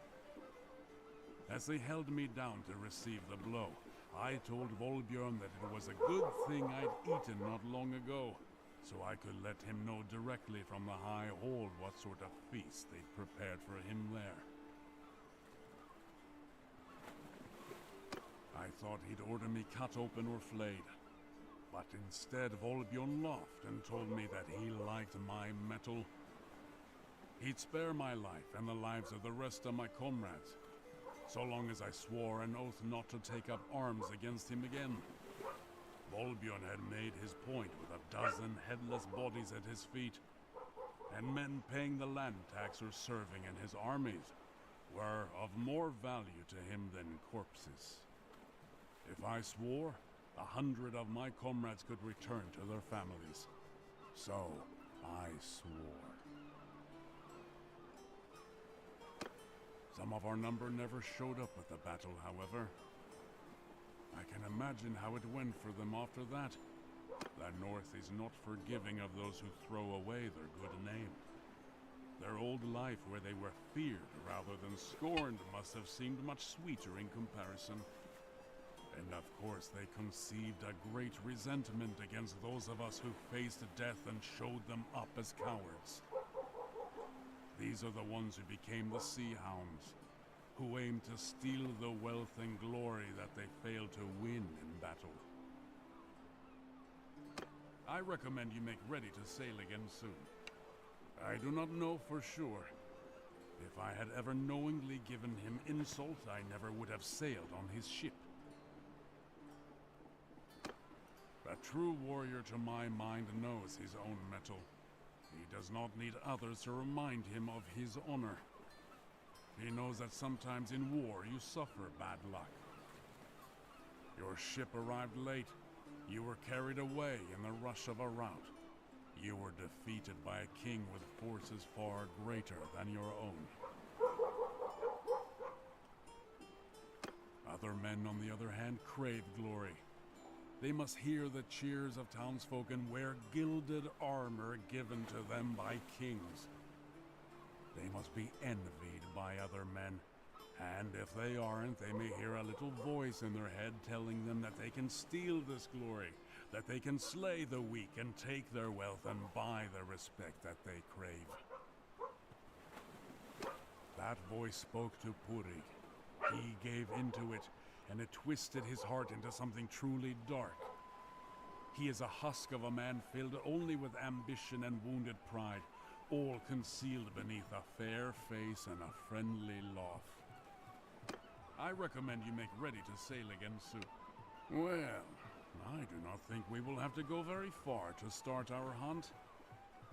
As they held me down to receive the blow, I told Volbjörn that it was a good thing I'd eaten not long ago, so I could let him know directly from the High Hall what sort of feast they'd prepared for him there. I thought he'd order me cut open or flayed, but instead Volbjörn laughed and told me that he liked my mettle. He'd spare my life and the lives of the rest of my comrades, so long as I swore an oath not to take up arms against him again. Volbjörn had made his point with a dozen headless bodies at his feet, and men paying the land tax or serving in his armies were of more value to him than corpses. If I swore, 100 of my comrades could return to their families. So, I swore. Some of our number never showed up at the battle, however. I can imagine how it went for them after that. The North is not forgiving of those who throw away their good name. Their old life where they were feared rather than scorned must have seemed much sweeter in comparison. And of course they conceived a great resentment against those of us who faced death and showed them up as cowards. These are the ones who became the Sea Hounds, who aimed to steal the wealth and glory that they failed to win in battle. I recommend you make ready to sail again soon. I do not know for sure. If I had ever knowingly given him insult, I never would have sailed on his ship. A true warrior, to my mind, knows his own mettle. He does not need others to remind him of his honor. He knows that sometimes in war you suffer bad luck. Your ship arrived late. You were carried away in the rush of a rout. You were defeated by a king with forces far greater than your own. Other men, on the other hand, crave glory. They must hear the cheers of townsfolk and wear gilded armor given to them by kings. They must be envied by other men, and if they aren't, they may hear a little voice in their head telling them that they can steal this glory, that they can slay the weak and take their wealth and buy the respect that they crave. That voice spoke to Puri. He gave into it, and it twisted his heart into something truly dark. He is a husk of a man filled only with ambition and wounded pride, all concealed beneath a fair face and a friendly laugh. I recommend you make ready to sail again soon. Well, I do not think we will have to go very far to start our hunt.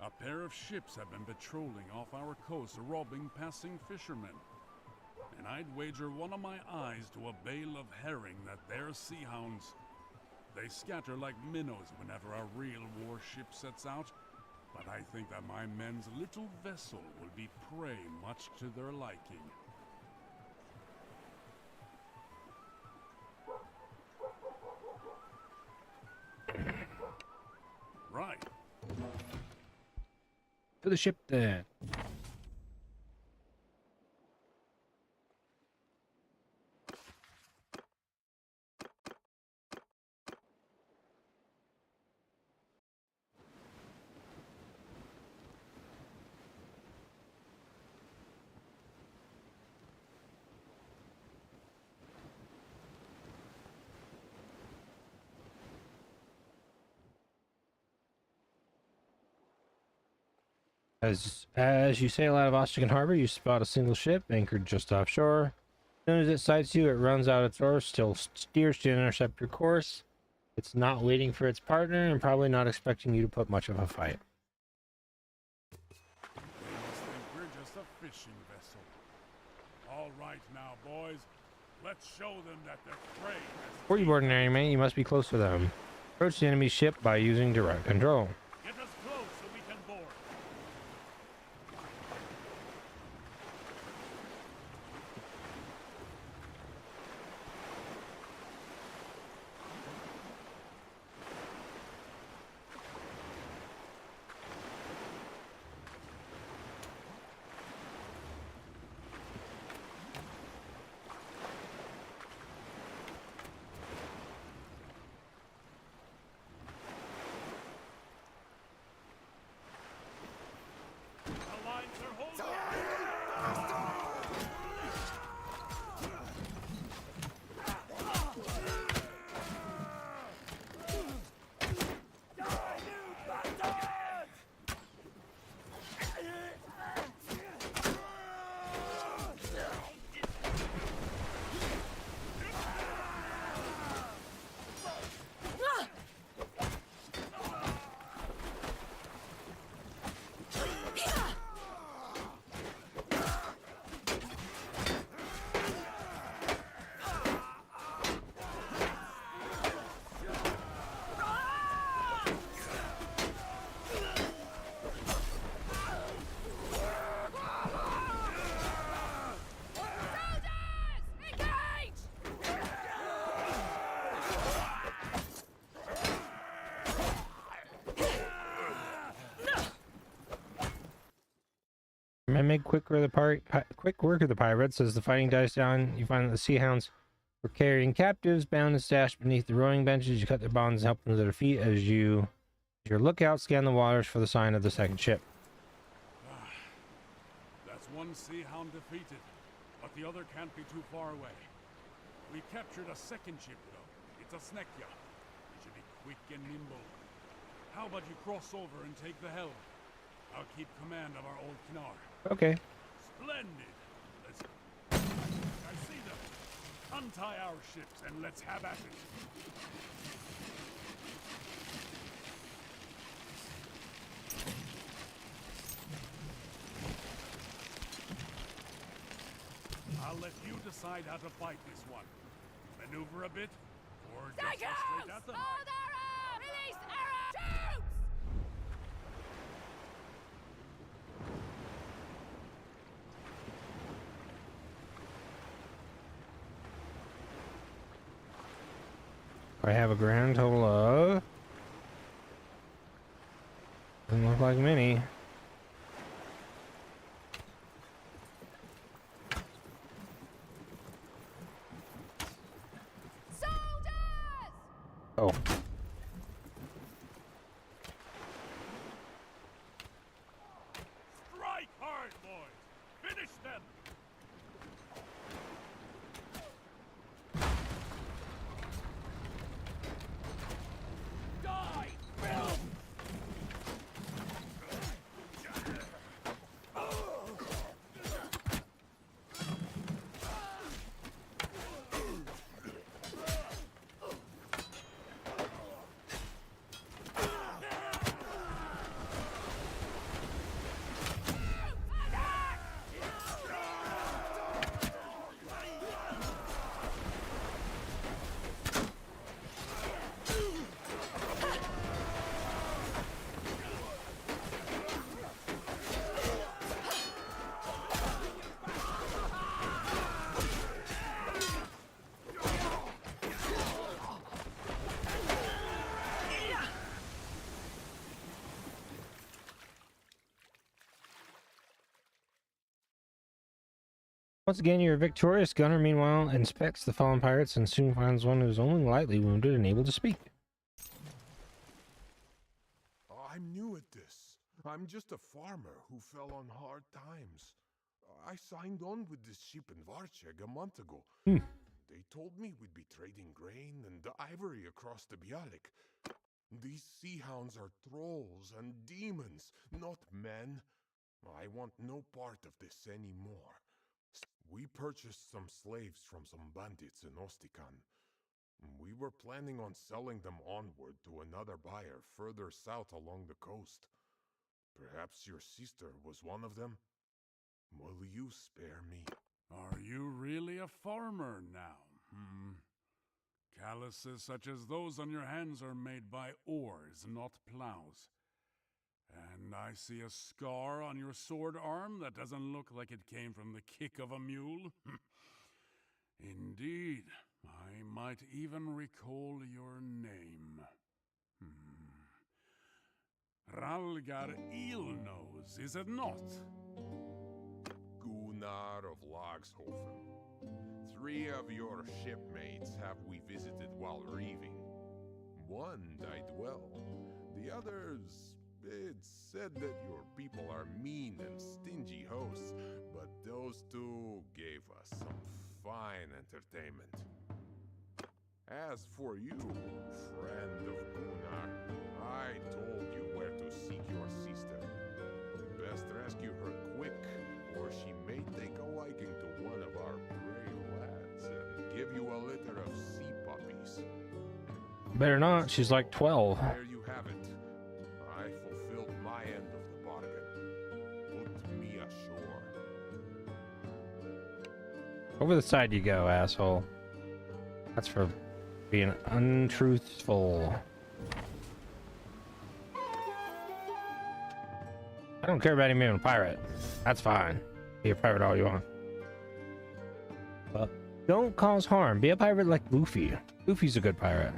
A pair of ships have been patrolling off our coast, robbing passing fishermen. And I'd wager one of my eyes to a bale of herring that they're sea hounds. They scatter like minnows whenever a real warship sets out, but I think that my men's little vessel will be prey much to their liking. Right. To the ship then. As you sail out of Ostragon Harbor, you spot a single ship anchored just offshore. As soon as it sights you, it runs out its oars, still steers to intercept your course. It's not waiting for its partner and probably not expecting you to put much of a fight. They must think we're just a fishing vessel. All right now, boys. Let's show them that they're prey. Before you board an enemy, you must be close to them. Approach the enemy ship by using direct control. Get us close so we can board. The lines are holding. Men make quick work of the pirates. As the fighting dies down, you find that the sea hounds were carrying captives bound and stashed beneath the rowing benches. You cut their bonds and help them to their feet as your lookout scan the waters for the sign of the second ship. That's one sea hound defeated, but the other can't be too far away. We captured a second ship, though. It's a Snekya. It should be quick and nimble. How about you cross over and take the helm? I'll keep command of our old Knar. Okay. Splendid! Let's... I see them! Untie our ships and let's have at it! I'll let you decide how to fight this one. Maneuver a bit, or just go straight at them. Release arrow! Shoot! I have a grand total of... Doesn't look like many. Soldiers! Oh. Strike hard, boys! Finish them! Die, Bill! Once again, your victorious gunner, meanwhile, inspects the fallen pirates and soon finds one who's only lightly wounded and able to speak. I'm new at this. I'm just a farmer who fell on hard times. I signed on with this ship in Varcheg a month ago. They told me we'd be trading grain and ivory across the Bialik. These sea hounds are trolls and demons, not men. I want no part of this anymore. We purchased some slaves from some bandits in Ostikan. We were planning on selling them onward to another buyer further south along the coast. Perhaps your sister was one of them? Will you spare me? Are you really a farmer now? Calluses such as those on your hands are made by oars, not plows. And I see a scar on your sword arm that doesn't look like it came from the kick of a mule. Indeed, I might even recall your name. Ralgar Eelnose, is it not? Gunnar of Lagshofen. 3 of your shipmates have we visited while reaving. One died well. The others... It's said that your people are mean and stingy hosts, but those 2 gave us some fine entertainment. As for you, friend of Gunnar, I told you where to seek your sister. Best rescue her quick, or she may take a liking to one of our brave lads and give you a litter of sea puppies. Better not, she's like 12. There you have it. I fulfilled my end of the bargain. Put me ashore. Over the side you go, asshole. That's for being untruthful. I don't care about him being a pirate. That's fine. Be a pirate all you want. But don't cause harm. Be a pirate like Luffy. Luffy's a good pirate.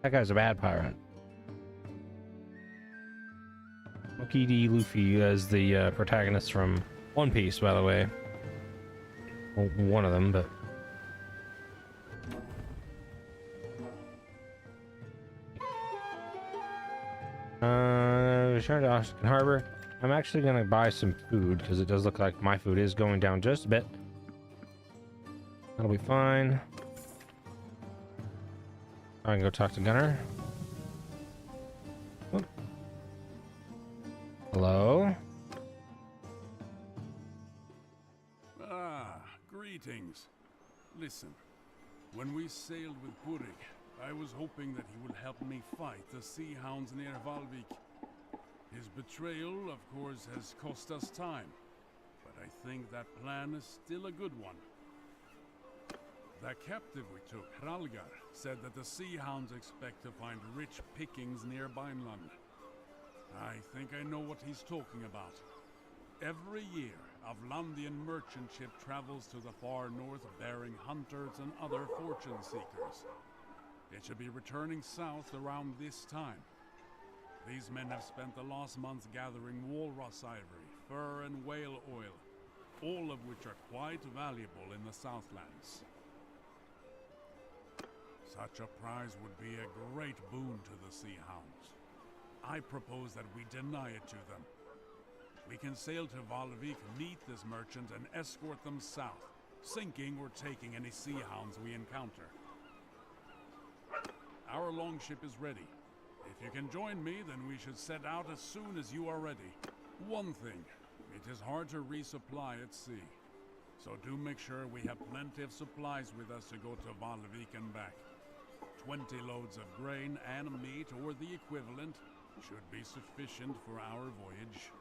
That guy's a bad pirate. Monkey D. Luffy as the protagonist from One Piece, by the way. Well, one of them, but... Return to Ostikan Harbor. I'm actually gonna buy some food because it does look like my food is going down just a bit. That'll be fine. I can go talk to Gunner. Oop. Hello? Ah, greetings. Listen, when we sailed with Purig, I was hoping that he would help me fight the sea hounds near Valvik. His betrayal, of course, has cost us time, but I think that plan is still a good one. The captive we took, Hralgar, said that the sea hounds expect to find rich pickings near Beinland. I think I know what he's talking about. Every year, of Landian merchant ship travels to the far north bearing hunters and other fortune seekers. It should be returning south around this time. These men have spent the last month gathering walrus ivory, fur and whale oil, all of which are quite valuable in the Southlands. Such a prize would be a great boon to the Sea Hounds. I propose that we deny it to them. We can sail to Valvik, meet this merchant, and escort them south, sinking or taking any Sea Hounds we encounter. Our longship is ready. If you can join me, then we should set out as soon as you are ready. One thing, it is hard to resupply at sea. So do make sure we have plenty of supplies with us to go to Valvik and back. 20 loads of grain and meat, or the equivalent, should be sufficient for our voyage.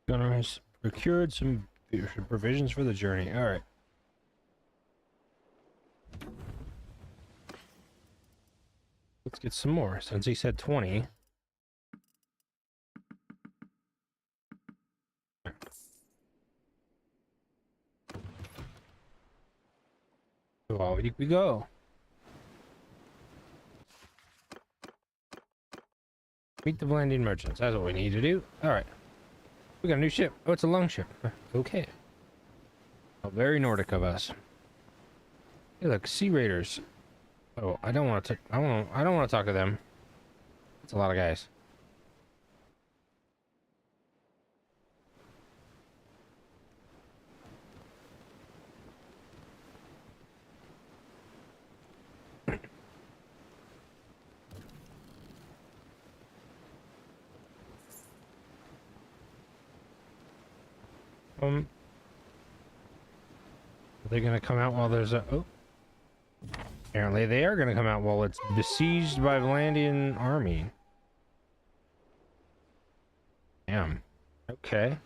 Gunnar has procured some provisions for the journey. All right. Let's get some more, since he said 20. Well, we go. Meet the blending merchants. That's what we need to do. All right. We got a new ship. Oh, it's a longship. Okay. Oh, very Nordic of us. Hey, look, sea raiders. Oh, I don't want to. I don't want to talk to them. It's a lot of guys. Are they gonna come out while there's a... Oh. Apparently they are gonna come out while it's besieged by Vlandian army. Damn. Okay.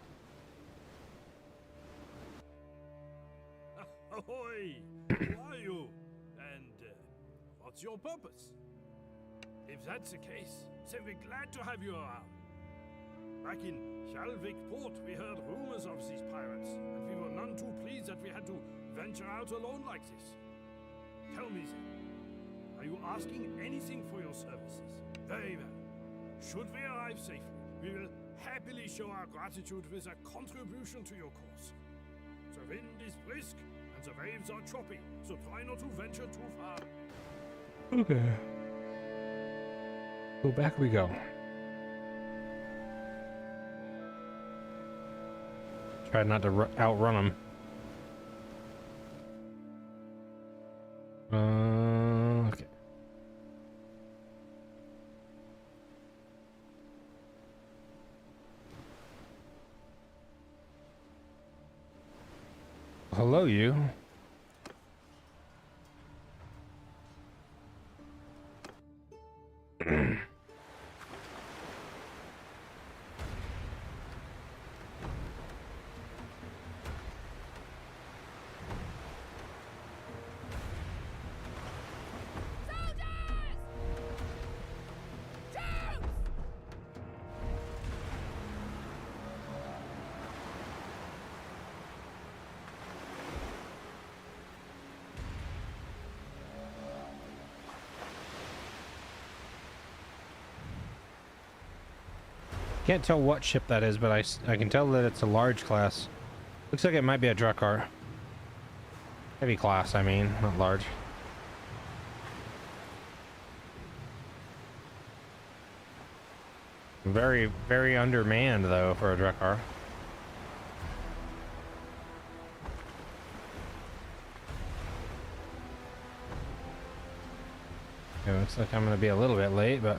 Ahoy! Who are you? And what's your purpose? If that's the case, then we're glad to have you around. Back in Hjalvik port, we heard rumors of these pirates, and we were none too pleased that we had to venture out alone like this. Tell me then, are you asking anything for your services? Very well. Should we arrive safely, we will happily show our gratitude with a contribution to your cause. The wind is brisk, and the waves are choppy, so try not to venture too far. Okay. So back we go. Try not to outrun them. Okay. Hello, you. Can't tell what ship that is, but I can tell that it's a large class. Looks like it might be a Drakkar. Heavy class, I mean, not large. Very, very undermanned, though, for a Drakkar. Okay, looks like I'm going to be a little bit late, but...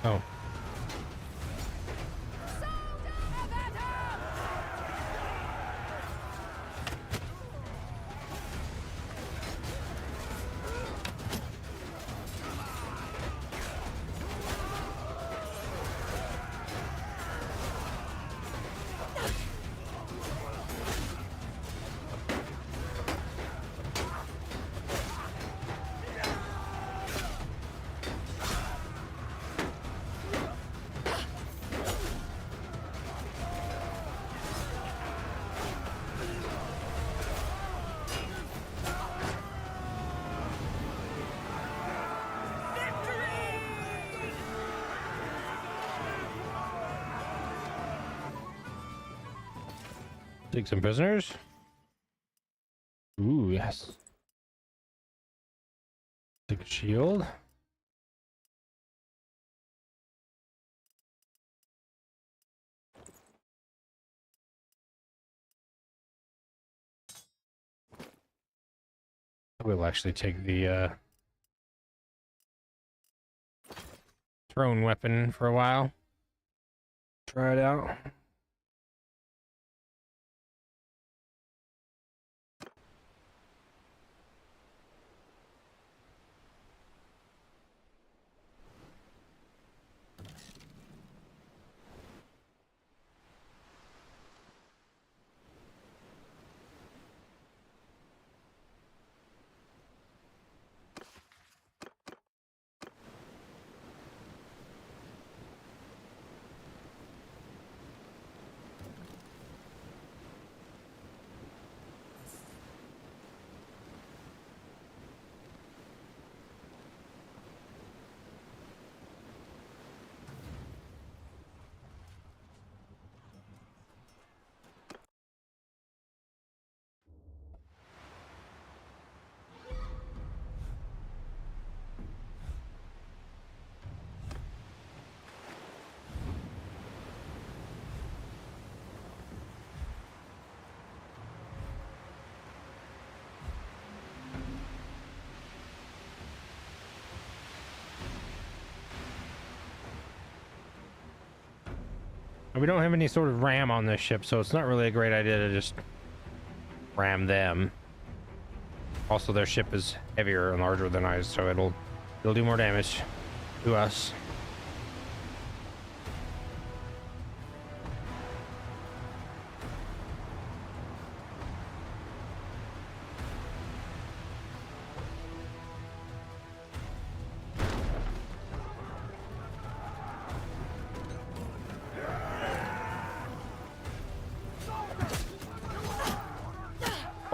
Oh. Take some prisoners. Ooh, yes. Take a shield. We'll actually take the thrown weapon for a while. Try it out. We don't have any sort of ram on this ship, so it's not really a great idea to just ram them. Also, their ship is heavier and larger than ours, so it'll do more damage to us.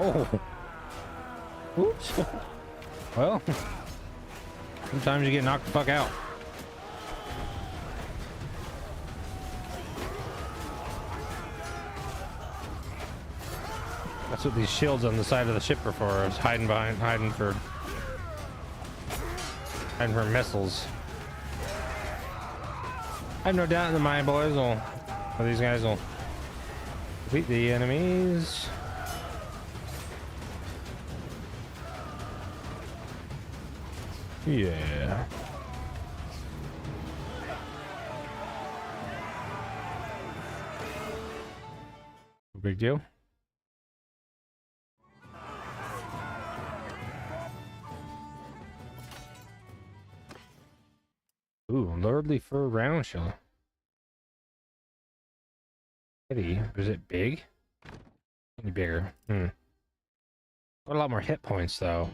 Oh. Oops. Well, sometimes you get knocked the fuck out. That's what these shields on the side of the ship are for, is hiding for missiles. I have no doubt that my boys will, or these guys will defeat the enemies. Yeah. Big deal. Ooh, lordly fur round shell. Heavy. Is it big? Any bigger? Got a lot more hit points though.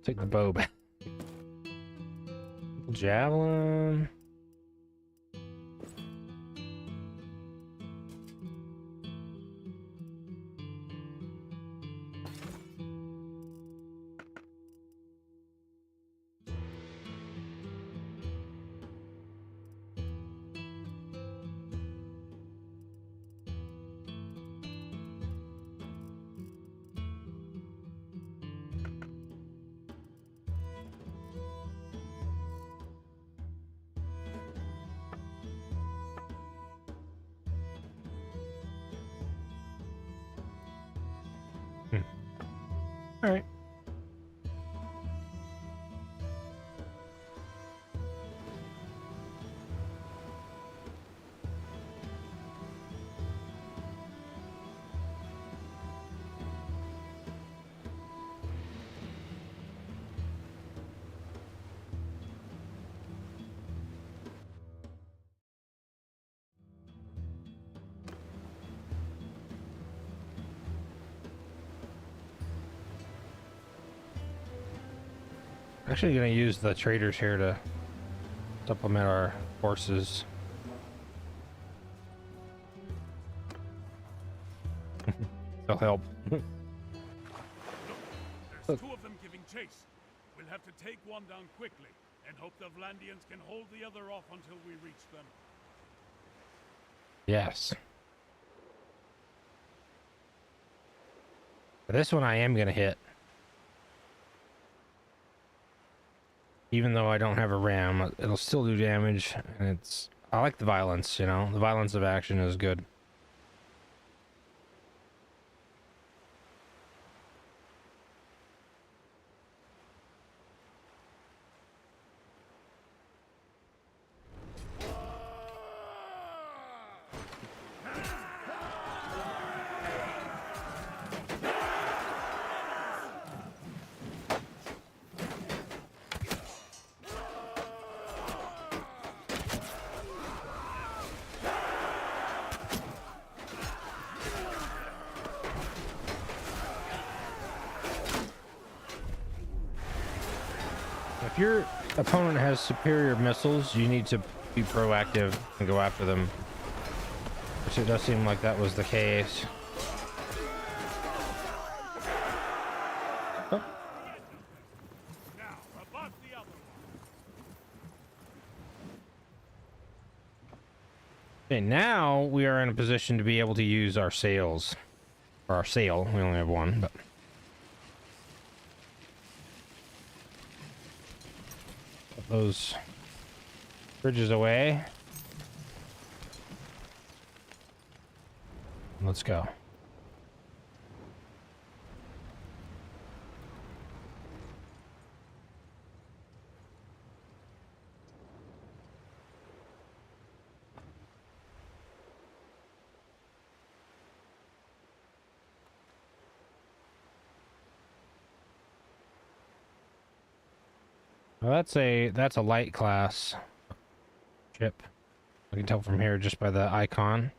Take the bow back. Javelin. All right. Actually gonna use the traders here to supplement our forces. They'll help. There's two of them giving chase. We'll have to take one down quickly and hope the Vlandians can hold the other off until we reach them. Yes. This one I am gonna hit. Even though I don't have a ram, it'll still do damage, and it's... I like the violence, you know? The violence of action is good. If your opponent has superior missiles, you need to be proactive and go after them. Which it does seem like that was the case. Oh. Okay, now we are in a position to be able to use our sails. Or our sail. We only have one, but... those bridges away. Let's go. Well, that's a light class ship. I can tell from here just by the icon.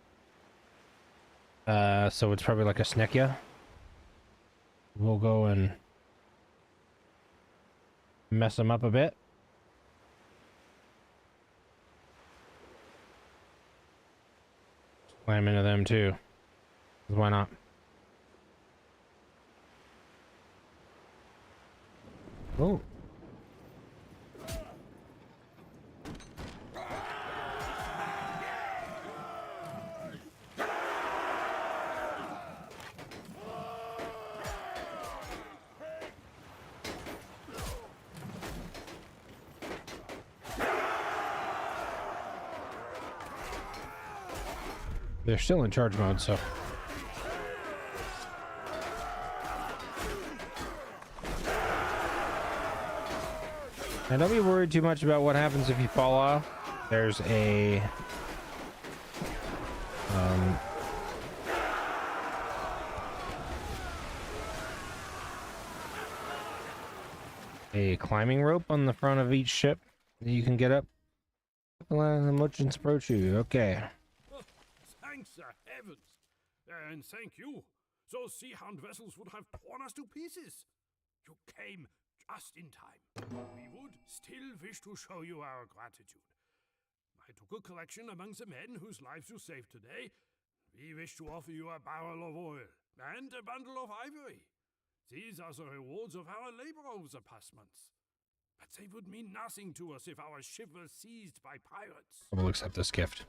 So it's probably like a Snekia. We'll go and mess them up a bit. Slam into them too. Why not? Oh. They're still in charge mode, so... And don't be worried too much about what happens if you fall off. There's a... a climbing rope on the front of each ship that you can get up. The merchants approach you. Okay. Thanks the heavens! And thank you. Those sea-hound vessels would have torn us to pieces. You came just in time. We would still wish to show you our gratitude. I took a collection among the men whose lives you saved today. We wish to offer you a barrel of oil and a bundle of ivory. These are the rewards of our labor over the past months. But they would mean nothing to us if our ship was seized by pirates. I will accept this gift.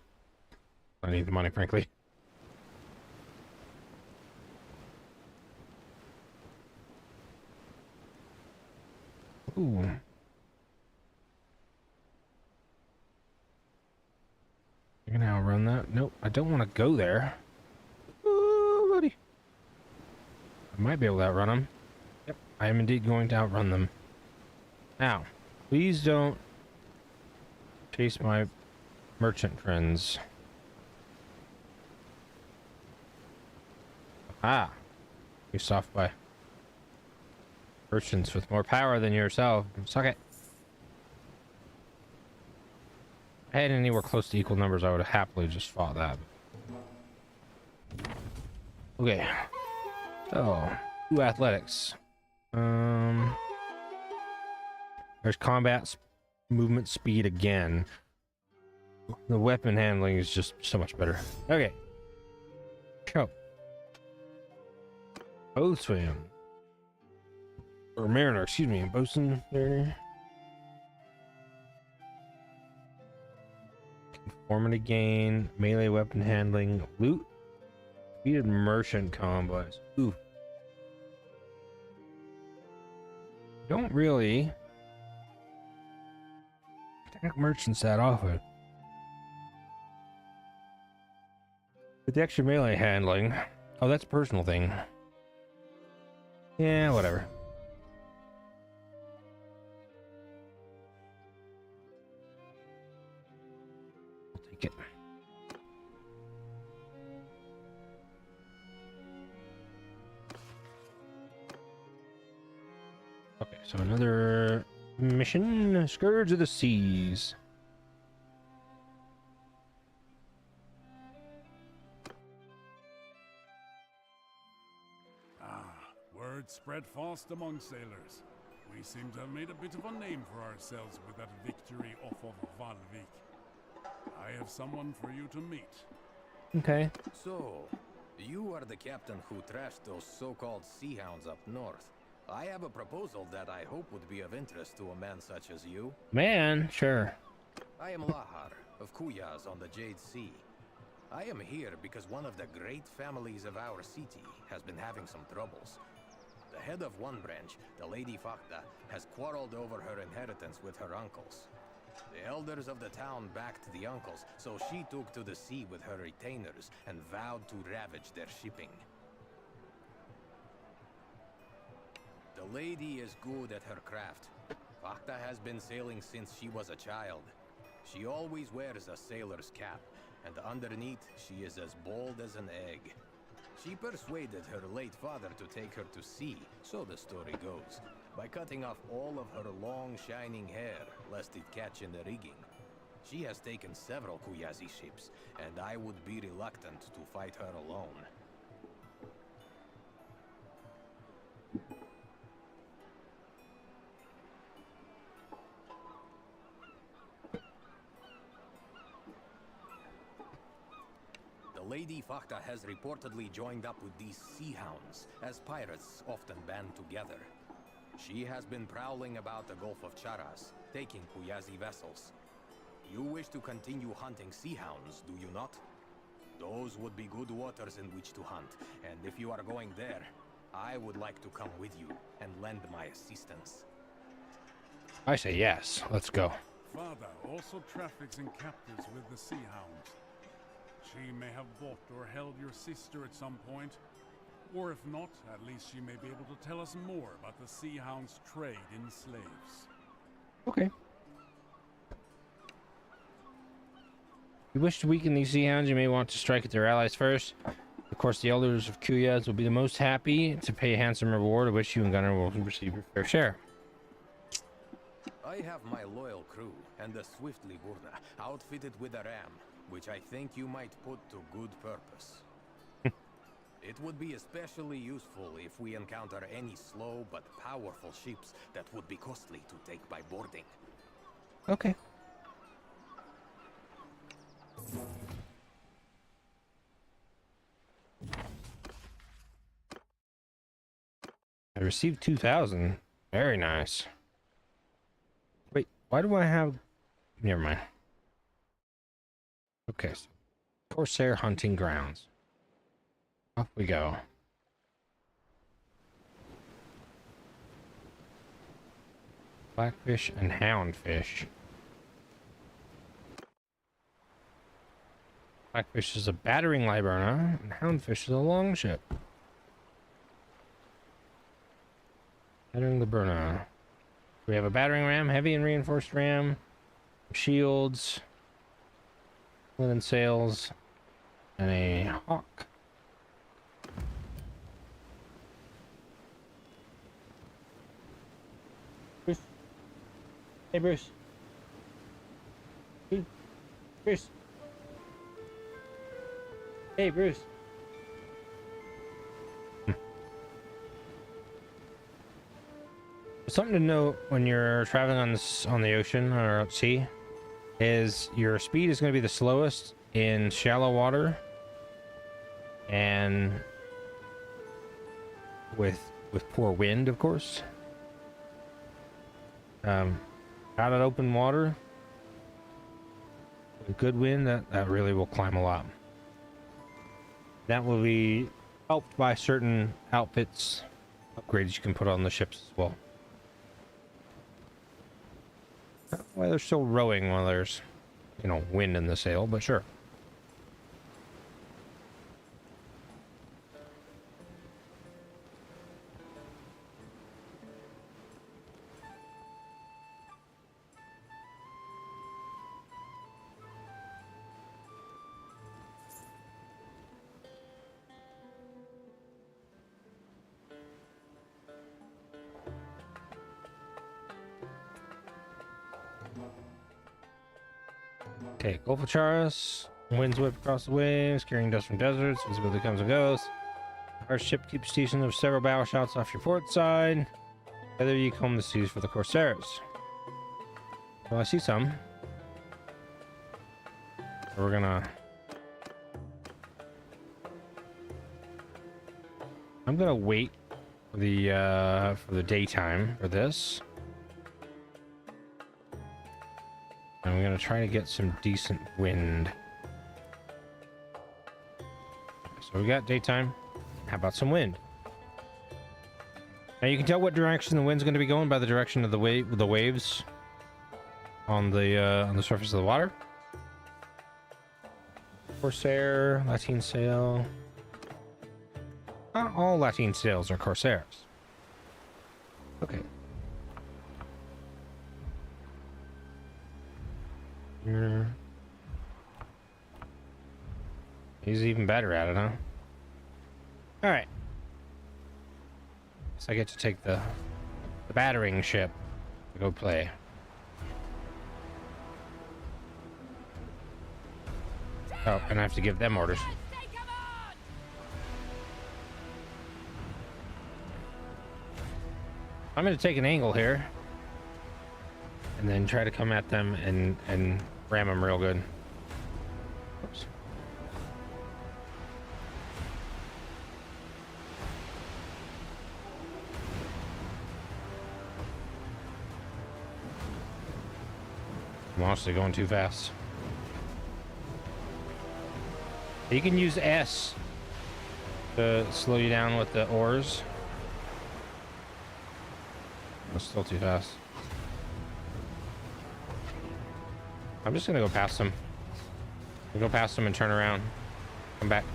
I need the money, frankly. Ooh. You can outrun that? Nope, I don't want to go there. Ooh, buddy. I might be able to outrun them. Yep, I am indeed going to outrun them. Now, please don't chase my merchant friends. Ah, you're soft by merchants with more power than yourself. Suck it. If I had anywhere close to equal numbers, I would have happily just fought that. Okay. So, do athletics. There's combat movement speed again. The weapon handling is just so much better. Okay. So. Boatswain. Or mariner, excuse me. Boatswain, mariner. Formity gain, melee weapon handling, loot, defeated merchant combos. Ooh. Don't really attack merchants that often. With the extra melee handling. Oh, that's a personal thing. Yeah, whatever. I'll take it. Okay, so another mission, Scourge of the Seas. Word spread fast among sailors. We seem to have made a bit of a name for ourselves with that victory off of Valvik. I have someone for you to meet. Okay. So, you are the captain who trashed those so-called sea hounds up north. I have a proposal that I hope would be of interest to a man such as you. Man, sure. I am Lahar, of Kuyaz on the Jade Sea. I am here because one of the great families of our city has been having some troubles. The head of one branch, the Lady Fakta, has quarreled over her inheritance with her uncles. The elders of the town backed the uncles, so she took to the sea with her retainers and vowed to ravage their shipping. The lady is good at her craft. Fakta has been sailing since she was a child. She always wears a sailor's cap, and underneath she is as bold as an egg. She persuaded her late father to take her to sea, so the story goes, by cutting off all of her long shining hair, lest it catch in the rigging. She has taken several Kuyazi ships, and I would be reluctant to fight her alone. Lady Fakta has reportedly joined up with these sea hounds, as pirates often band together. She has been prowling about the Gulf of Charas, taking Kuyazi vessels. You wish to continue hunting sea hounds, do you not? Those would be good waters in which to hunt, and if you are going there, I would like to come with you and lend my assistance. I say yes. Let's go. Father also traffics in captives with the sea hounds. She may have bought or held your sister at some point. Or if not, at least she may be able to tell us more about the Sea Hound's trade in slaves. Okay. If you wish to weaken these Sea Hounds, you may want to strike at their allies first. Of course, the elders of Kuyaz will be the most happy to pay a handsome reward, of which you and Gunnar will receive your fair share. I have my loyal crew and the Swiftly Burna outfitted with a ram, which I think you might put to good purpose. It would be especially useful if we encounter any slow but powerful ships that would be costly to take by boarding. Okay. I received 2,000. Very nice. Wait, why do I have... Never mind. Okay, so Corsair hunting grounds. Off we go. Blackfish and houndfish. Blackfish is a battering Liburna, and houndfish is a longship. Battering Liburna. We have a battering ram, heavy and reinforced ram, shields, linen sails, and a hawk. Bruce. Hey, Bruce. Bruce. Hey, Bruce. Something to note when you're traveling on the ocean or at sea is your speed is going to be the slowest in shallow water and with poor wind, of course. Out in open water, A good wind, that really will climb a lot. That will be helped by certain outfits, upgrades you can put on the ships as well. Well, they're still rowing while there's, you know, wind in the sail, but sure. Okay, Gulf of Charis. Winds whip across the waves, carrying dust from deserts. Visibility comes and goes. Our ship keeps station of several battle shots off your port side. Whether you comb the seas for the Corsairs. Well, I see some. So we're gonna... I'm gonna wait for the daytime for this. And I'm gonna try to get some decent wind. So we got daytime. How about some wind? Now you can tell what direction the wind's going to be going by the direction of the waves on the surface of the water. Corsair, Latin sail. Not all Latin sails are Corsairs. Okay. He's even better at it, huh? All right. So I get to take the battering ship to go play. Oh, and I have to give them orders. I'm going to take an angle here and then try to come at them and ram them real good. Oops. I'm honestly going too fast. You can use S to slow you down with the oars. I'm still too fast. I'm just gonna go past them. I'll go past them and turn around. Come back.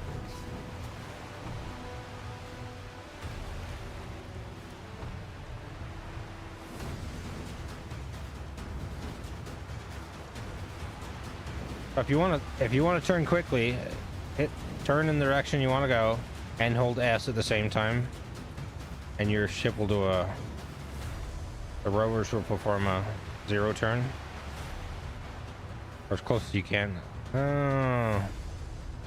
If you want to turn quickly, turn in the direction you want to go and hold S at the same time, and your ship will do the rowers will perform a 0 turn, or as close as you can. I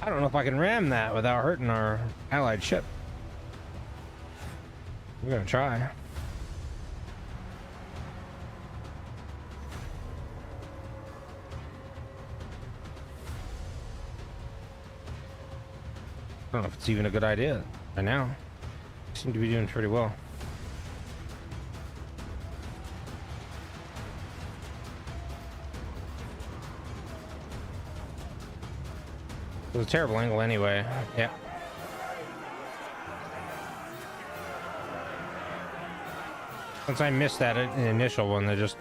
don't know if I can ram that without hurting our allied ship. We're gonna try. I don't know if it's even a good idea right now. We seem to be doing pretty well. It was a terrible angle anyway. Yeah. Once I missed that initial one, they just...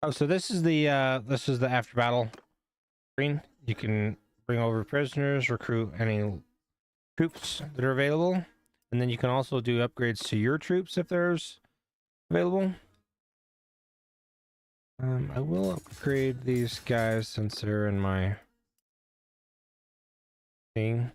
Oh, so this is the after battle screen. You can bring over prisoners, recruit any troops that are available, and then you can also do upgrades to your troops if there's available. I will upgrade these guys since they're in my thing.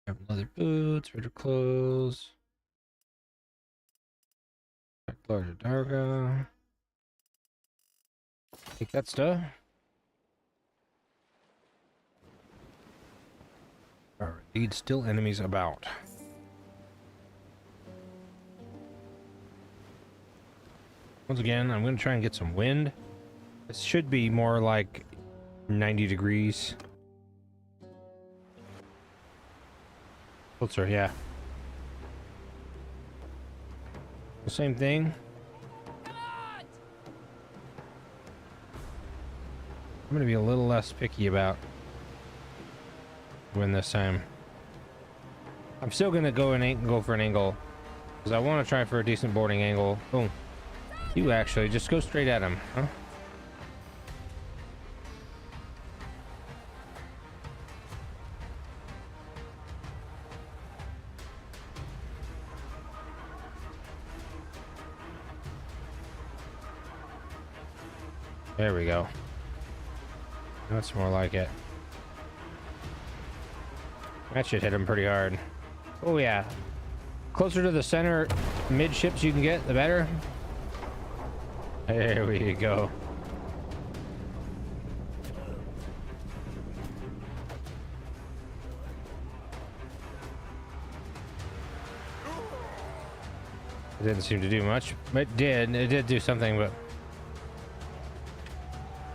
Have leather boots, richer clothes, larger darga. Take that stuff. Alright, lead still enemies about. Once again, I'm going to try and get some wind. This should be more like 90 degrees Closer, yeah. The same thing. I'm gonna be a little less picky about win this time. I'm still gonna go for an angle because I want to try for a decent boarding angle. Boom. You actually just go straight at him, huh? There we go. That's more like it. That should hit him pretty hard. Oh yeah. Closer to the center midships you can get, the better. There we go. It didn't seem to do much. It did do something, but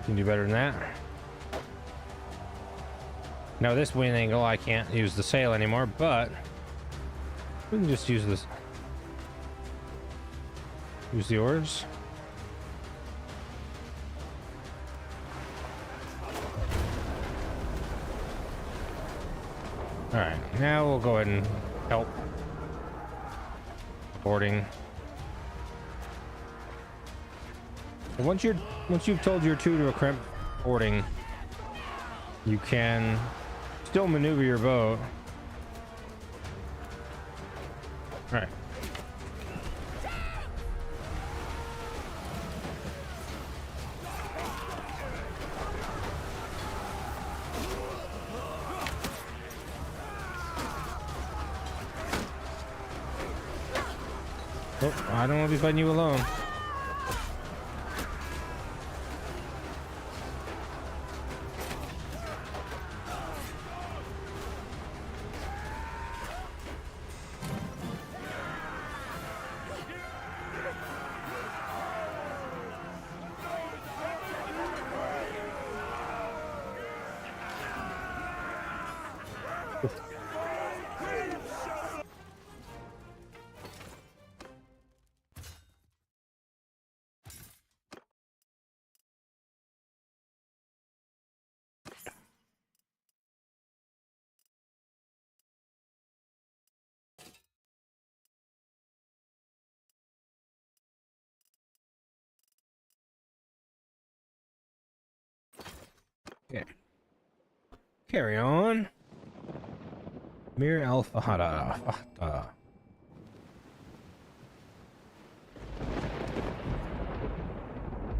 can do better than that. Now this wind angle, I can't use the sail anymore, but we can just use this. Use the oars. All right, now we'll go ahead and help boarding. And once you've told your two to crimp boarding, you can still maneuver your boat. All right. Oh, I don't want to be fighting you alone. Okay. Carry on. Mir Alfahada.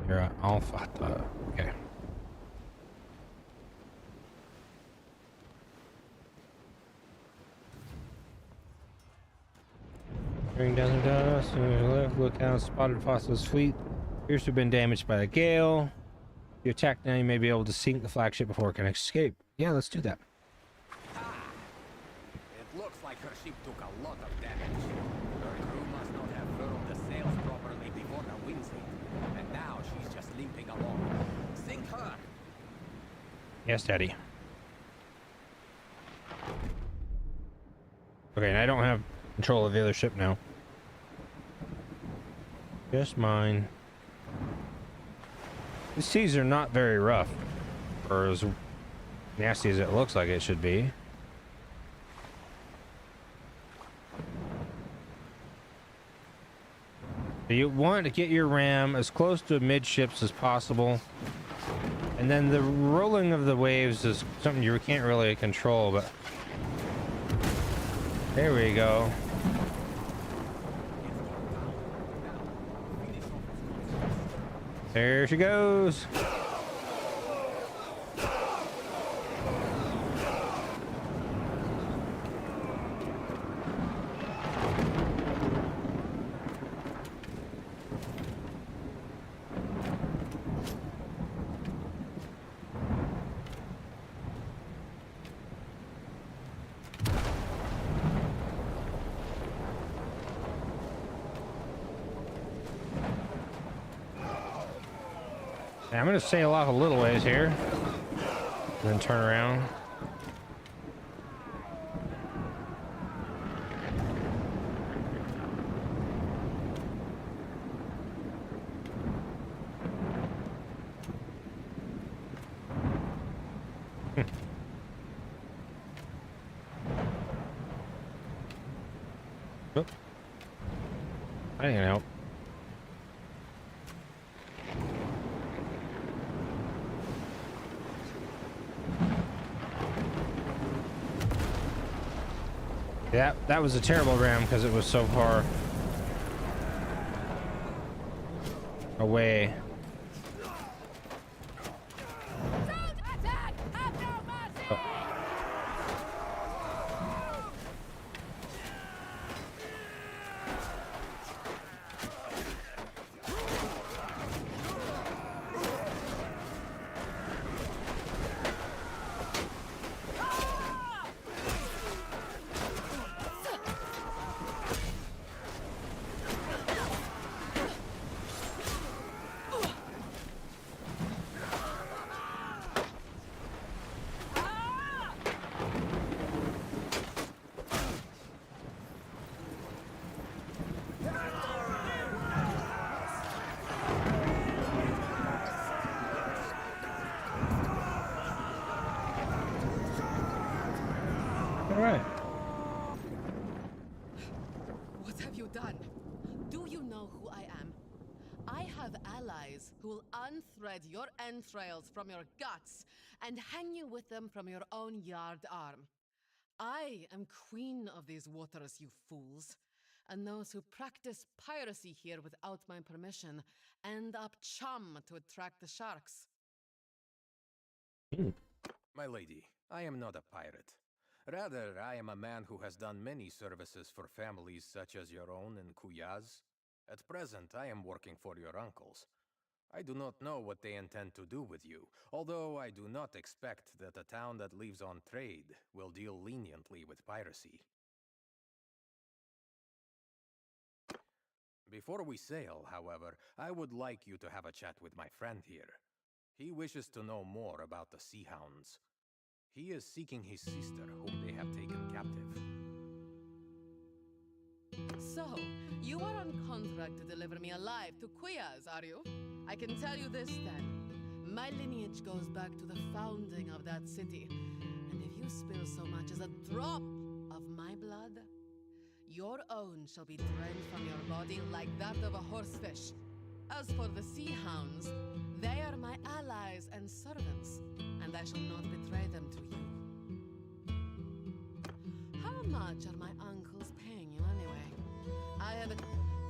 Mir Alfahada. Okay. Carrying down the dust, left, look out, spotted Foster's fleet. Appears to have been damaged by the gale. If you attack now, you may be able to sink the flagship before it can escape. Yeah, let's do that. It looks like her ship took a lot of damage. Her crew must not have furled the sails properly before the winds hit. And now she's just limping along. Sink her! Yes, Daddy. Okay, and I don't have control of the other ship now. Just mine. The seas are not very rough, or as nasty as it looks like it should be. You want to get your ram as close to midships as possible, and then the rolling of the waves is something you can't really control, but there we go. There she goes. I'm going to sail off a little ways here, and then turn around. Oh. I ain't gonna help. Yeah, that was a terrible ram because it was so far away. Oh. All right. What have you done? Do you know who I am? I have allies who will unthread your entrails from your guts and hang you with them from your own yard arm. I am queen of these waters, you fools. And those who practice piracy here without my permission end up chum to attract the sharks. My lady, I am not a pirate. Rather, I am a man who has done many services for families such as your own in Kuyaz. At present, I am working for your uncles. I do not know what they intend to do with you, although I do not expect that a town that lives on trade will deal leniently with piracy. Before we sail, however, I would like you to have a chat with my friend here. He wishes to know more about the Sea Hounds. He is seeking his sister, whom they have taken captive. So, you are on contract to deliver me alive to Kuyaz, are you? I can tell you this then. My lineage goes back to the founding of that city. And if you spill so much as a drop of my blood, your own shall be drained from your body like that of a horsefish. As for the Sea Hounds, they are my allies and servants, and I shall not betray them to you. How much are my uncles paying you anyway?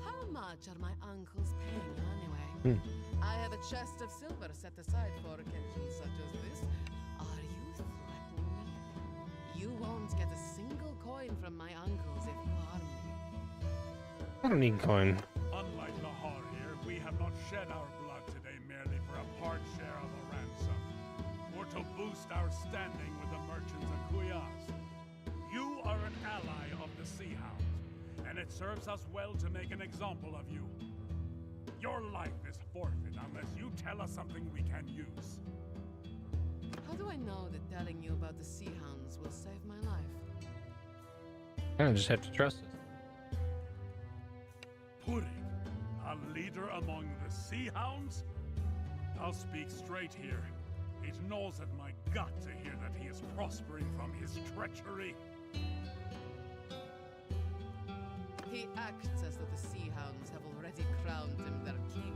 How much are my uncles paying you anyway? I have a chest of silver set aside for occasions such as this. Are you threatening me? You won't get a single coin from my uncles if you harm me. I don't need coin. Unlike Lahar here, we have not shed our blood today merely for a part share of a ransom, or to boost our standing with the merchants of Kuyaz. You are an ally of the Sea Hounds, and it serves us well to make an example of you. Your life is forfeit unless you tell us something we can use. How do I know that telling you about the Sea Hounds will save my life? I just have to trust it. Pudding, a leader among the Sea Hounds? I'll speak straight here. It gnaws at my gut to hear that he is prospering from his treachery. He acts as though the Sea Hounds have already crowned him their king.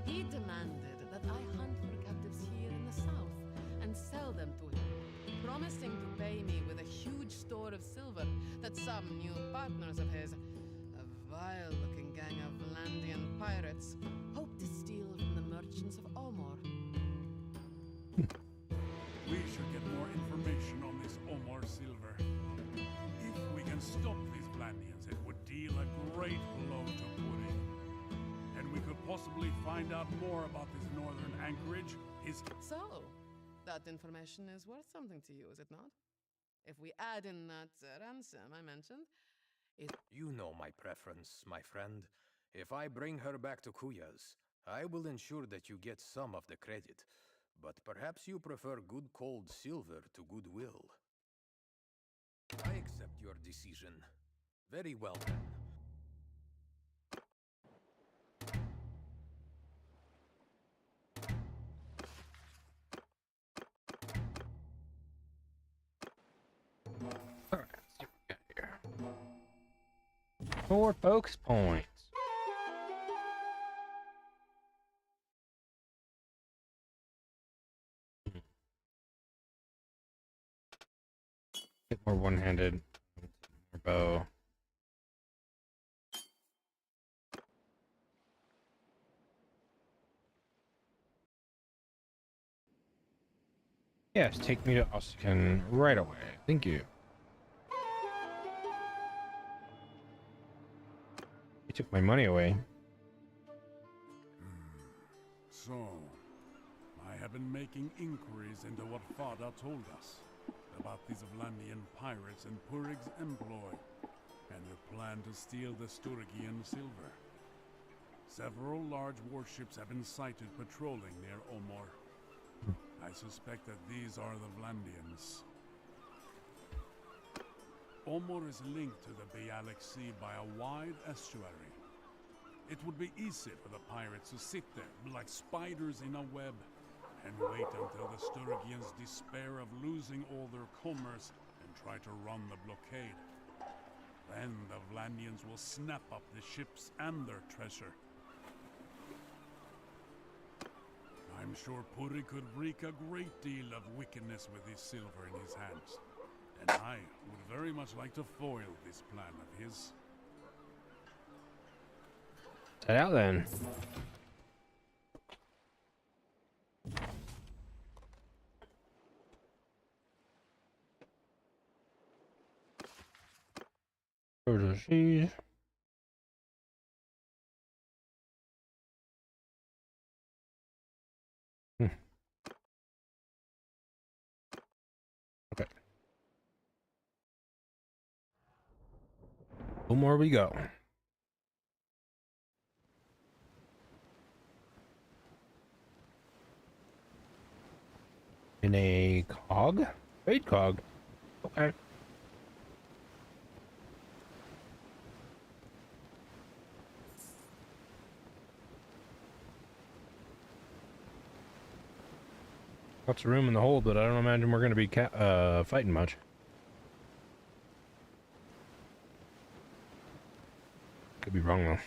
He demanded that I hunt for captives here in the south and sell them to him, promising to pay me with a huge store of silver that some new partners of his, a vile-looking gang of Landian pirates, hope to steal from the merchants of Omor. We should get more information on this Omor silver. If we can stop these Blandians, it would deal a great blow to Pudding. And we could possibly find out more about this northern anchorage. So, that information is worth something to you, is it not? If we add in that ransom I mentioned, You know my preference, my friend. If I bring her back to Kuyaz, I will ensure that you get some of the credit. But perhaps you prefer good cold silver to goodwill. I accept your decision. Very well then. All right, let's see what we got here. More focus points. Get more one-handed. More bow. Yes, take me to Oscan right away. Thank you. You took my money away. So, I have been making inquiries into what Father told us about these Vlandian pirates in Purig's employ, and their plan to steal the Sturgian silver. Several large warships have been sighted patrolling near Omor. I suspect that these are the Vlandians. Omor is linked to the Bialik Sea by a wide estuary. It would be easy for the pirates to sit there like spiders in a web and wait until the Sturgians despair of losing all their commerce and try to run the blockade. Then the Vlandians will snap up the ships and their treasure. I'm sure Puri could wreak a great deal of wickedness with his silver in his hands. And I would very much like to foil this plan of his. Set out then. Over the seas. Okay. One more we go. In a cog? Trade cog. Okay. Lots of room in the hold, but I don't imagine we're going to be fighting much. Could be wrong though.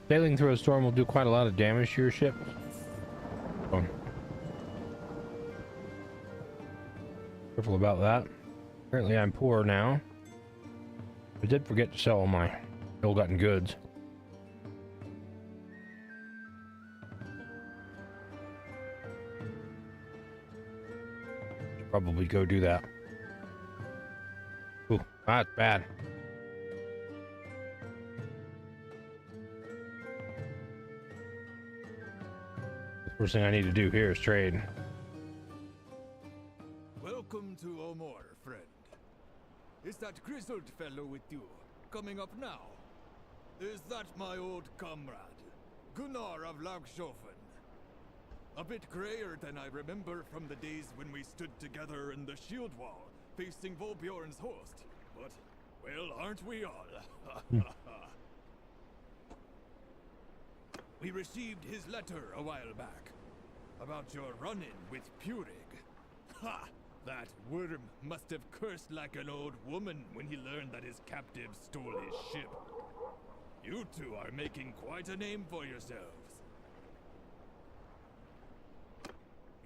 Sailing through a storm will do quite a lot of damage to your ship. Oh. Careful about that. Apparently I'm poor now. I did forget to sell all my ill-gotten goods. Should probably go do that. Ooh, that's bad. First thing I need to do here is trade. Welcome to Omor, friend. Is that grizzled fellow with you coming up now? Is that my old comrade, Gunnar of Lagshofen? A bit grayer than I remember from the days when we stood together in the shield wall, facing Volbjorn's host. But, well, aren't we all? We received his letter a while back, about your run-in with Purig. Ha! That worm must have cursed like an old woman when he learned that his captive stole his ship. You two are making quite a name for yourselves.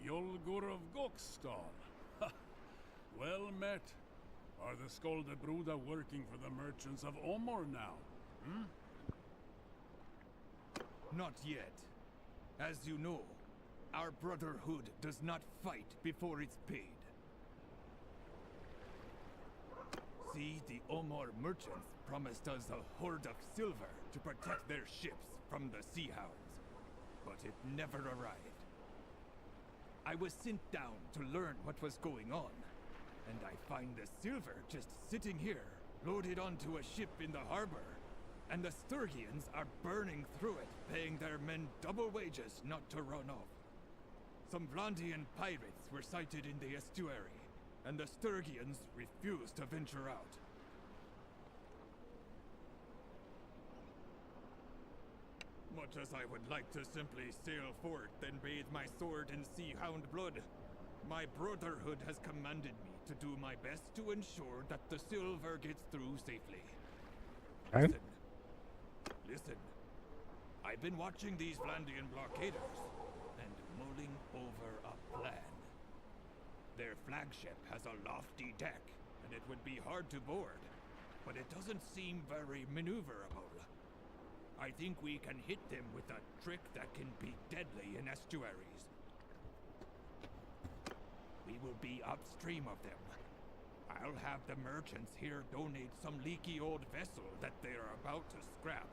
Yolgur of Gokstal. Well met. Are the Skoldebruda working for the merchants of Omor now? Hmm? Not yet. As you know, our brotherhood does not fight before it's paid. See, the Omor merchants promised us a hoard of silver to protect their ships from the Sea Hounds, but it never arrived. I was sent down to learn what was going on, and I find the silver just sitting here, loaded onto a ship in the harbor, and the Sturgians are burning through it, paying their men double wages not to run off. Some Vlandian pirates were sighted in the estuary, and the Sturgians refused to venture out. Much as I would like to simply sail forth and bathe my sword in sea hound blood, my brotherhood has commanded me to do my best to ensure that the silver gets through safely. Okay. Listen. I've been watching these Vlandian blockaders and mulling over a plan. Their flagship has a lofty deck, and it would be hard to board, but it doesn't seem very maneuverable. I think we can hit them with a trick that can be deadly in estuaries. We will be upstream of them. I'll have the merchants here donate some leaky old vessel that they are about to scrap.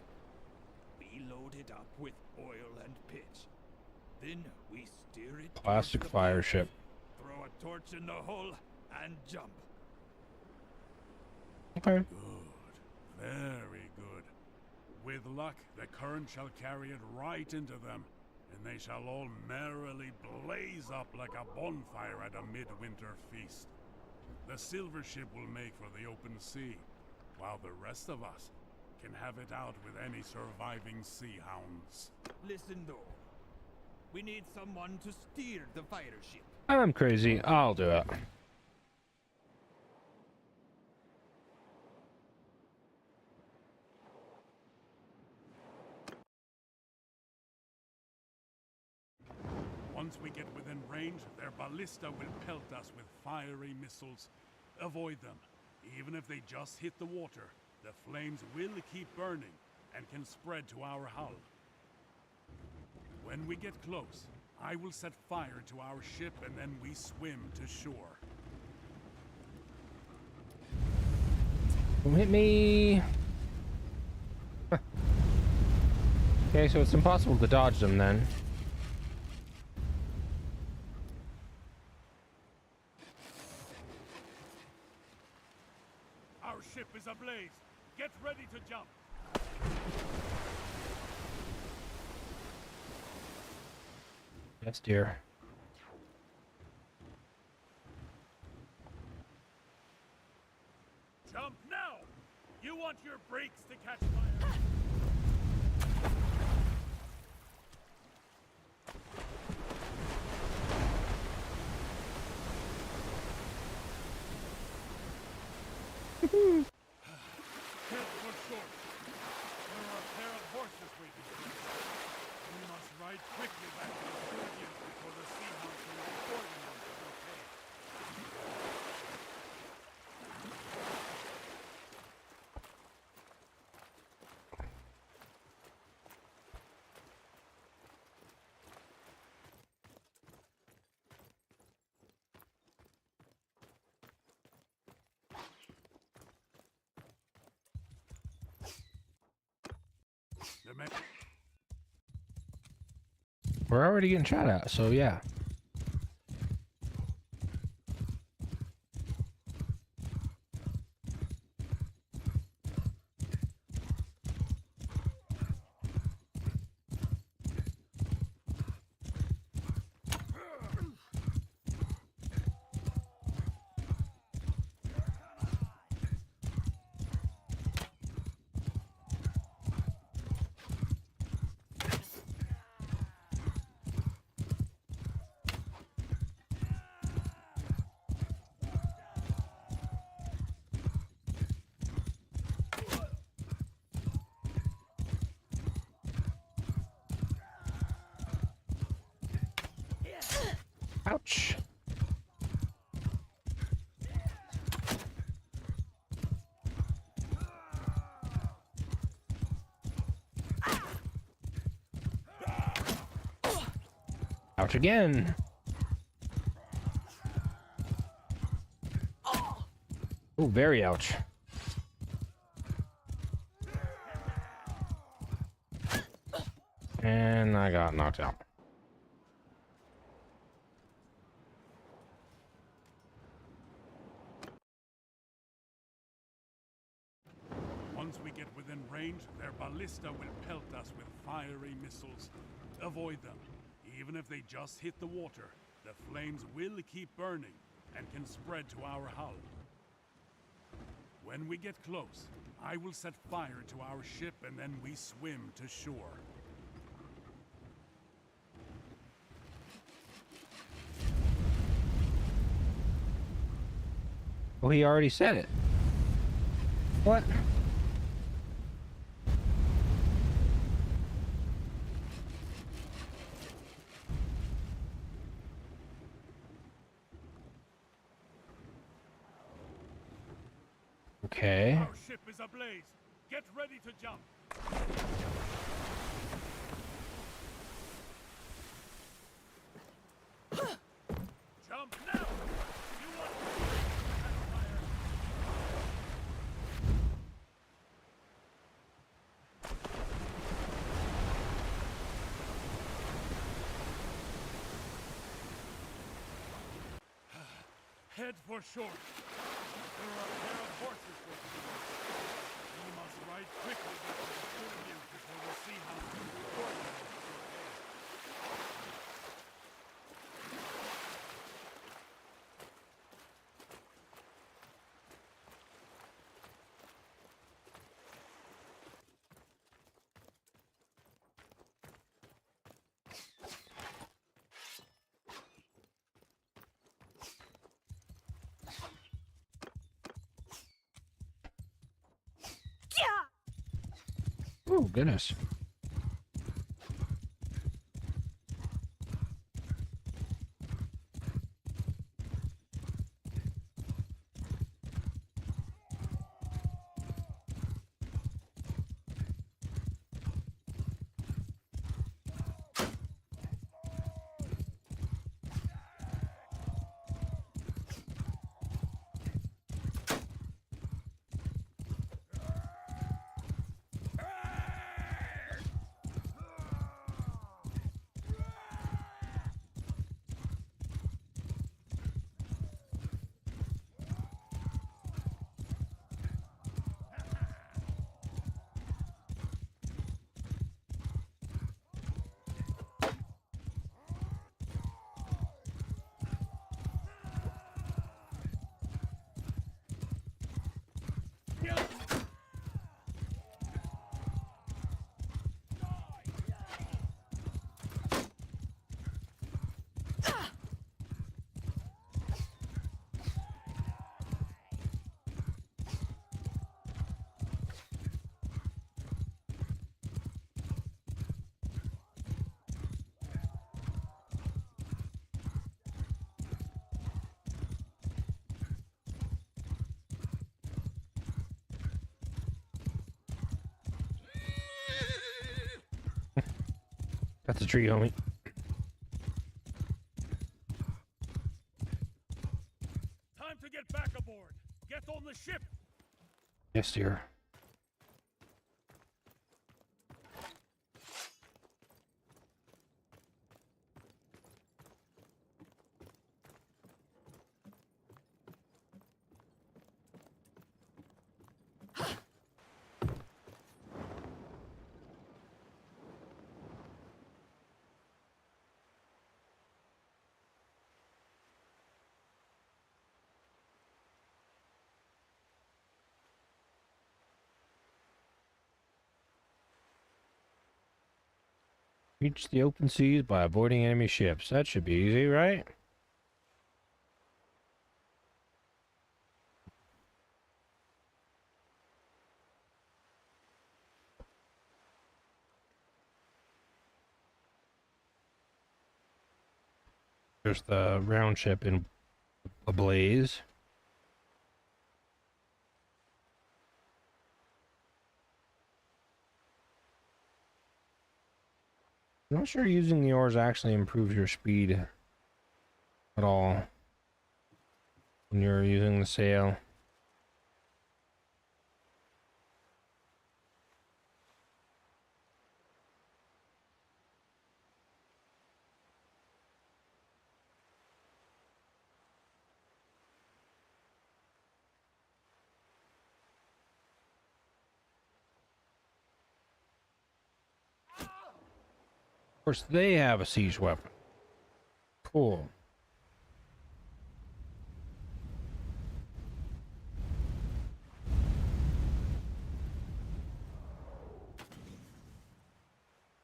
We load it up with oil and pitch. Then we steer it. Classic fire ship. Throw a torch in the hull and jump. Okay. Good. Very good. With luck, the current shall carry it right into them, and they shall all merrily blaze up like a bonfire at a midwinter feast. The silver ship will make for the open sea, while the rest of us can have it out with any surviving sea hounds. Listen though, we need someone to steer the fire ship. I'm crazy. I'll do it. Once we get within range, their ballista will pelt us with fiery missiles. Avoid them. Even if they just hit the water, the flames will keep burning and can spread to our hull. When we get close, I will set fire to our ship and then we swim to shore. Don't hit me. Okay, so it's impossible to dodge them then. Our ship is ablaze. Get ready to jump. Yes, dear. Jump now! You want your brakes to catch fire? Head for short. There are a pair of horses waiting for us. We must ride quickly back to the Sturgians before the Sea Hounds can report them on the blockade. We're already getting shot at, so yeah. Ouch. Ouch again. Oh, very ouch. And I got knocked out. Once we get within range, their ballista will pelt us with fiery missiles. Avoid them. Even if they just hit the water, the flames will keep burning and can spread to our hull. When we get close, I will set fire to our ship and then we swim to shore. Oh, he already said it. What? Okay. Our ship is ablaze. Get ready to jump. Jump now. You want fire. Head for shore. There are a pair of horses waiting for us. We must ride quickly back to the Sturmute before we see how important it is. Oh, goodness. That's a tree, homie. Time to get back aboard. Get on the ship. Yes, dear. Reach the open seas by avoiding enemy ships. That should be easy, right? There's the round ship in ablaze. I'm not sure using the oars actually improves your speed at all when you're using the sail. Of course, they have a siege weapon. Cool.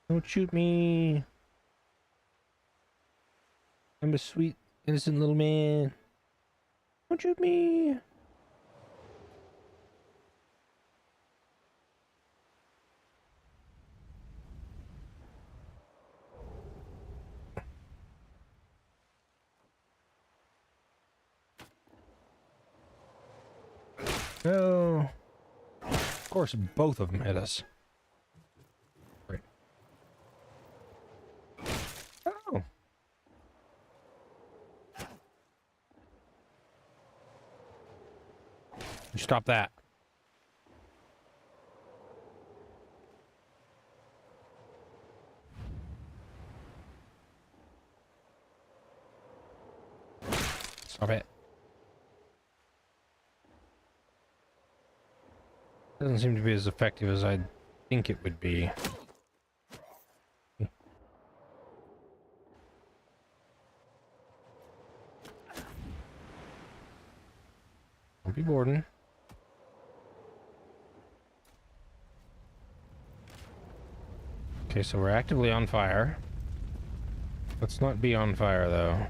Don't shoot me. I'm a sweet, innocent little man. Don't shoot me. No. Of course, both of them hit us. Great. Oh. You stop that. Stop it. Doesn't seem to be as effective as I think it would be. Don't be boarding. Okay, so we're actively on fire. Let's not be on fire, though.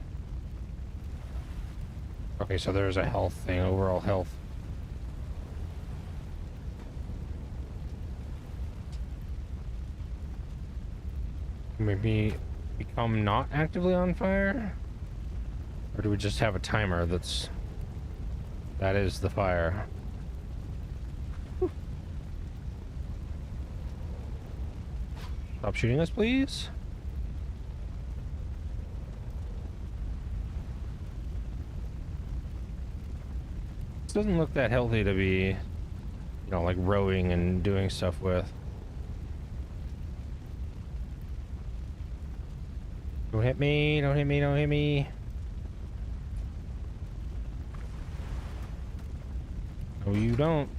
Okay, so there's a health thing, overall health. Maybe become not actively on fire? Or do we just have a timer that is the fire? Whew. Stop shooting us, please. This doesn't look that healthy to be, you know, like rowing and doing stuff with. Don't hit me, don't hit me, don't hit me. No, you don't.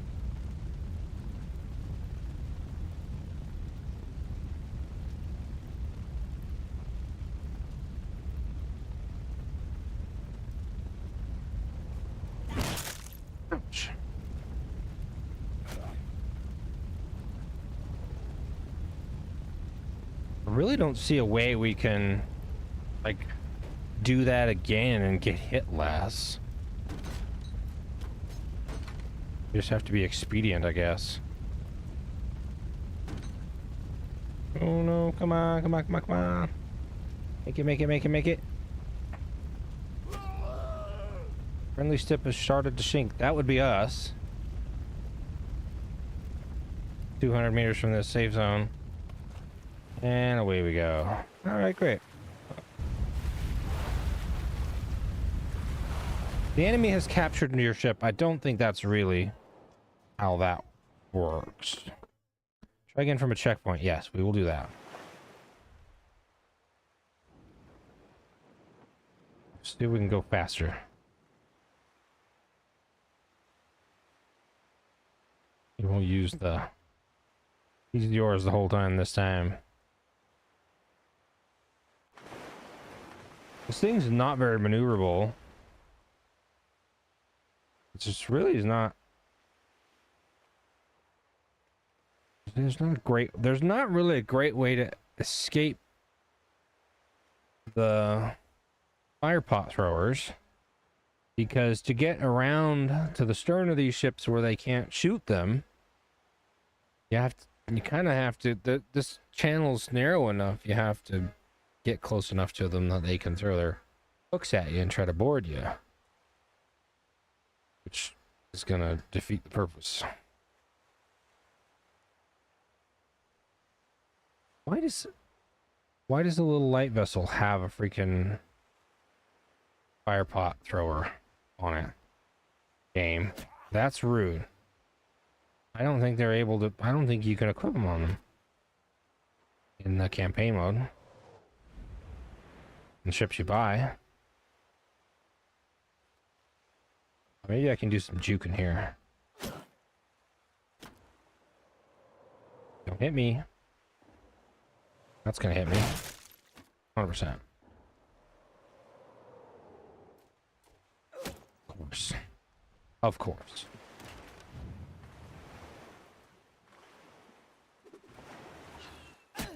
Ouch. I really don't see a way we can, like, do that again and get hit less. We just have to be expedient, I guess. Oh no, come on, come on, come on, come on. Make it, make it, make it, make it. Friendly ship has started to sink. That would be us. 200 meters from the safe zone. And away we go. Alright, great. The enemy has captured your ship. I don't think that's really how that works. Try again from a checkpoint. Yes, we will do that. See if we can go faster. You won't use yours the whole time this time. This thing's not very maneuverable. It just really is not. There's not really a great way to escape the fire pot throwers, because to get around to the stern of these ships where they can't shoot them, you kind of have to. This channel's narrow enough. You have to get close enough to them that they can throw their hooks at you and try to board you, which is gonna defeat the purpose. Why does Why does the little light vessel have a freaking fire pot thrower on it? Game. That's rude. I don't think they're able to... I don't think you can equip them on them. In the campaign mode. And ships you buy. Maybe I can do some juke in here. Don't hit me. That's gonna hit me. 100%. Of course. Of course. Get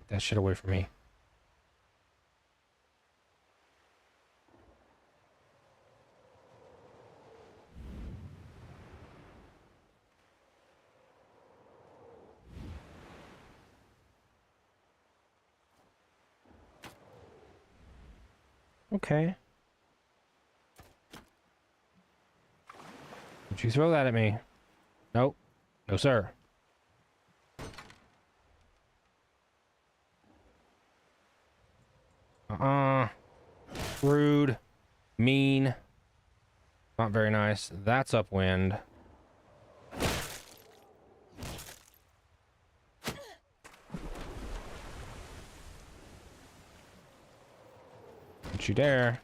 that shit away from me. Okay. Don't you throw that at me. Nope. No, sir. Rude. Mean. Not very nice. That's upwind. Don't you dare.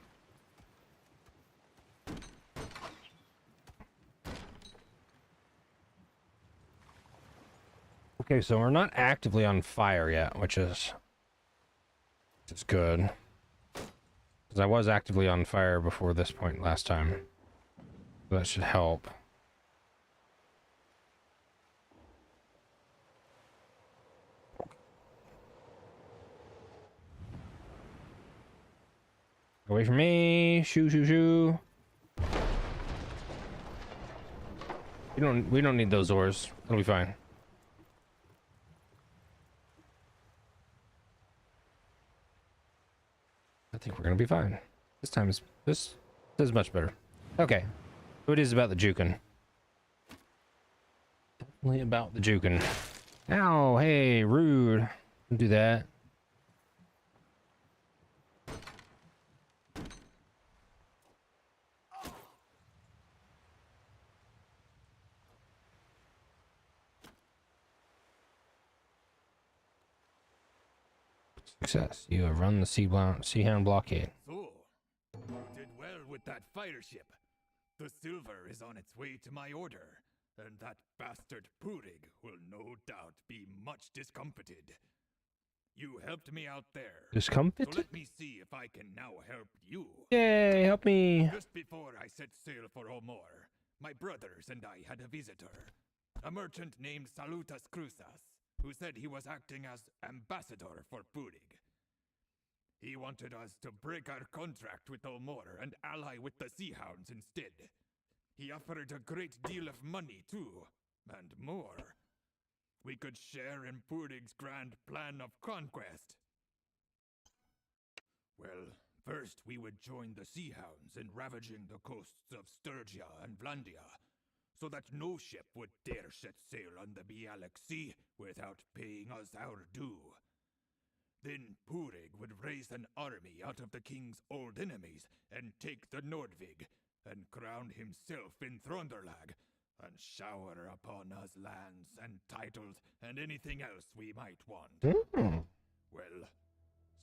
Okay, so we're not actively on fire yet, which is good. Because I was actively on fire before this point last time. So that should help. Away from me. Shoo, shoo, shoo. We don't need those oars. It'll be fine. I think we're gonna be fine. This is much better. Okay. So it is about the juking. Definitely about the juking. Ow, hey, rude. Don't do that. Success. You have run the Seahound blockade. So, you did well with that fire ship. The silver is on its way to my order, and that bastard Purig will no doubt be much discomfited. You helped me out there. Discomfited? So let me see if I can now help you. Yay, help me. Just before I set sail for Omor, my brothers and I had a visitor. A merchant named Salutas Cruzas, who said he was acting as ambassador for Purig. He wanted us to break our contract with Omor and ally with the Seahounds instead. He offered a great deal of money, too, and more. We could share in Purig's grand plan of conquest. Well, first we would join the Seahounds in ravaging the coasts of Sturgia and Vlandia, so that no ship would dare set sail on the Bialek Sea without paying us our due. Then Purig would raise an army out of the king's old enemies and take the Nordvig, and crown himself in Thronderlag, and shower upon us lands and titles and anything else we might want. Well,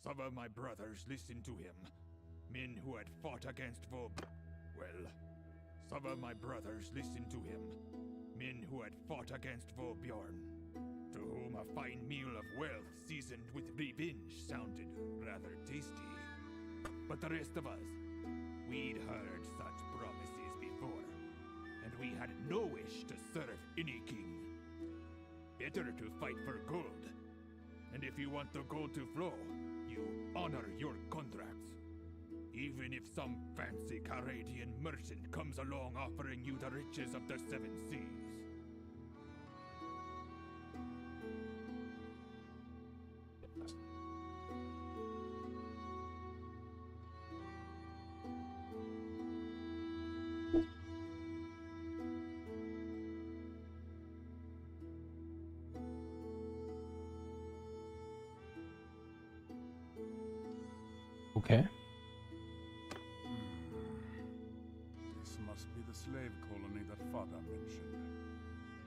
some of my brothers listened to him, men who had fought against some of my brothers listened to him, men who had fought against Vobjorn, to whom a fine meal of wealth seasoned with revenge sounded rather tasty. But the rest of us, we'd heard such promises before, and we had no wish to serve any king. Better to fight for gold, and if you want the gold to flow, you honor your contracts. Even if some fancy Caradian merchant comes along offering you the riches of the Seven Seas. Okay. This must be the slave colony that Fada mentioned.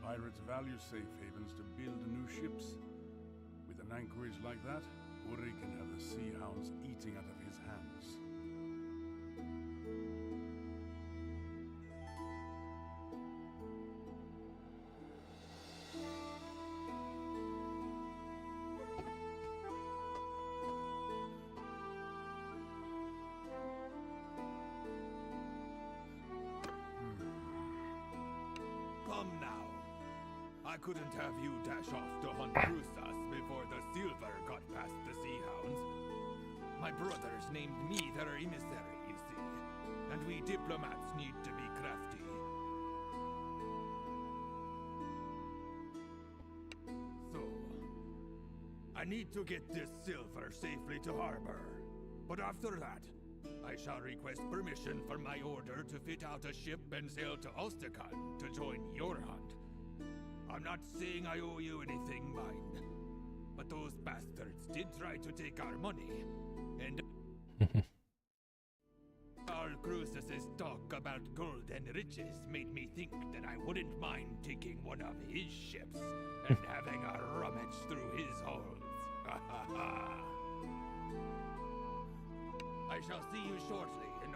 Pirates value safe havens to build new ships. With an anchorage like that, Uri can have the sea hounds eating out of his hands. Come now. I couldn't have you dash off to hunt Crusas before the silver got past the sea hounds. My brothers named me their emissary, you see. And we diplomats need to be crafty. So, I need to get this silver safely to harbor. But after that, I shall request permission from my order to fit out a ship and sail to Ostakan to join your hunt. I'm not saying I owe you anything, mind. But those bastards did try to take our money. And Carl Cruz's talk about gold and riches made me think that I wouldn't mind taking one of his ships and having a rummage through his holds. I shall see you shortly in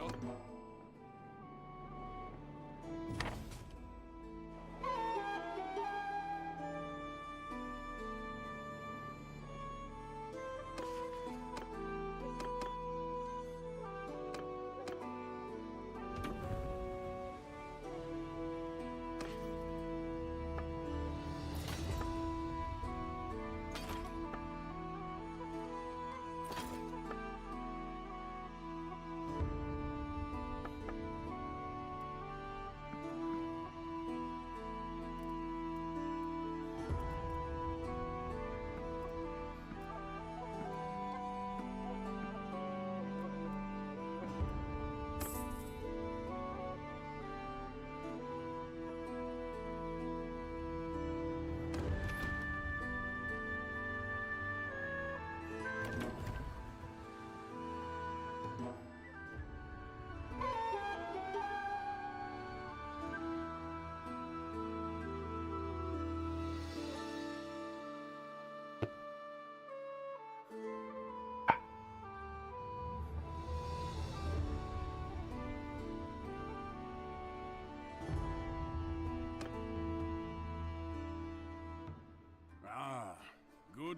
Good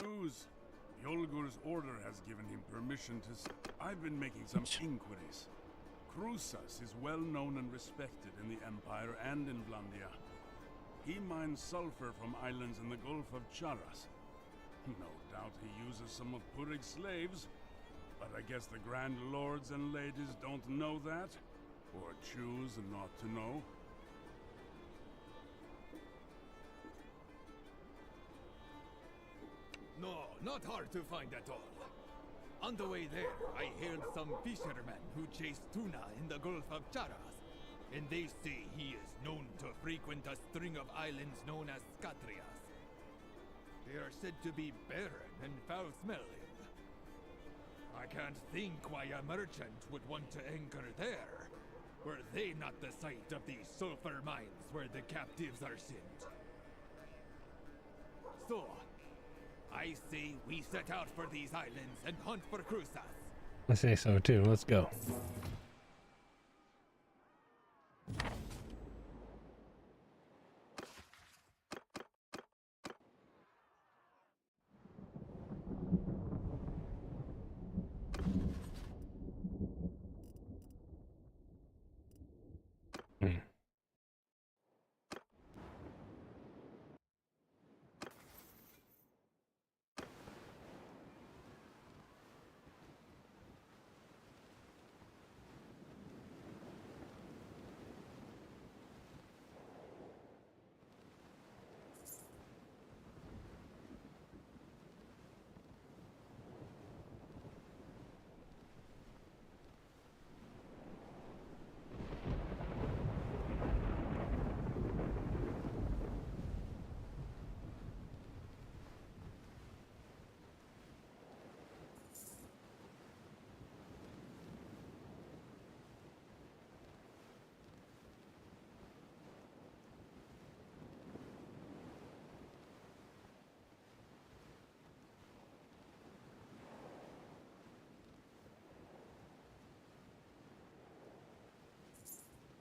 news. Yolgur's order has given him permission to... I've been making some inquiries. Krusas is well known and respected in the Empire and in Blandia. He mines sulfur from islands in the Gulf of Charas. No doubt he uses some of Purig's slaves, but I guess the Grand Lords and Ladies don't know that, or choose not to know. No, not hard to find at all. On the way there, I hailed some fishermen who chased tuna in the Gulf of Charas, and they say he is known to frequent a string of islands known as Scatrias. They are said to be barren and foul-smelling. I can't think why a merchant would want to anchor there. Were they not the site of these sulfur mines where the captives are sent? So, I say we set out for these islands and hunt for Crusas. I say so too. Let's go.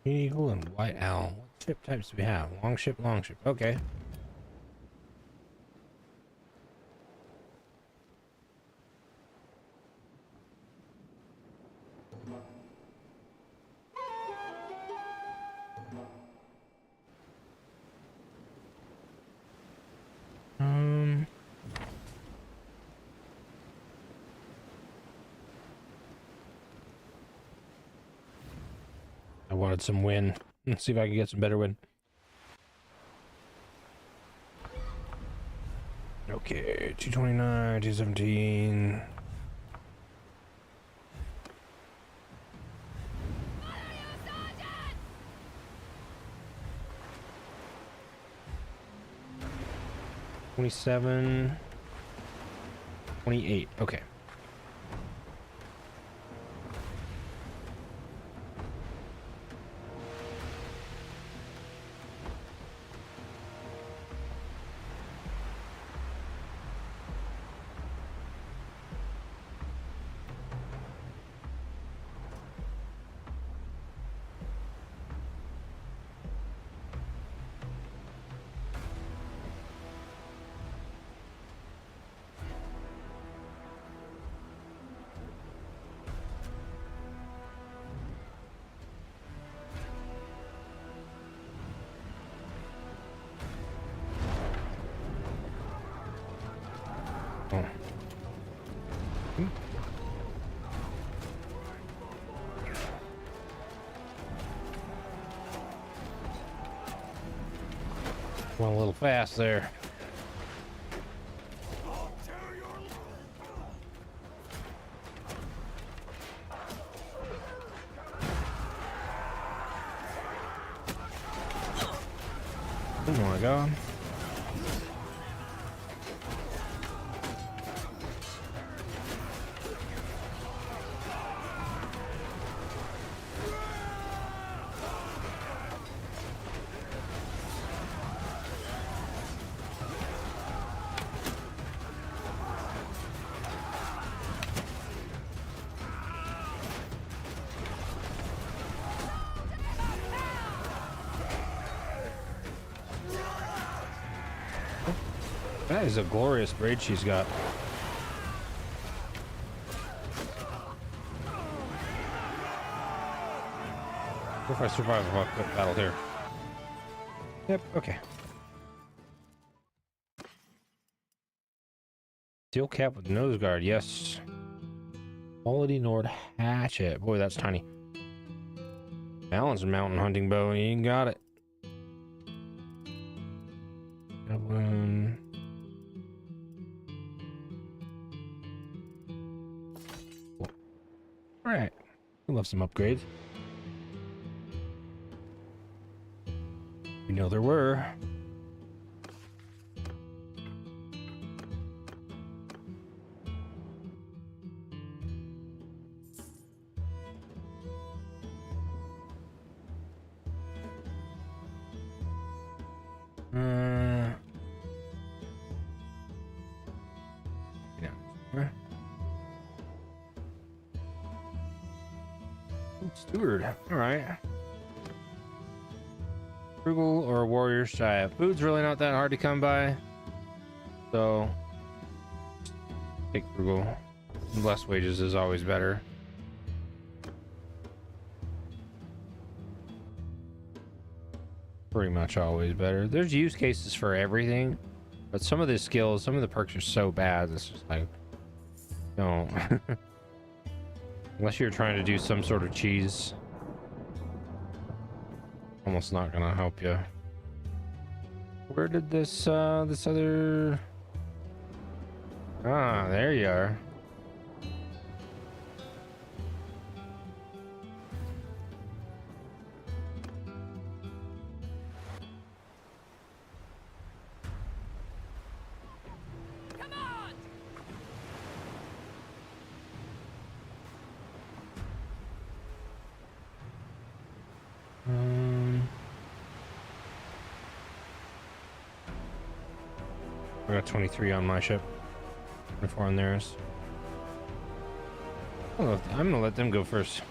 Eagle and white owl. What ship types do we have? Long ship, long ship. Okay. I wanted some wind. Let's see if I can get some better wind. Okay, 229, 217. $27, $28. Okay. Went a little fast there. Oh my god. That is a glorious braid she's got. What if I survive a quick battle here? Yep, okay. Steel cap with nose guard, yes. Quality Nord hatchet. Boy, that's tiny. Balanced mountain hunting bow, you got it. Javelin. Cool. All right, we love some upgrades. We know there were. Steward. All right. Frugal or warrior shy. Food's really not that hard to come by, so take frugal. Less wages is always better. Pretty much always better. There's use cases for everything, but some of the skills, some of the perks are so bad. It's just like, don't. Unless you're trying to do some sort of cheese. Almost not gonna help you. Where did this this other... Ah, there you are. I got 23 on my ship. 24 on theirs. I'm gonna let them go first.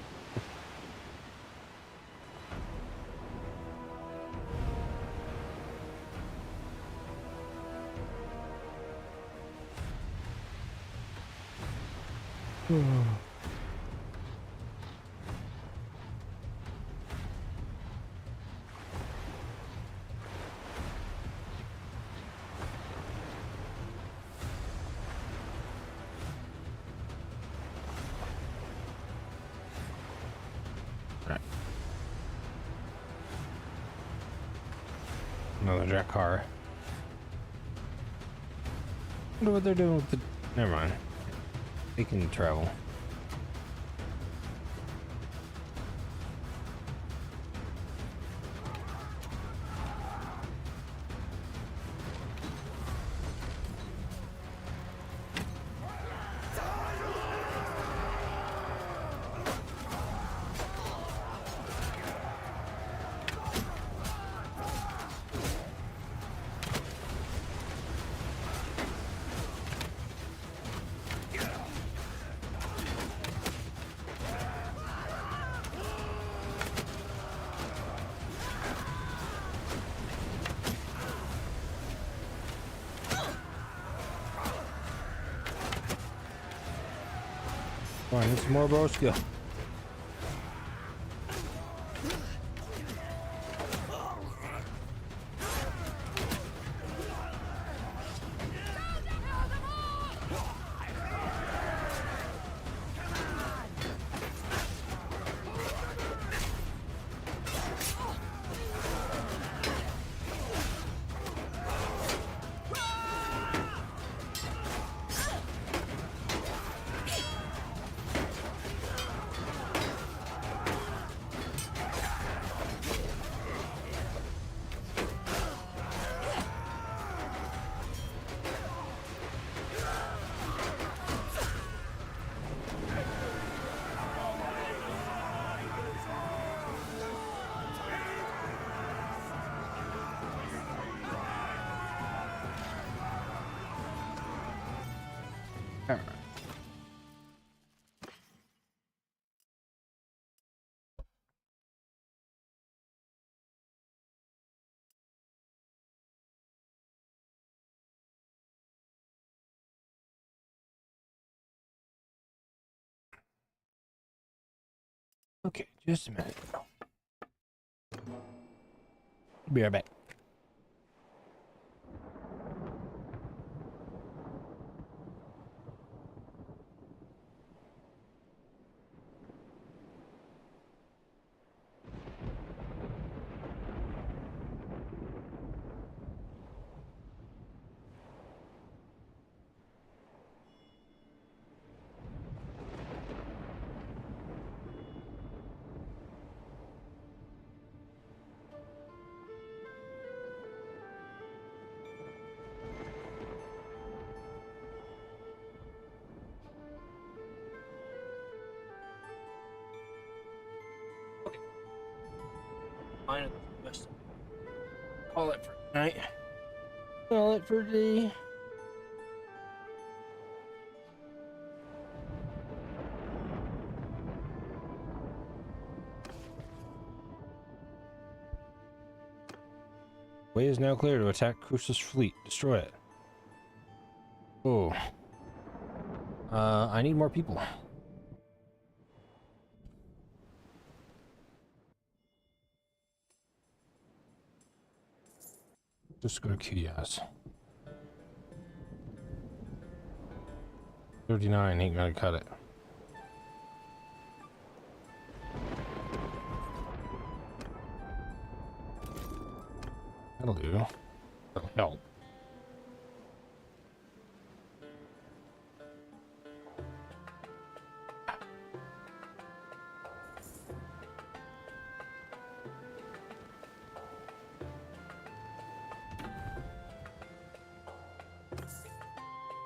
Another jack car. Wonder what they're doing with the. Never mind. They can travel. Come on, need some more bow skill. Okay, just a minute. Be right back. Fine. Call it for tonight. Call it for the. Way is now clear to attack Crusa's fleet. Destroy it. Oh. I need more people. Just go to QDS. 39 ain't gonna cut it. That'll do. That'll help.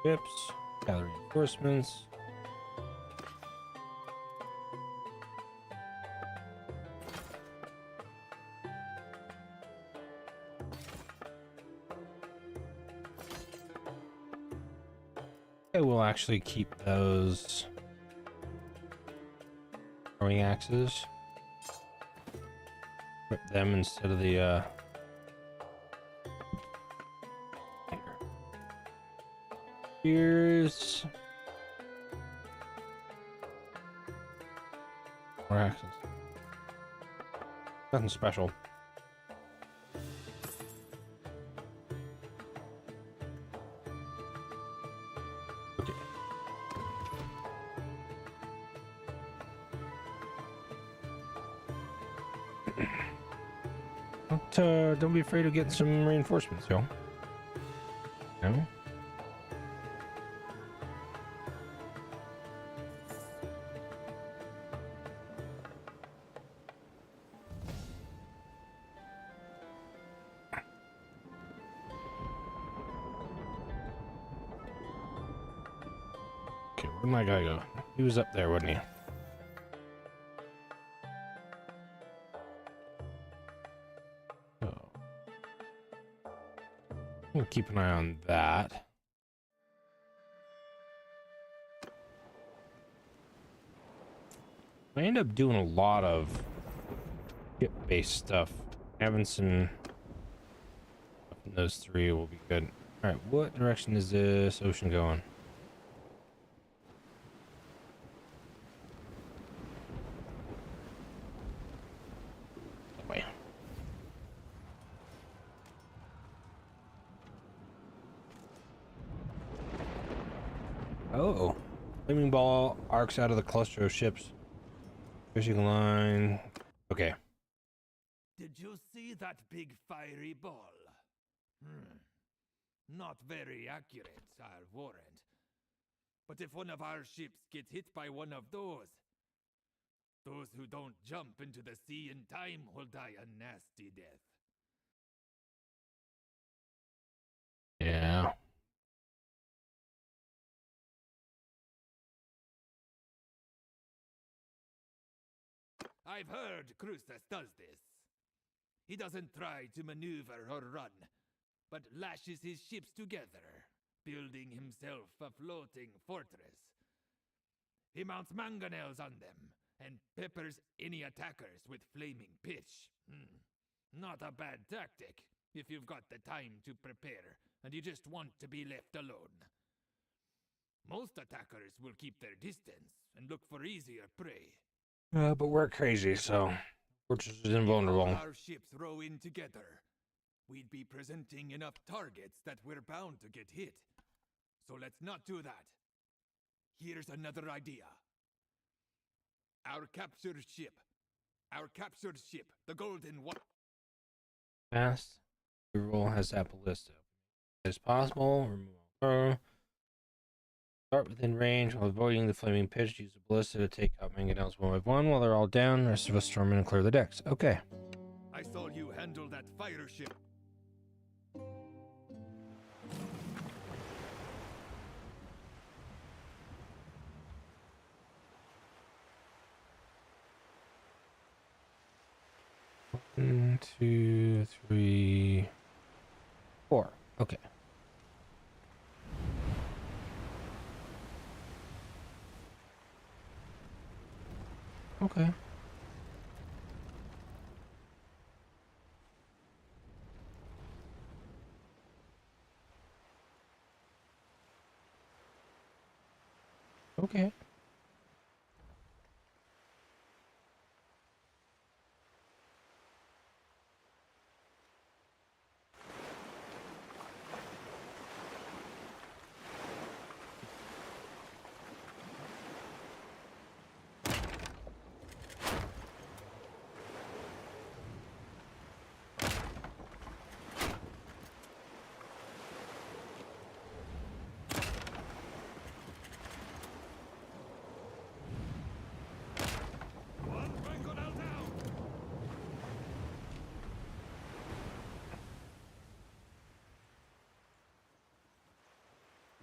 Ships, gather reinforcements. I will actually keep those throwing axes. Equip them instead of the Here's More axes. Nothing special. Okay. Don't be afraid of getting some reinforcements, yo. No? Okay, where'd my guy go? He was up there, wasn't he? Oh. We'll keep an eye on that. I end up doing a lot of ship-based stuff. Having some those three will be good. All right, what direction is this ocean going? That way. Oh, flaming ball arcs out of the cluster of ships. Fishing line. Okay. Did you see that big fiery ball? Not very accurate, I'll warrant. But if one of our ships get hit by one of those who don't jump into the sea in time will die a nasty death. Yeah. I've heard Cruces does this. He doesn't try to maneuver or run, but lashes his ships together, building himself a floating fortress. He mounts mangonels on them and peppers any attackers with flaming pitch. Not a bad tactic if you've got the time to prepare and you just want to be left alone. Most attackers will keep their distance and look for easier prey. But we're crazy, so fortress is invulnerable. If all our ships row in together, we'd be presenting enough targets that we're bound to get hit. So let's not do that. Here's another idea. Our captured ship, the Golden One. Fast. The roll has that ballista. As possible, remove all. Start within range while avoiding the flaming pitch. Use the ballista to take out mangonels one by one while they're all down. The rest of us storm in and clear the decks. Okay. I saw you handle that fire ship. One, two, three, four. Okay. Okay. Okay.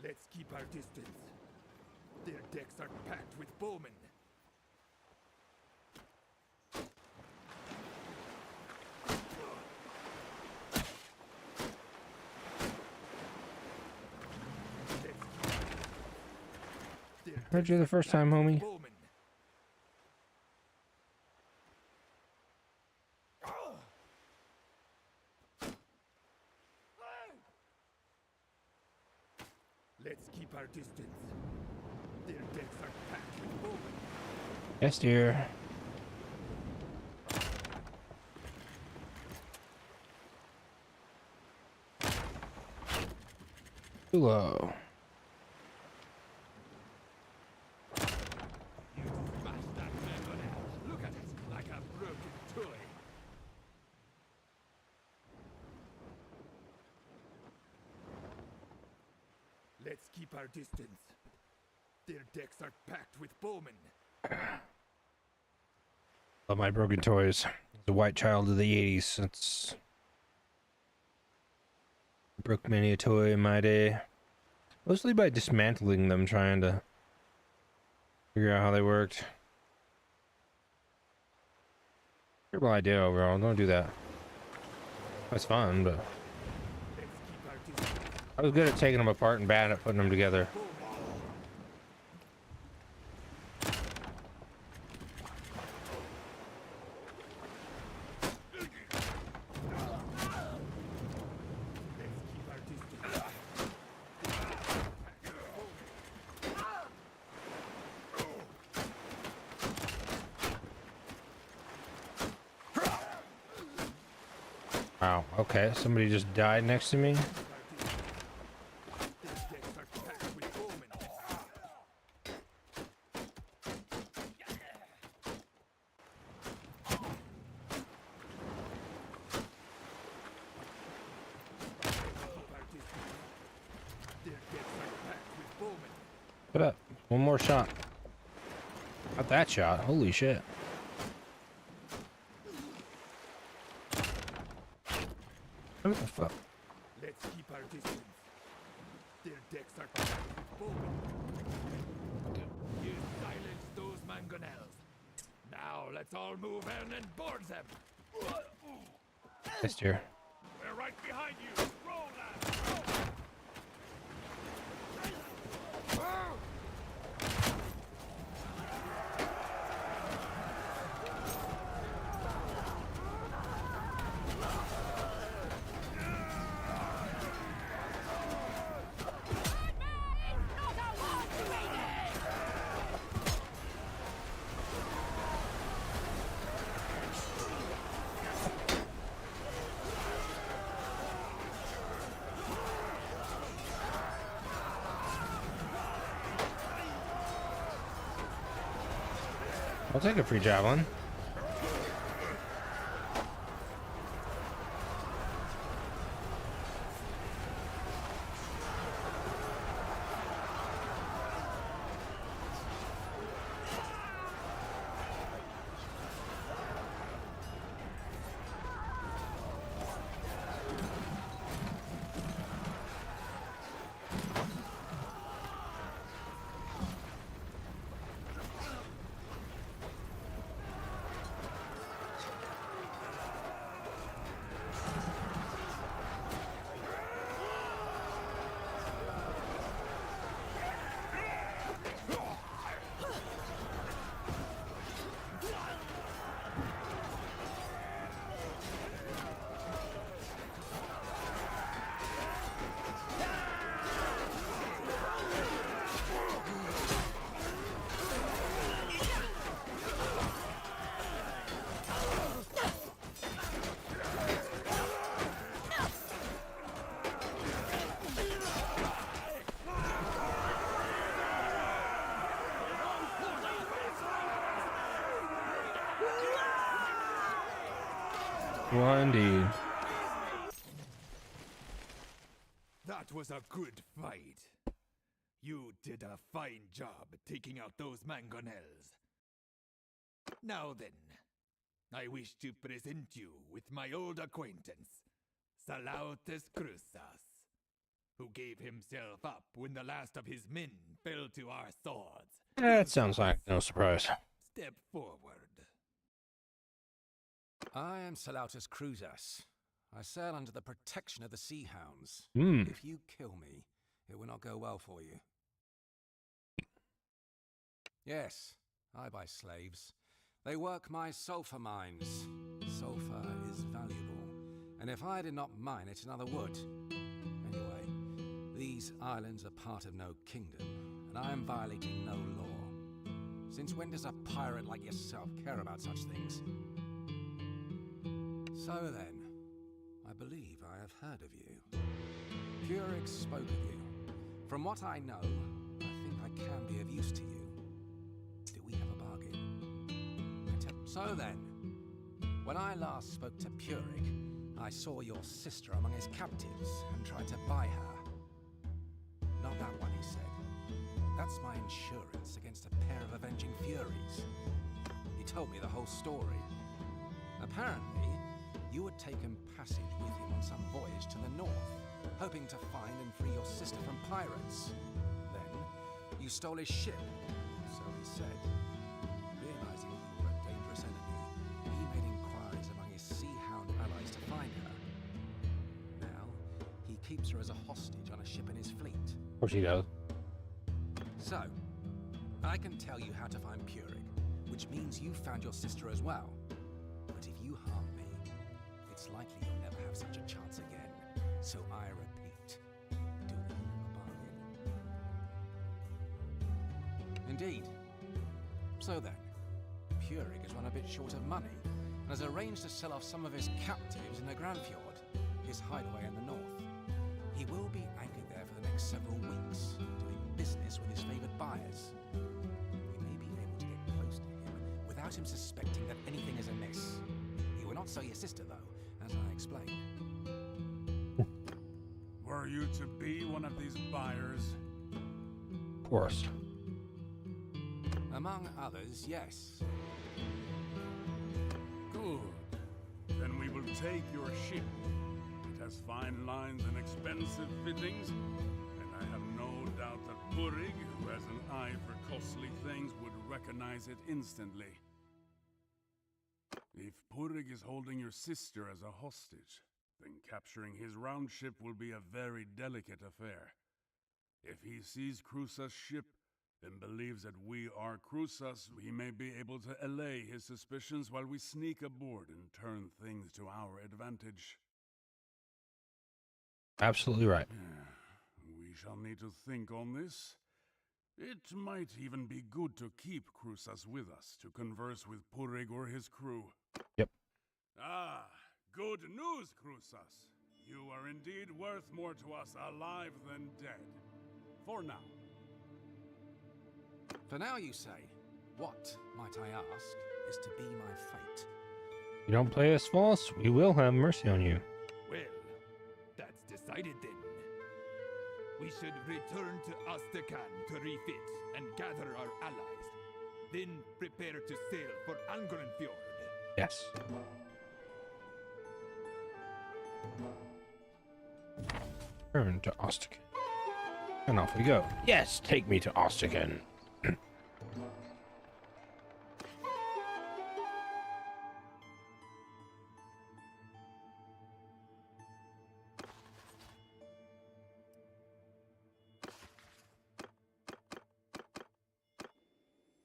Let's keep our distance. Their decks are packed with bowmen. Heard you the first time, homie. Let's keep our distance. Their decks are packed with bowmen. Yes, dear. Too low. You smashed that Bannerlord. Look at it, like a broken toy. Let's keep our distance. Their decks are packed with bowmen. Love my broken toys. The white child of the 80s. That's broke many a toy in my day. Mostly by dismantling them, trying to figure out how they worked. Terrible idea overall. Don't do that. That's fun, but I was good at taking them apart and bad at putting them together. Wow, okay, somebody just died next to me. Put up. One more shot. Not that shot. Holy shit. What the fuck? Let's keep our distance. Their decks are packed with bowmen. You silence those mangonels. Now let's all move in and board them. Missed here. We're right behind you. Roll, lads. Roll. I'll take a free javelin. Well, indeed. That was a good fight. You did a fine job taking out those mangonels. Now then, I wish to present you with my old acquaintance, Salautus Crusas, who gave himself up when the last of his men fell to our swords. That sounds like no surprise. Step forward. I am Salautus Crusas. I sail under the protection of the Sea Hounds. Hmm. If you kill me, it will not go well for you. Yes, I buy slaves. They work my sulfur mines. Sulfur is valuable, and if I did not mine it, another would. Anyway, these islands are part of no kingdom, and I am violating no law. Since when does a pirate like yourself care about such things? So then, I believe I have heard of you. Purix spoke of you. From what I know, I think I can be of use to you. Do we have a bargain? So then, when I last spoke to Purig, I saw your sister among his captives and tried to buy her. Not that one, he said. That's my insurance against a pair of avenging furies. He told me the whole story. Apparently, you had taken passage with him on some voyage to the north, hoping to find and free your sister from pirates. Then, you stole his ship, so he said. Realizing you were a dangerous enemy, he made inquiries among his sea-hound allies to find her. Now, he keeps her as a hostage on a ship in his fleet. Of course he does. So, I can tell you how to find Purig, which means you found your sister as well. But if you harm me, it's likely you'll never have such a chance again. So I repeat, do we have a bargain? Indeed. So then, Purig has run a bit short of money, and has arranged to sell off some of his captives in the Grandfjord, his hideaway in the north. He will be anchored there for the next several weeks, doing business with his favored buyers. We may be able to get close to him without him suspecting that anything is amiss. He will not sell your sister, though, as I explained. Were you to be one of these buyers? Of course. Among others, yes. Good. Then we will take your ship. It has fine lines and expensive fittings, and I have no doubt that Purig, who has an eye for costly things, would recognize it instantly. If Purig is holding your sister as a hostage, then capturing his round ship will be a very delicate affair. If he sees Krusa's ship, then believes that we are Krusas, he may be able to allay his suspicions while we sneak aboard and turn things to our advantage. Absolutely right. We shall need to think on this. It might even be good to keep Krusas with us to converse with Purig or his crew. Yep. Ah, good news, Krusas. You are indeed worth more to us alive than dead. For now. For now, you say. What, might I ask, is to be my fate? You don't play us false, we will have mercy on you. Well, that's decided then. We should return to Astekan to refit and gather our allies. Then prepare to sail for Angrenfjord. Yes. Return to Ostican. And off we go. Yes, take me to Ostican.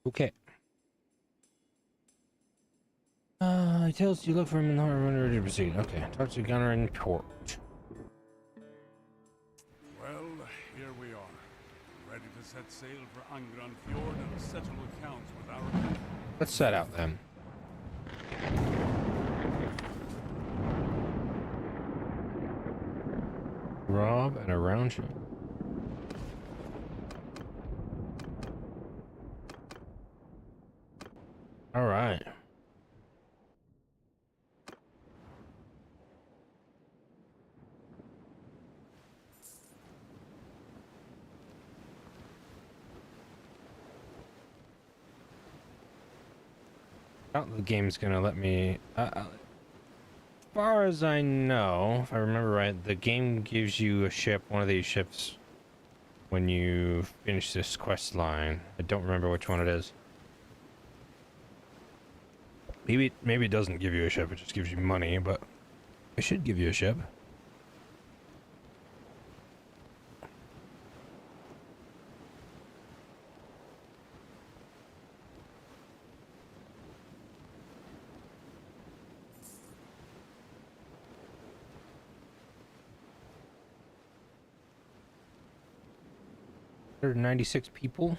Okay. He tells you look for him in the harbor when ready to proceed. Okay, talk to Gunner in port. Well, here we are. Ready to set sail for Angrenfjord and settle accounts with our people. Let's set out then. Rob and a round ship. All right. The game's gonna let me. As far as I know, if I remember right, the game gives you a ship, one of these ships, when you finish this quest line. I don't remember which one it is. Maybe it doesn't give you a ship; it just gives you money. But it should give you a ship. There are 96 people.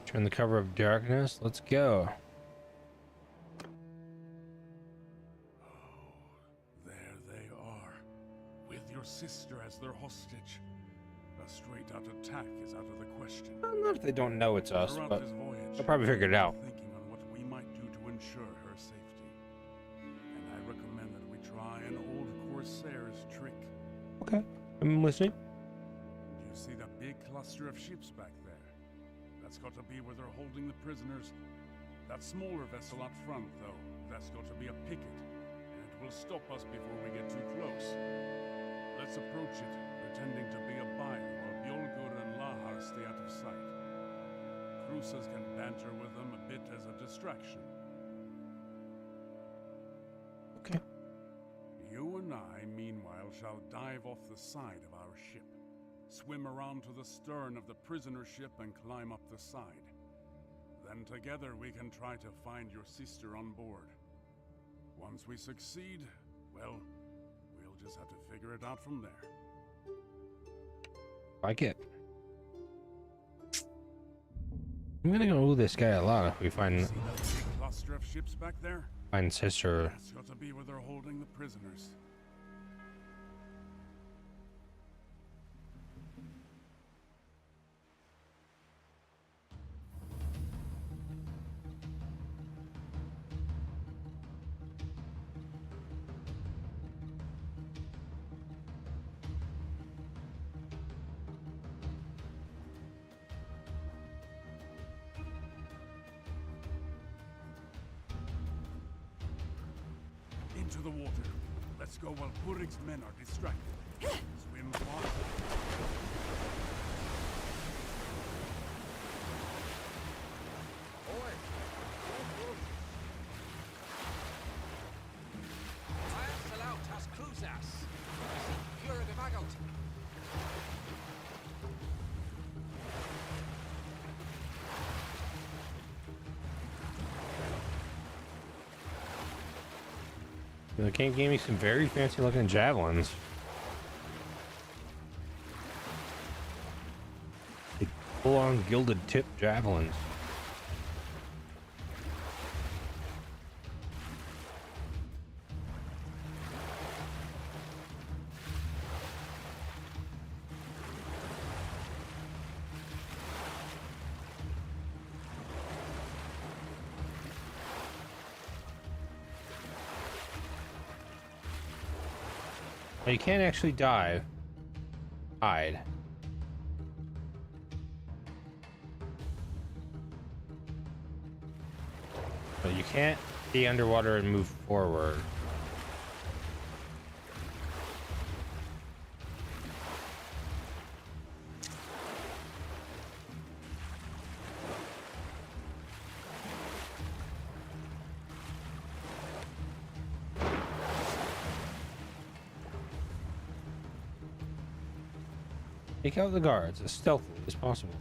Turn the cover of darkness. Let's go. There they are. attack is out of the question. Not if they don't know it's us, Throughout but this voyage, they'll probably figure it out. thinking on what we might do to ensure her safety. And I recommend that we try an old corsair's trick. Okay, I'm listening. Do you see that big cluster of ships back there? That's got to be where they're holding the prisoners. That smaller vessel up front, though, that's got to be a picket. And it will stop us before we get too close. Let's approach it, pretending to be a buyer, while Bjolgur and Lahar stay out of sight. Cruisers can banter with them a bit as a distraction. Okay. You and I, meanwhile, shall dive off the side of our ship, swim around to the stern of the prisoner ship and climb up the side. Then together we can try to find your sister on board. Once we succeed, well, we'll just have to figure it out from there. Like it. I'm gonna go with this guy a lot if we find See that big cluster of ships back there? find sister. That's got to be where they're holding the prisoners. Into the water. Let's go while Purik's men are distracted. Swim fast. The game gave me some very fancy looking javelins. Like full-on gilded tip javelins. Now you can't actually dive. Hide. But you can't be underwater and move forward. Take out the guards as stealthily as possible.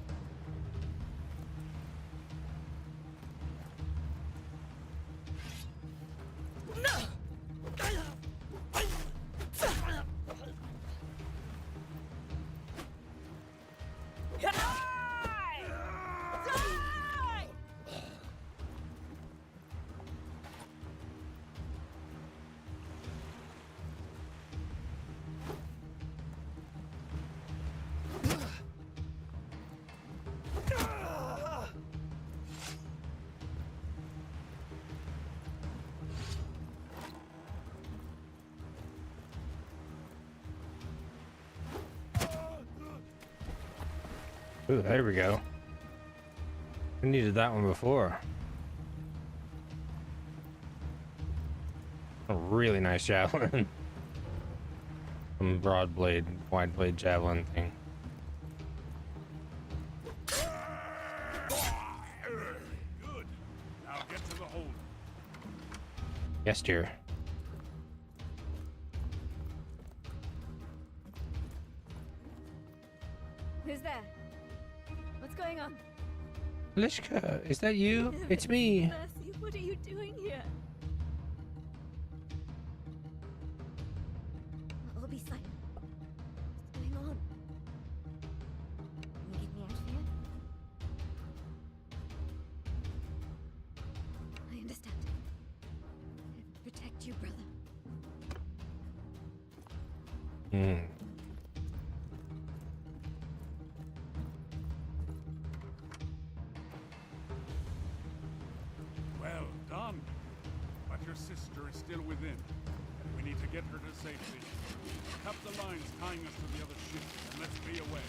Ooh, there we go. I needed that one before. A really nice javelin. Some broad blade, wide blade javelin thing. Good. Now get to the hold. Yes, dear. Who's there? What's going on? Lishka, is that you? It's me. Mercy, what are you doing here? I'll be silent. What's going on? Can you get me out of here? I understand. Protect you, brother. sister is still within. We need to get her to safety. Cut the lines tying us to the other ship, and let's be away.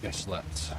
Yes, let's.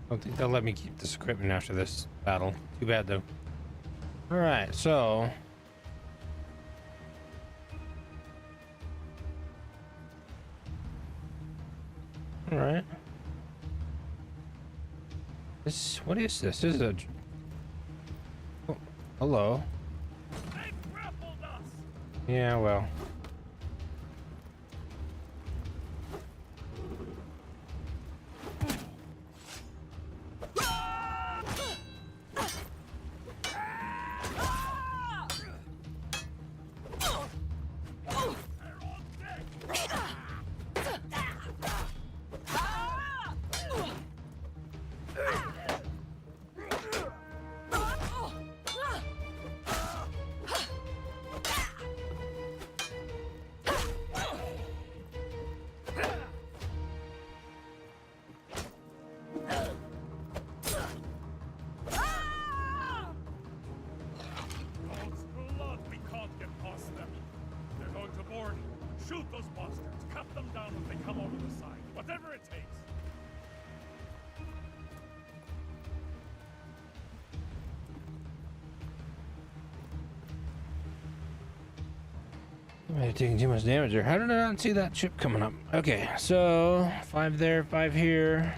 I don't think they'll let me keep this equipment after this battle. Too bad, though. Alright, so... Alright. This... What is this? This is a... Oh, hello. Yeah, well... Shoot those bastards! Cut them down if they come over the side. Whatever it takes. I might have taken too much damage there. How did I not see that ship coming up? Okay, so 5 there, 5 here.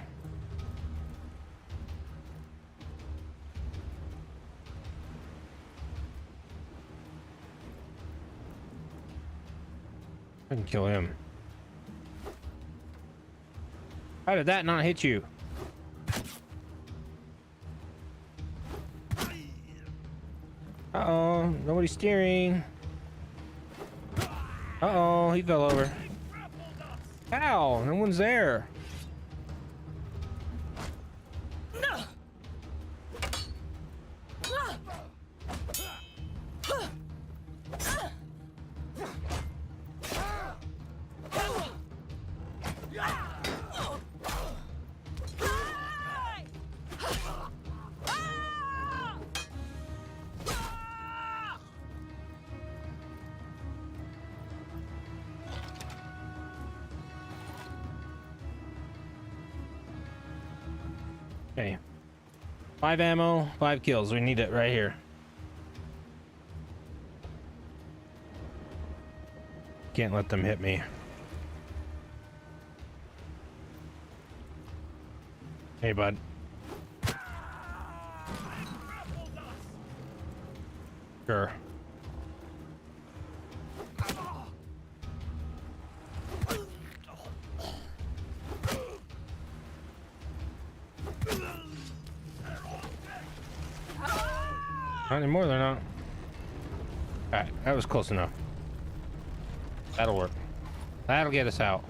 I can kill him. How did that not hit you? Uh-oh, nobody's steering. Uh-oh, he fell over. How? No one's there. Okay. 5 ammo, 5 kills. We need it right here. Can't let them hit me. Hey, bud. Sure. Not anymore, they're not. Alright, that was close enough. That'll work. That'll get us out.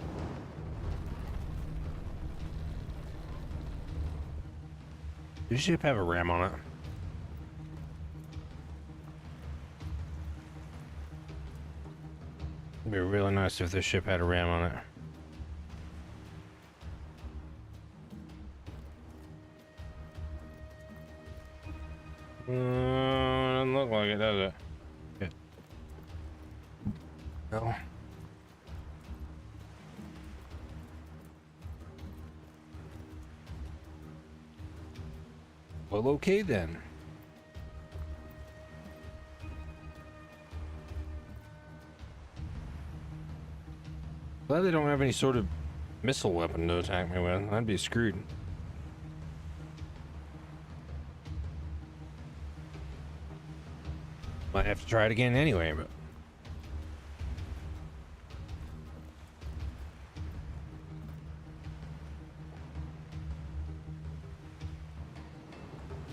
Does the ship have a ram on it? It'd be really nice if this ship had a ram on it. Doesn't look like it, does it? Yeah. No. Well, okay then. Glad they don't have any sort of missile weapon to attack me with. I'd be screwed. Might have to try it again anyway, but...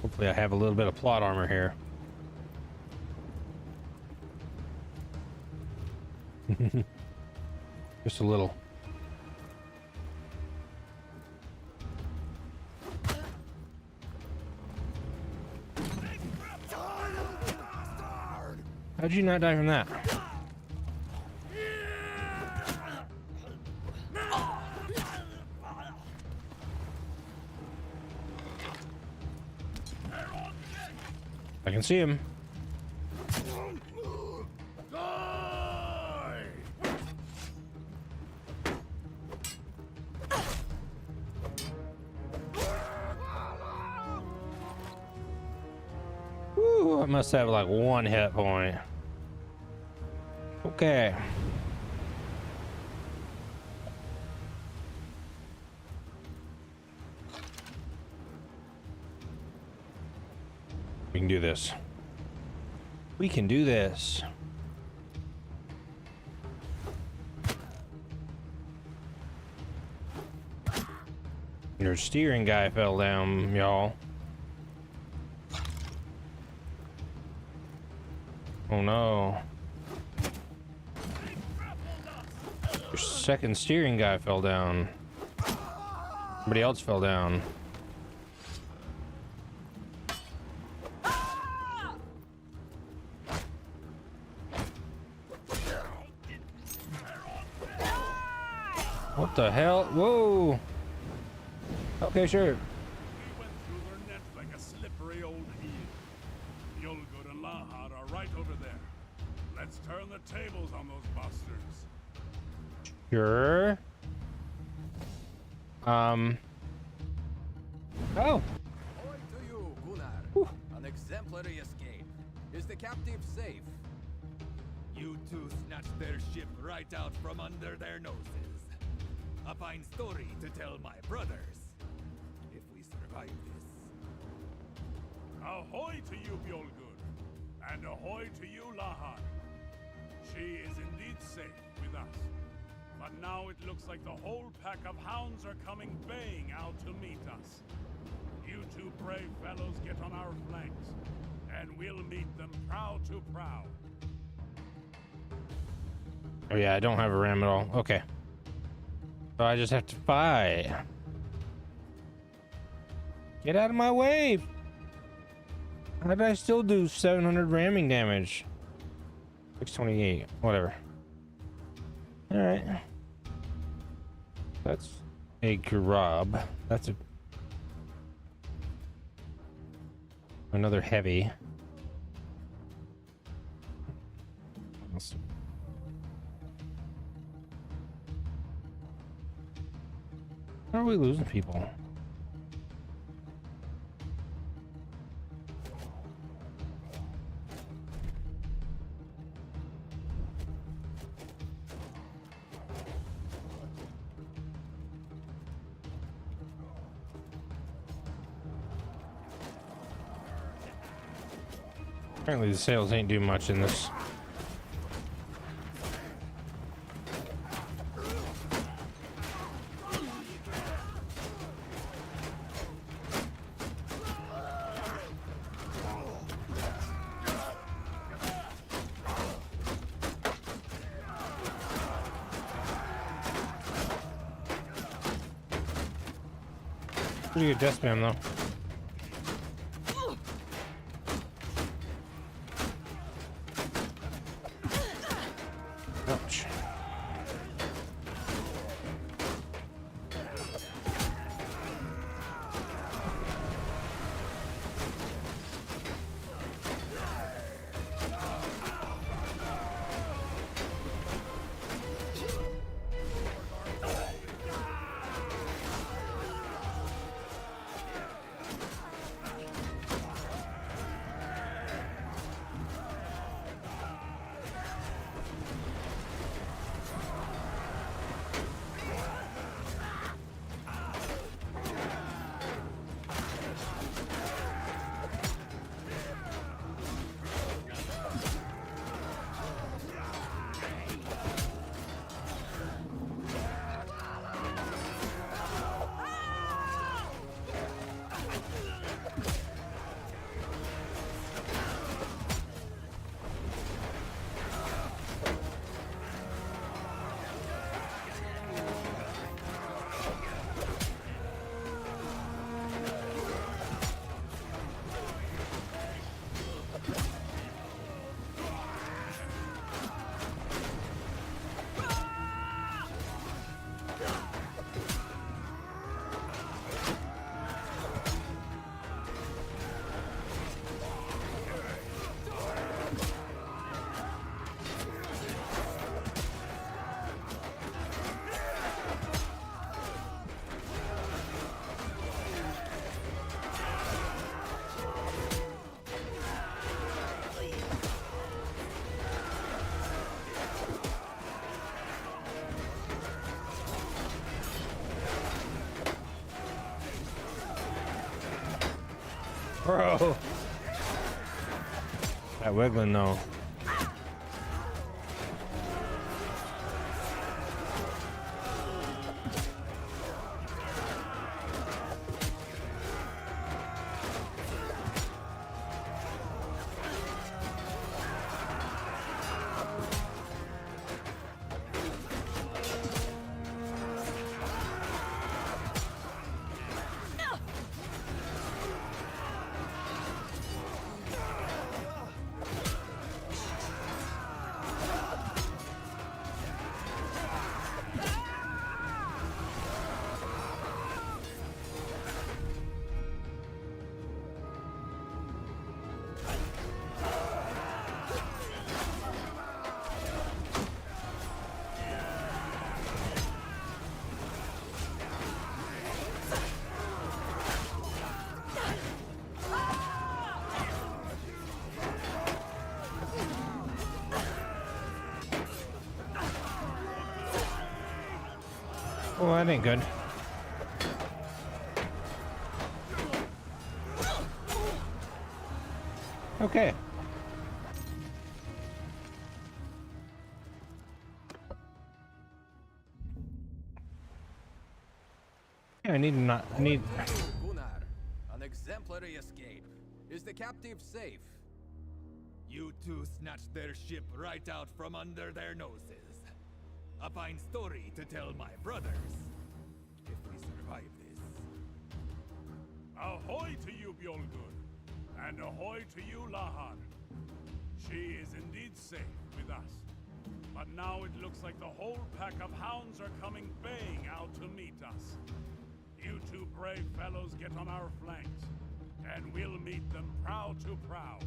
hopefully I have a little bit of plot armor here. Just a little. How'd you not die from that? I can see him. Ooh, I must have like 1 hit point. Okay. We can do this. We can do this. Your steering guy fell down, y'all. Oh no. Your second steering guy fell down. Somebody else fell down. What the hell? Whoa! Okay, sure. We went through their net like a slippery old eel. Yolgud and Lahad are right over there. Let's turn the tables on those bastards. Sure. Oh. Ahoy to you, Gunnar. An exemplary escape. Is the captive safe? You two snatched their ship right out from under their noses. A fine story to tell my brothers. If we survive this. Ahoy to you, Bjolgud. And ahoy to you, Lahad. She is indeed safe with us. But now it looks like the whole pack of hounds are coming baying out to meet us. You two brave fellows get on our flanks, and we'll meet them prow to prow. Oh yeah, I don't have a ram at all. Okay. So I just have to fight. Get out of my way! How did I still do 700 ramming damage? 628, whatever. Alright. That's a grub. That's another heavy. How are we losing people? Apparently the sails ain't do much in this. Pretty good death spam though. Ouch. Bro. That wiggling though. Well, that ain't good. Okay. Yeah, I need Gunnar, an exemplary escape. Is the captive safe? You two snatched their ship right out from under their noses. A fine story to tell my brothers. If we survive this. Ahoy to you, Bjolgur. And ahoy to you, Lahar. She is indeed safe with us. But now it looks like the whole pack of hounds are coming baying out to meet us. You two brave fellows get on our flanks, and we'll meet them prow to prow.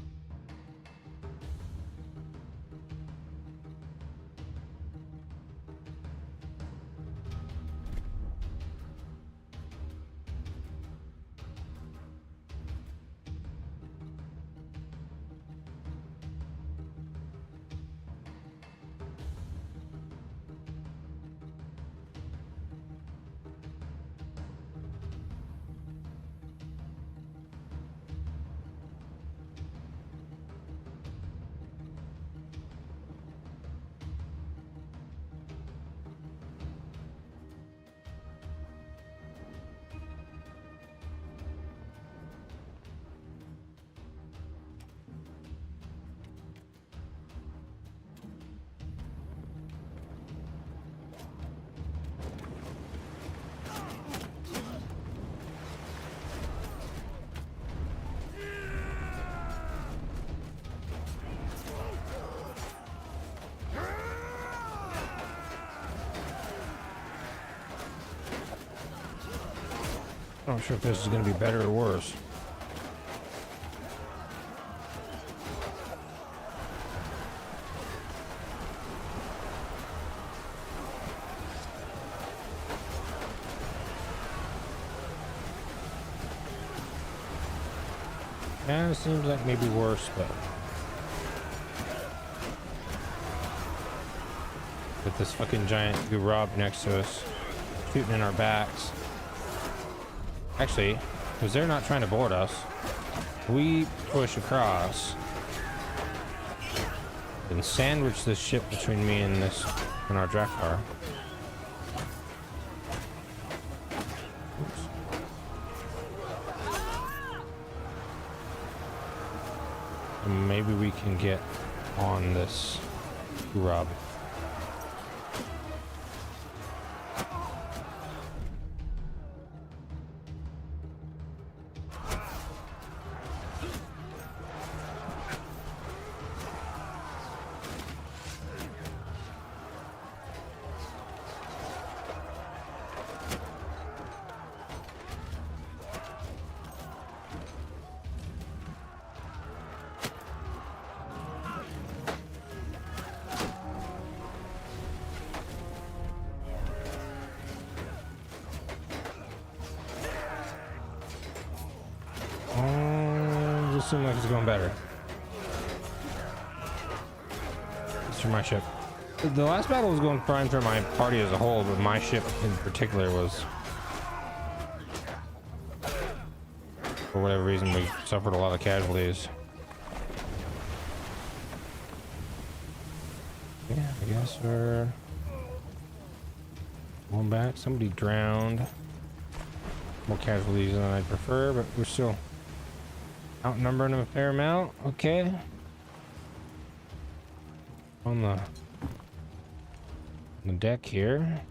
I'm not sure if this is going to be better or worse. Yeah, it seems like maybe worse, but with this fucking giant Gurab next to us, shooting in our backs. Actually, because they're not trying to board us, we push across and sandwich this ship between me and this and our Drakkar. And maybe we can get on this Gurab. Seems like it's going better. It's for my ship. The last battle was going fine for my party as a whole, but my ship in particular was for whatever reason, we suffered a lot of casualties. Yeah, I guess we're going back. Somebody drowned. More casualties than I'd prefer, but we're still outnumbering them a fair amount. Okay. On the deck here.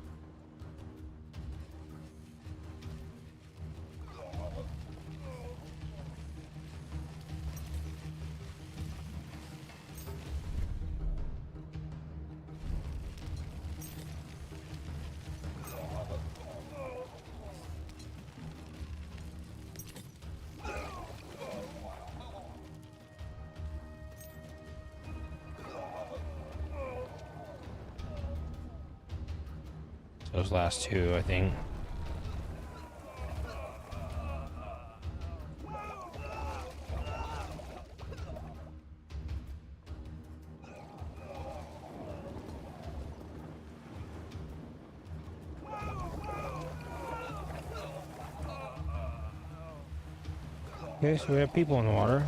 Those last two, I think. Okay, so we have people in the water.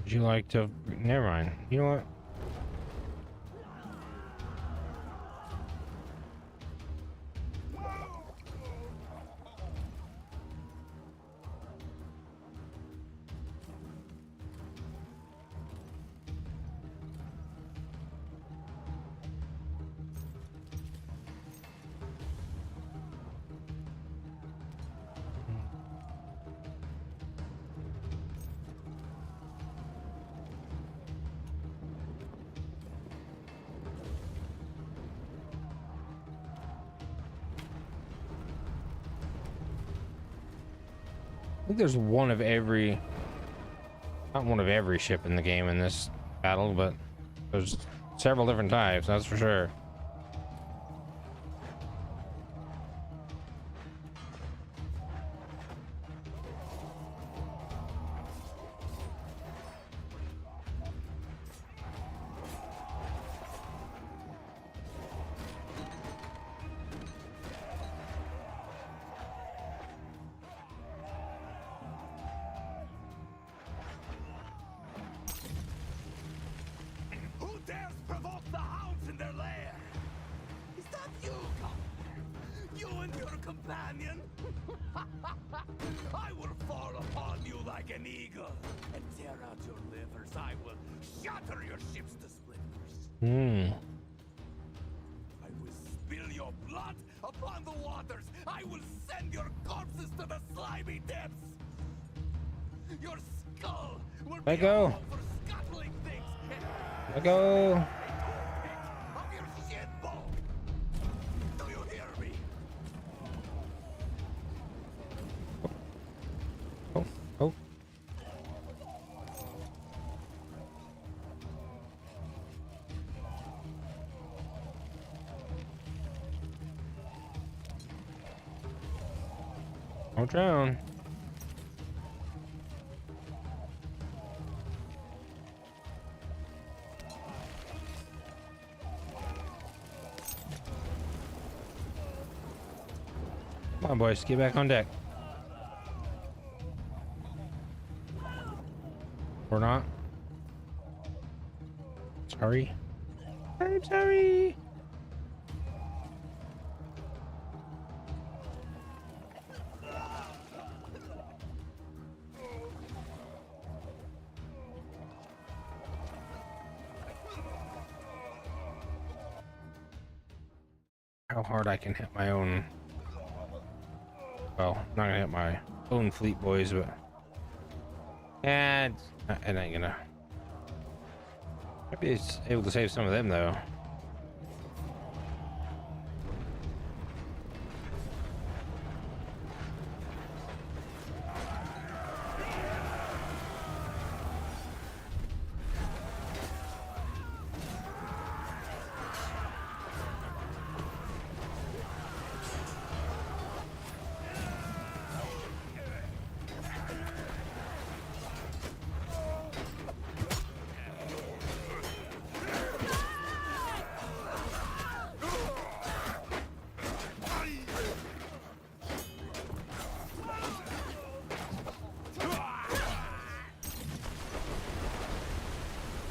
Would you like to? Never mind. You know what? I think there's one of every, not one of every ship in the game in this battle, but there's several different types, that's for sure. I will fall upon you like an eagle and tear out your livers. I will shatter your ships to splinters. I will spill your blood upon the waters. I will send your corpses to the slimy depths. Your skull will Let be go. all for scuttling things. Let go. Of your shit ball. Do you hear me? Oh. Don't drown. Come on, boys, get back on deck. Or not. Sorry. I'm sorry. How hard I can hit my own. Well, not gonna hit my own fleet, boys, but and it ain't gonna. Maybe it's able to save some of them though.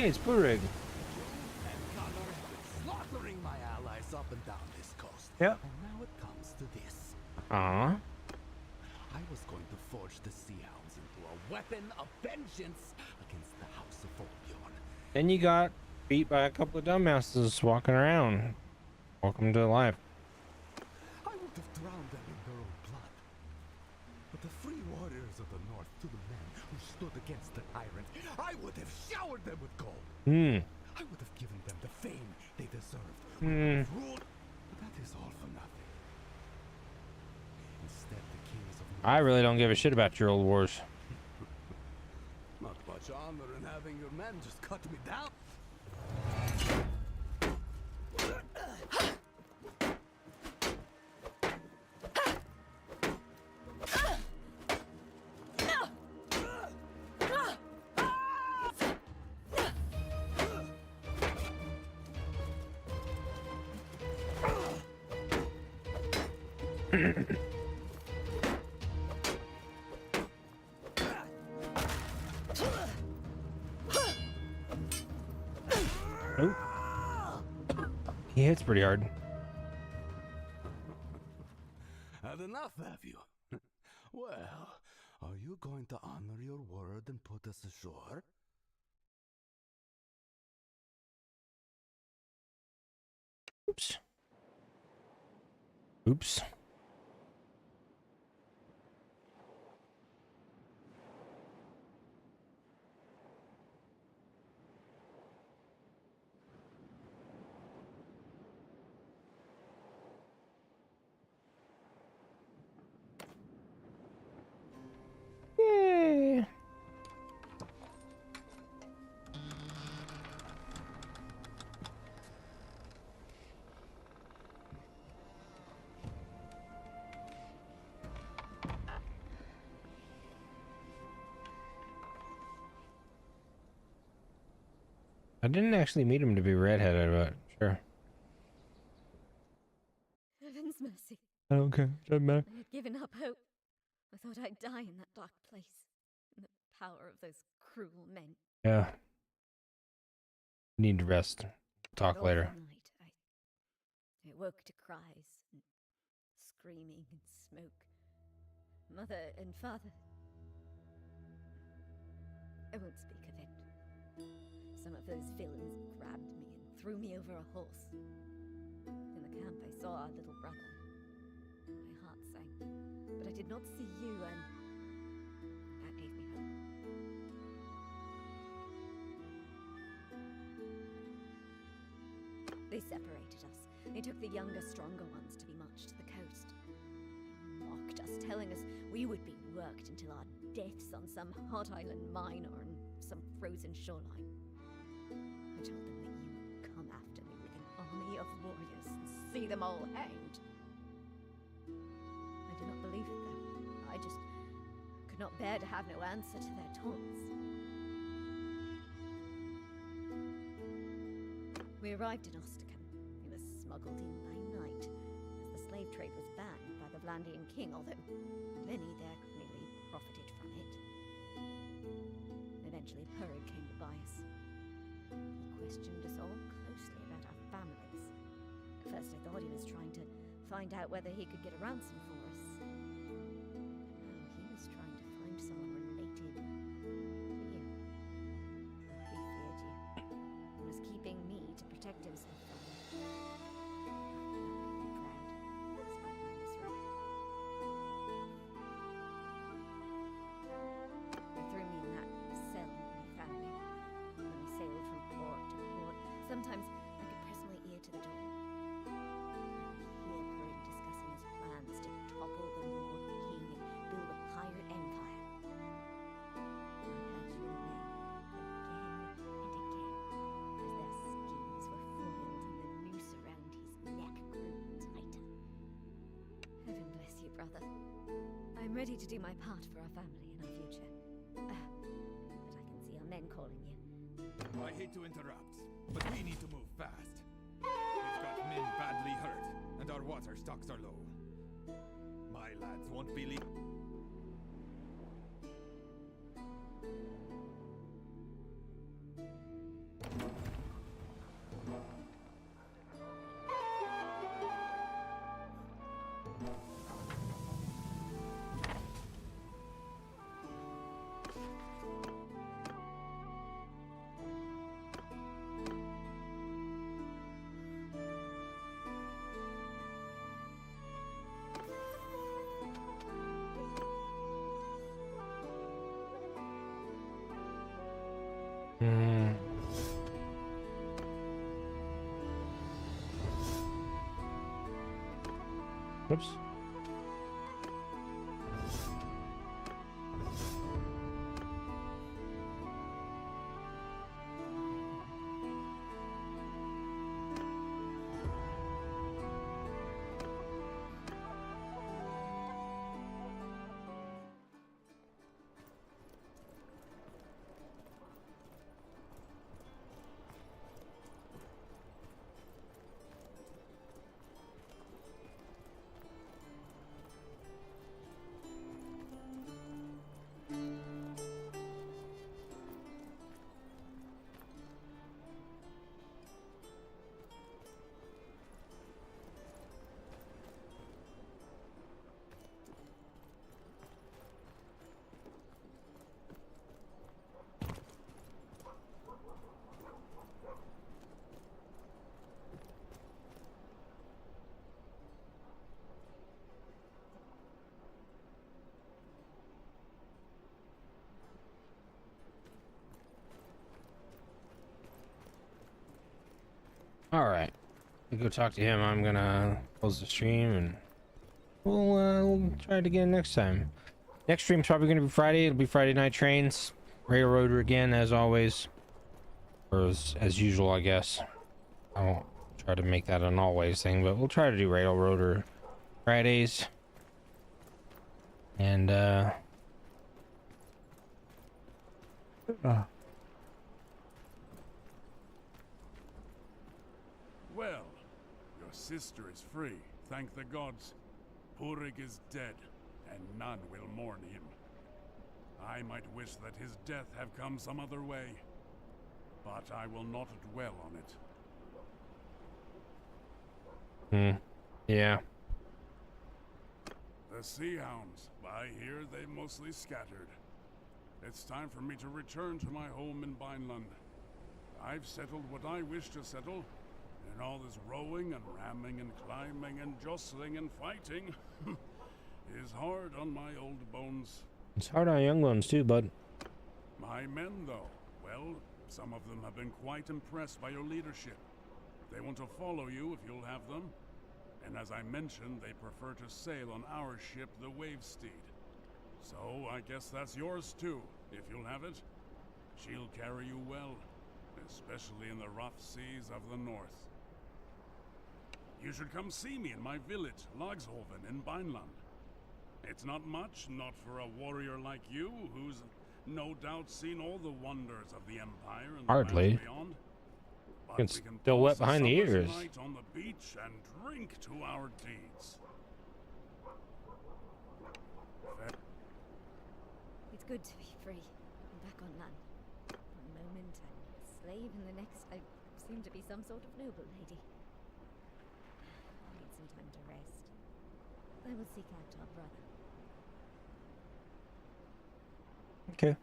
Hey, it's Burig. And Connor have been slaughtering my allies up and down this coast. Yep. And now it comes to this. Aw. I was going to forge the Sea Hounds into a weapon of vengeance against the House of Olbjorn. Then you got beat by a couple of dumbasses walking around. Welcome to life. I would have drowned them in their own blood. But the free warriors of the North, to the men who stood against the tyrant, I would have showered them with gold. I would have given them the fame they deserved. Ruled, but that is all for nothing. Instead, the kings of I really don't give a shit about your old wars. Not much honor in having your men just cut me down. Nope. He hits pretty hard. Had enough, have you? Well, are you going to honor your word and put us ashore? Oops. Oops. Yay. I didn't actually meet him to be redheaded, but sure. Heaven's mercy. I don't care. Doesn't matter. I had given up hope. I thought I'd die in that dark place, in the power of those cruel men. Yeah. Need to rest. Talk And all later. the night, I woke to cries and screaming and smoke. Mother and father. I won't speak of it. Some of those villains grabbed me and threw me over a horse. In the camp, I saw our little brother. My heart sank, but I did not see you, and that gave me hope. They separated us. They took the younger, stronger ones to be marched to the coast. Mocked us, telling us we would be worked until our deaths on some hot island mine or on some frozen shoreline. I told them that you would come after me with an army of warriors and see them all hanged. I did not believe it, though. I just could not bear to have no answer to their taunts. We arrived in Ostracan. We were smuggled in by night, as the slave trade was banned by the Vlandian king, although many there clearly profited from it. Eventually, Purrig came to buy us. He questioned us all closely about our families. At first, I thought he was trying to find out whether he could get a ransom for us. No, he was trying to find someone related to you. He feared you, and was keeping me to protect himself from you. That made me proud, despite my misery. They threw me in that cell when he found me. When we sailed from port to port, sometimes I could press my ear to the door. I'd hear Purrig discussing his plans to topple the Nord king and build a pirate empire. I heard your name again and again, as their schemes were foiled and the noose around his neck grew tighter. Heaven bless you, brother. I'm ready to do my part for our family and our future. But I can see our men calling you. I hate to interrupt, but we need to move fast. We've got men badly hurt, and our water stocks are low. My lads won't be leaving. Oops. All right, we go talk to him. I'm gonna close the stream and we'll try it again next time. Next stream's probably gonna be Friday. It'll be Friday night trains, railroader again as always, or as usual, I guess. I won't try to make that an always thing, but we'll try to do railroader Fridays. And Well, your sister is free, thank the gods. Purig is dead, and none will mourn him. I might wish that his death have come some other way, but I will not dwell on it. Yeah. The Sea Hounds, I hear they mostly scattered. It's time for me to return to my home in Bannerlord. I've settled what I wish to settle, and all this rowing and ramming and climbing and jostling and fighting is hard on my old bones. It's hard on young ones too, bud. My men, though, well, some of them have been quite impressed by your leadership. They want to follow you if you'll have them. And as I mentioned, they prefer to sail on our ship, the Wavesteed. So I guess that's yours too, if you'll have it. She'll carry you well, especially in the rough seas of the north. You should come see me in my village, Lagshoven, in Bannerlord. It's not much, not for a warrior like you, who's no doubt seen all the wonders of the Empire and the Hardly. lands beyond. But It's we can still wet pass a behind the summer's ears. night on the beach and drink to our deeds. It's good to be free and back on land. For a moment I'm a slave, and the next I seem to be some sort of noble lady. I need some time to rest. I will seek out our brother. Okay.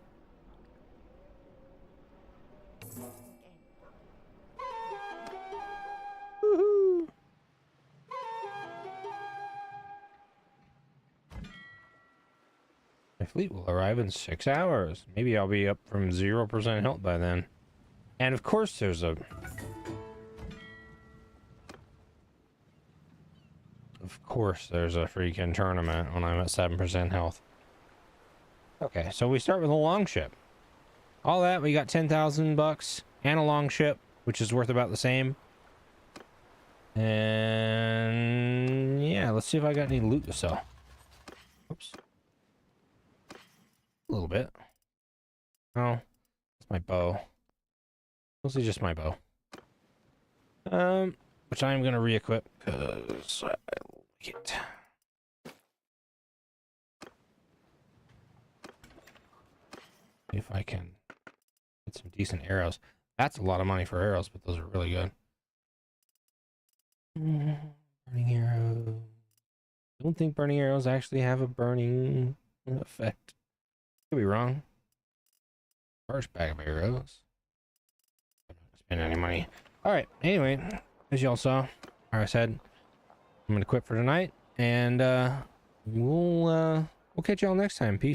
Woohoo! My fleet will arrive in 6 hours. Maybe I'll be up from 0% health by then. And of course there's a... Of course there's a freaking tournament when I'm at 7% health. Okay, so we start with a longship. All that, we got 10,000 bucks and a longship, which is worth about the same. And yeah, let's see if I got any loot to sell. Oops. A little bit. Oh, it's my bow. Mostly just my bow. Which I'm gonna re-equip because I like it. If I can get some decent arrows. That's a lot of money for arrows, but those are really good. Burning arrow. I don't think burning arrows actually have a burning effect. Could be wrong. First bag of arrows. I'm not gonna spend any money. Alright, anyway, as y'all saw, like I said, I'm gonna quit for tonight, and we'll catch y'all next time. Peace.